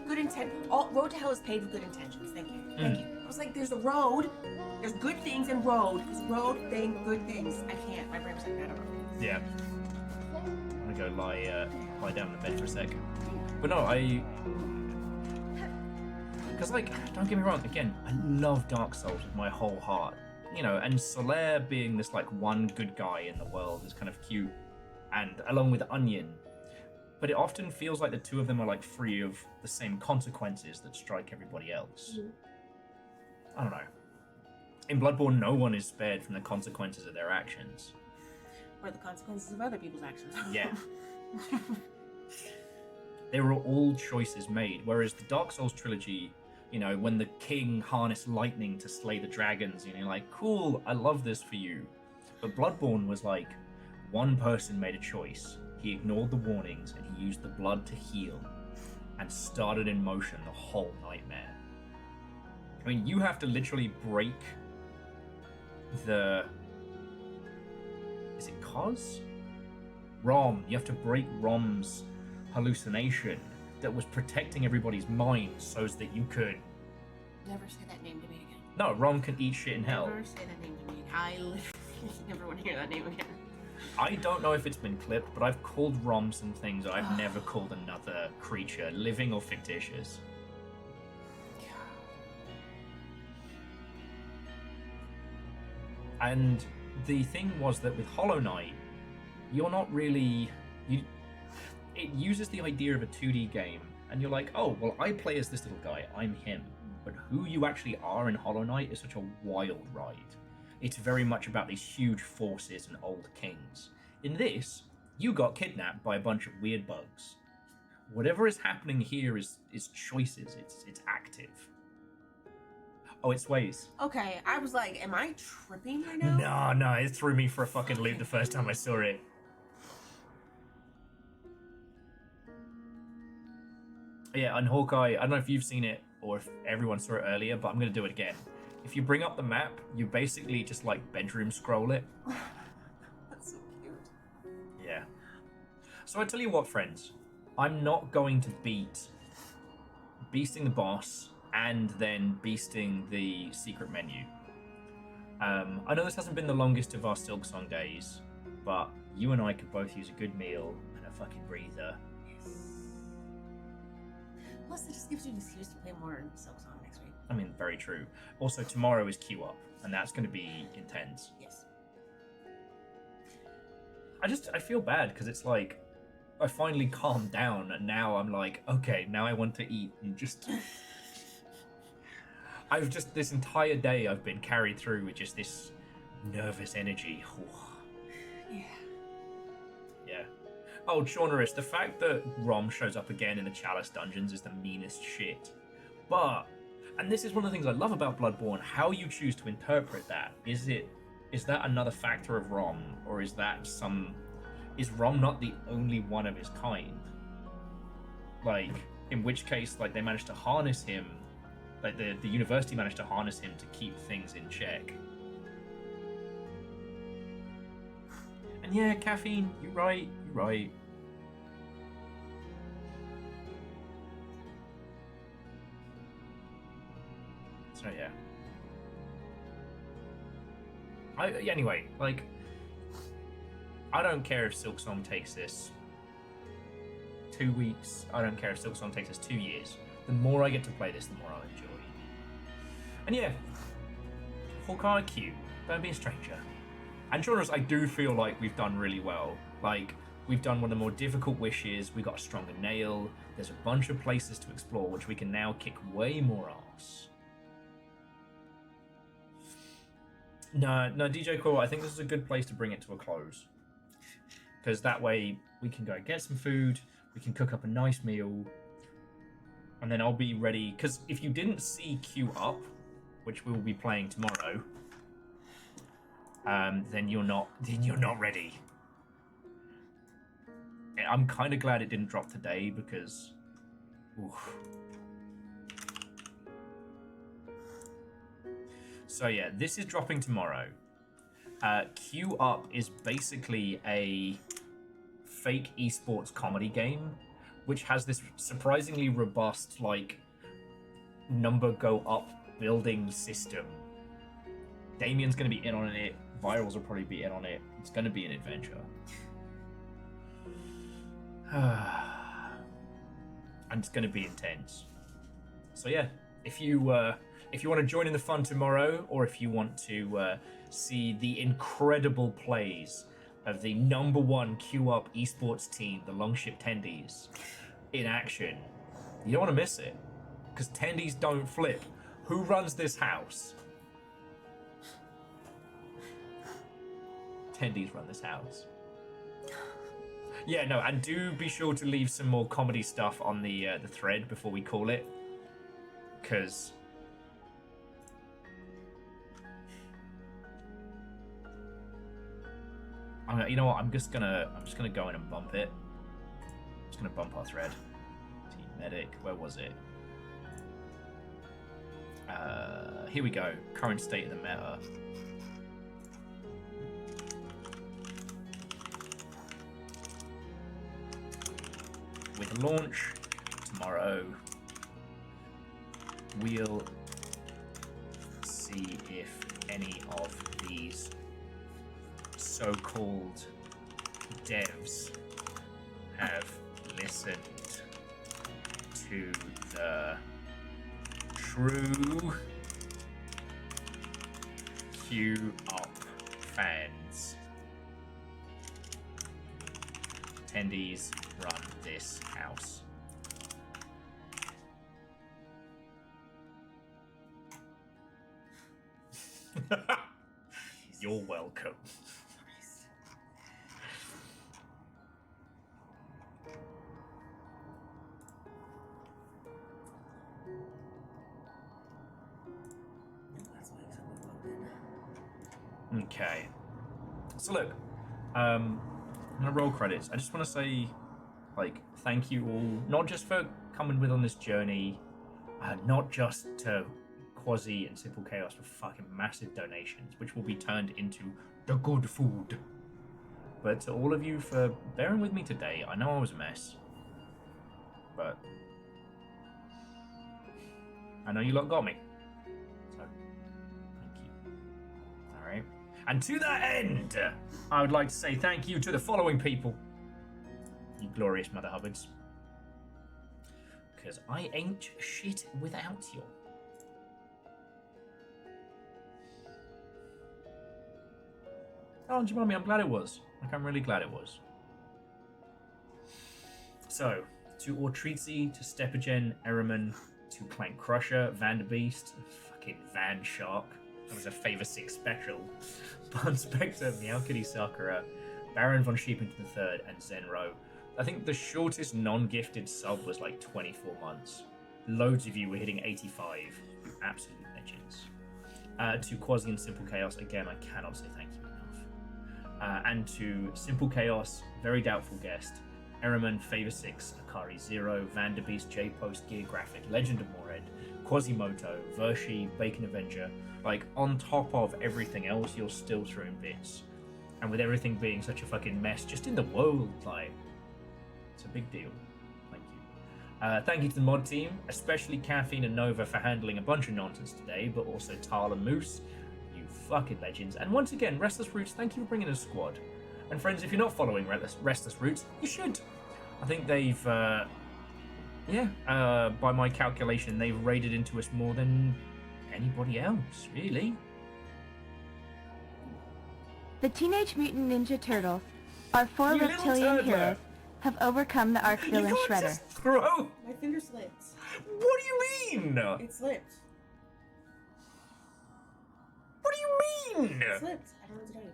good intent. All road to hell is paved with good intentions. Thank you, thank you. I was like, there's a road, there's good things in road. Because road thing, good things. I can't. My brain was like, I don't know. Yeah. I'm gonna go lie down in the bed for a sec. But no, because like, don't get me wrong. Again, I love Dark Souls with my whole heart. You know, and Solaire being this like one good guy in the world is kind of cute, and along with Onion. But it often feels like the two of them are like free of the same consequences that strike everybody else. I don't know. In Bloodborne, no one is spared from the consequences of their actions. Or the consequences of other people's actions. Yeah. There were all choices made, whereas the Dark Souls trilogy, you know, when the king harnessed lightning to slay the dragons, you know, like, cool, I love this for you. But Bloodborne was like, one person made a choice. He ignored the warnings and he used the blood to heal and started in motion the whole nightmare. I mean, you have to literally break the... Is it Cos? Rom. You have to break Rom's hallucination that was protecting everybody's minds so that you could... Never say that name to me again. No, Rom can eat shit in hell. Never say that name to me. I literally never want to hear that name again. I don't know if it's been clipped, but I've called Rom some things that I've never called another creature, living or fictitious. And the thing was that with Hollow Knight, you're not really... It uses the idea of a 2D game, and you're like, oh, well, I play as this little guy, I'm him. But who you actually are in Hollow Knight is such a wild ride. It's very much about these huge forces and old kings. In this, you got kidnapped by a bunch of weird bugs. Whatever is happening here is choices, it's active. Oh, it sways. Okay, I was like, am I tripping right now? No, it threw me for a fucking loop the first time I saw it. Yeah, and Hawkeye, I don't know if you've seen it or if everyone saw it earlier, but I'm going to do it again. if you bring up the map, you basically just like bedroom scroll it. That's so cute. Yeah. So I tell you what, friends, I'm not going to beat beasting the boss and then beasting the secret menu. I know this hasn't been the longest of our Silksong days, but you and I could both use a good meal and a fucking breather. Plus, it just gives you an excuse to play more Silksong next week. I mean, very true. Also, tomorrow is queue up, and that's going to be intense. Yes. I feel bad because it's like I finally calmed down, and now I'm like, okay, now I want to eat and just. I've just this entire day I've been carried through with just this nervous energy. Yeah. Yeah. Oh, Chaunerus, the fact that Rom shows up again in the Chalice dungeons is the meanest shit. But, and this is one of the things I love about Bloodborne, how you choose to interpret that. Is that another factor of Rom, or is Rom not the only one of his kind? Like, in which case, like, they managed to harness him, like, the university managed to harness him to keep things in check. And yeah, caffeine, you're right. So yeah. Anyway, like, I don't care if Silksong takes this 2 weeks. I don't care if Silksong takes us 2 years. The more I get to play this, the more I'll enjoy. And yeah, Hawkeye Q, don't be a stranger. And Chaunerus, I do feel like we've done really well. Like, we've done one of the more difficult wishes, we got a stronger nail, there's a bunch of places to explore which we can now kick way more ass. No, DJ Quill, I think this is a good place to bring it to a close. Because that way we can go get some food, we can cook up a nice meal, and then I'll be ready. Because if you didn't see Q Up, which we will be playing tomorrow, then you're not ready. I'm kind of glad it didn't drop today because, oof. So yeah, this is dropping tomorrow. Q Up is basically a fake esports comedy game, which has this surprisingly robust, like, number go up building system. Damien's going to be in on it. Virals will probably be in on it. It's going to be an adventure. And it's going to be intense. So yeah, if you want to join in the fun tomorrow, or if you want to see the incredible plays of the #1 Q Up esports team, the Longship Tendies, in action, you don't want to miss it. Because Tendies don't flip. Who runs this house? Tendies run this house. Yeah, no, and do be sure to leave some more comedy stuff on the thread before we call it, because you know what? I'm just gonna go in and bump it. I'm just gonna bump our thread. Team Medic, where was it? Here we go. Current state of the meta. With launch tomorrow, we'll see if any of these so-called devs have listened to the true Q Up fans. Attendees run this house. You're welcome. Okay. So look, I'm gonna roll credits. I just want to say, like, thank you all, not just for coming with on this journey, not just to Quasi, and Simple Chaos for fucking massive donations, which will be turned into the good food. But to all of you for bearing with me today, I know I was a mess, but I know you lot got me. So, thank you. Alright. And to that end, I would like to say thank you to the following people. You glorious Mother Hubbards. Because I ain't shit without you. Oh, do you mind me? I'm glad it was. Like, I'm really glad it was. So, to Ortreezy, to Stepagen, Eraman, to Clank Crusher, Vanderbeest, fucking Van Shark, that was a Favor 6 special, Barn Spectre, Meow Kitty Sakura, Baron Von Sheepington III, and Zenro. I think the shortest non-gifted sub was like 24 months. Loads of you were hitting 85. Absolute legends. To Quasi and Simple Chaos, again, I cannot say thank you enough. And to Simple Chaos, very doubtful guest, Eraman, Favor 6, Akari 0, Vanderbeest, J-Post, Gear Graphic, Legend of Mored, Quasimoto, Vershi, Bacon Avenger. Like, on top of everything else, you're still throwing bits. And with everything being such a fucking mess just in the world, like, it's a big deal. Thank you. Thank you to the mod team, especially Caffeine and Nova for handling a bunch of nonsense today, but also Tal and Moose, you fucking legends. And once again, Restless Roots, thank you for bringing a squad. And friends, if you're not following Restless Roots, you should. I think they've, by my calculation, they've raided into us more than anybody else, really. The Teenage Mutant Ninja Turtles, our four You little reptilian turd heroes, there. have overcome the arc You villain can't Shredder. just throw. My finger slipped. What do you mean? It slipped. What do you mean? It slipped. I don't know what to tell you.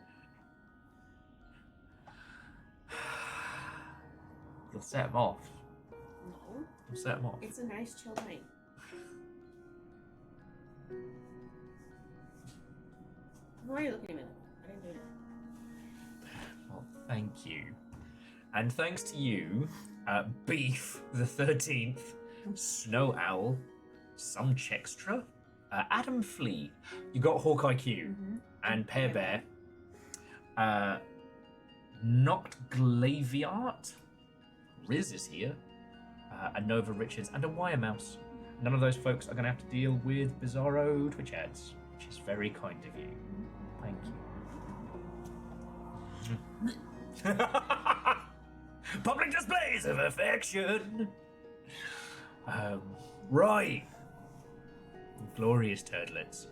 You'll set them off. No. You'll set them off. It's a nice chill night. Why are you looking at me? I didn't do it. Well, thank you. And thanks to you, Beef the 13th, Snow Owl, Some Chextra, Adam Flea, you got Hawkeye Q, and Pear Bear, Noct Glaviart, Riz is here, a Nova Richards, and a Wire Mouse. None of those folks are going to have to deal with Bizarro Twitch ads, which is very kind of you. Thank you. Public displays of affection. Right. Glorious turdlets.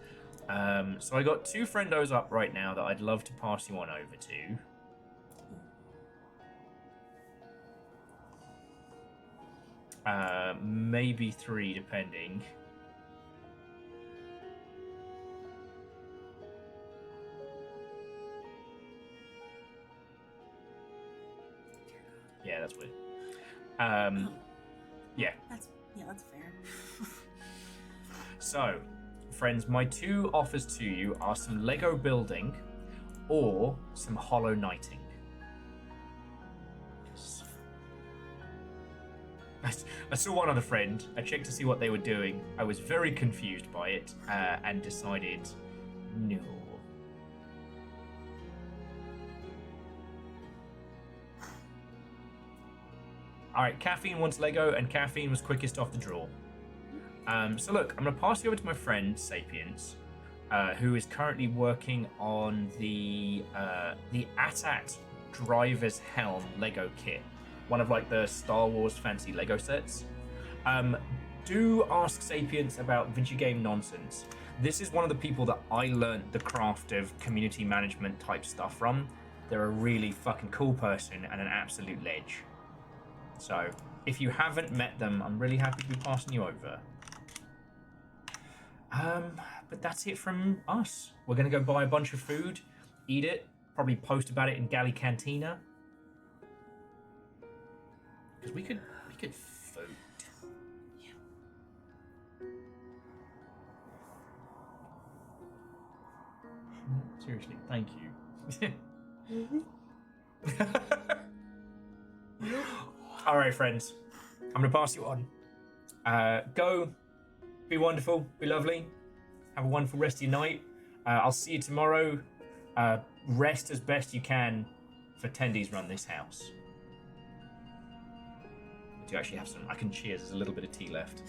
So I got two friendos up right now that I'd love to pass you on over to. Maybe three, depending. Yeah, that's weird. Yeah. That's fair. So, friends, my two offers to you are some Lego building or some Hollow Knighting. I saw one other friend. I checked to see what they were doing. I was very confused by it and decided no. Alright, Caffeine wants Lego, and Caffeine was quickest off the draw. So look, I'm going to pass you over to my friend, Sapiens, who is currently working on the AT-AT Driver's Helm Lego kit. One of like the Star Wars fancy Lego sets. Do ask Sapiens about video game nonsense. This is one of the people that I learned the craft of community management type stuff from. They're a really fucking cool person and an absolute ledge. So, if you haven't met them, I'm really happy to be passing you over. But that's it from us. We're gonna go buy a bunch of food, eat it, probably post about it in Galley Cantina. Because we could food. Yeah. Seriously, thank you. All right, friends. I'm gonna pass you on. Go, be wonderful, be lovely. Have a wonderful rest of your night. I'll see you tomorrow. Rest as best you can, for Tendy's run this house. I do actually have some. I can cheers. There's a little bit of tea left.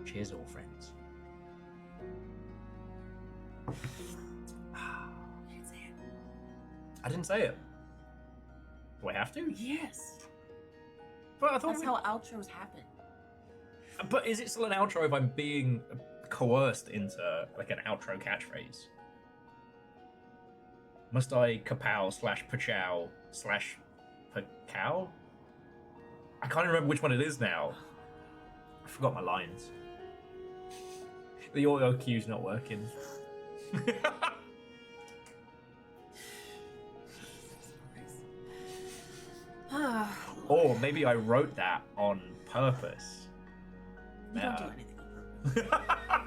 Cheers, all friends. I didn't say it. Do I have to? Yes. But I thought That's how outros happen. But is it still an outro if I'm being coerced into like an outro catchphrase? Must I kapow / pachow / pacow? I can't remember which one it is now. I forgot my lines. The audio cue's not working. Or maybe I wrote that on purpose. You don't do anything on purpose.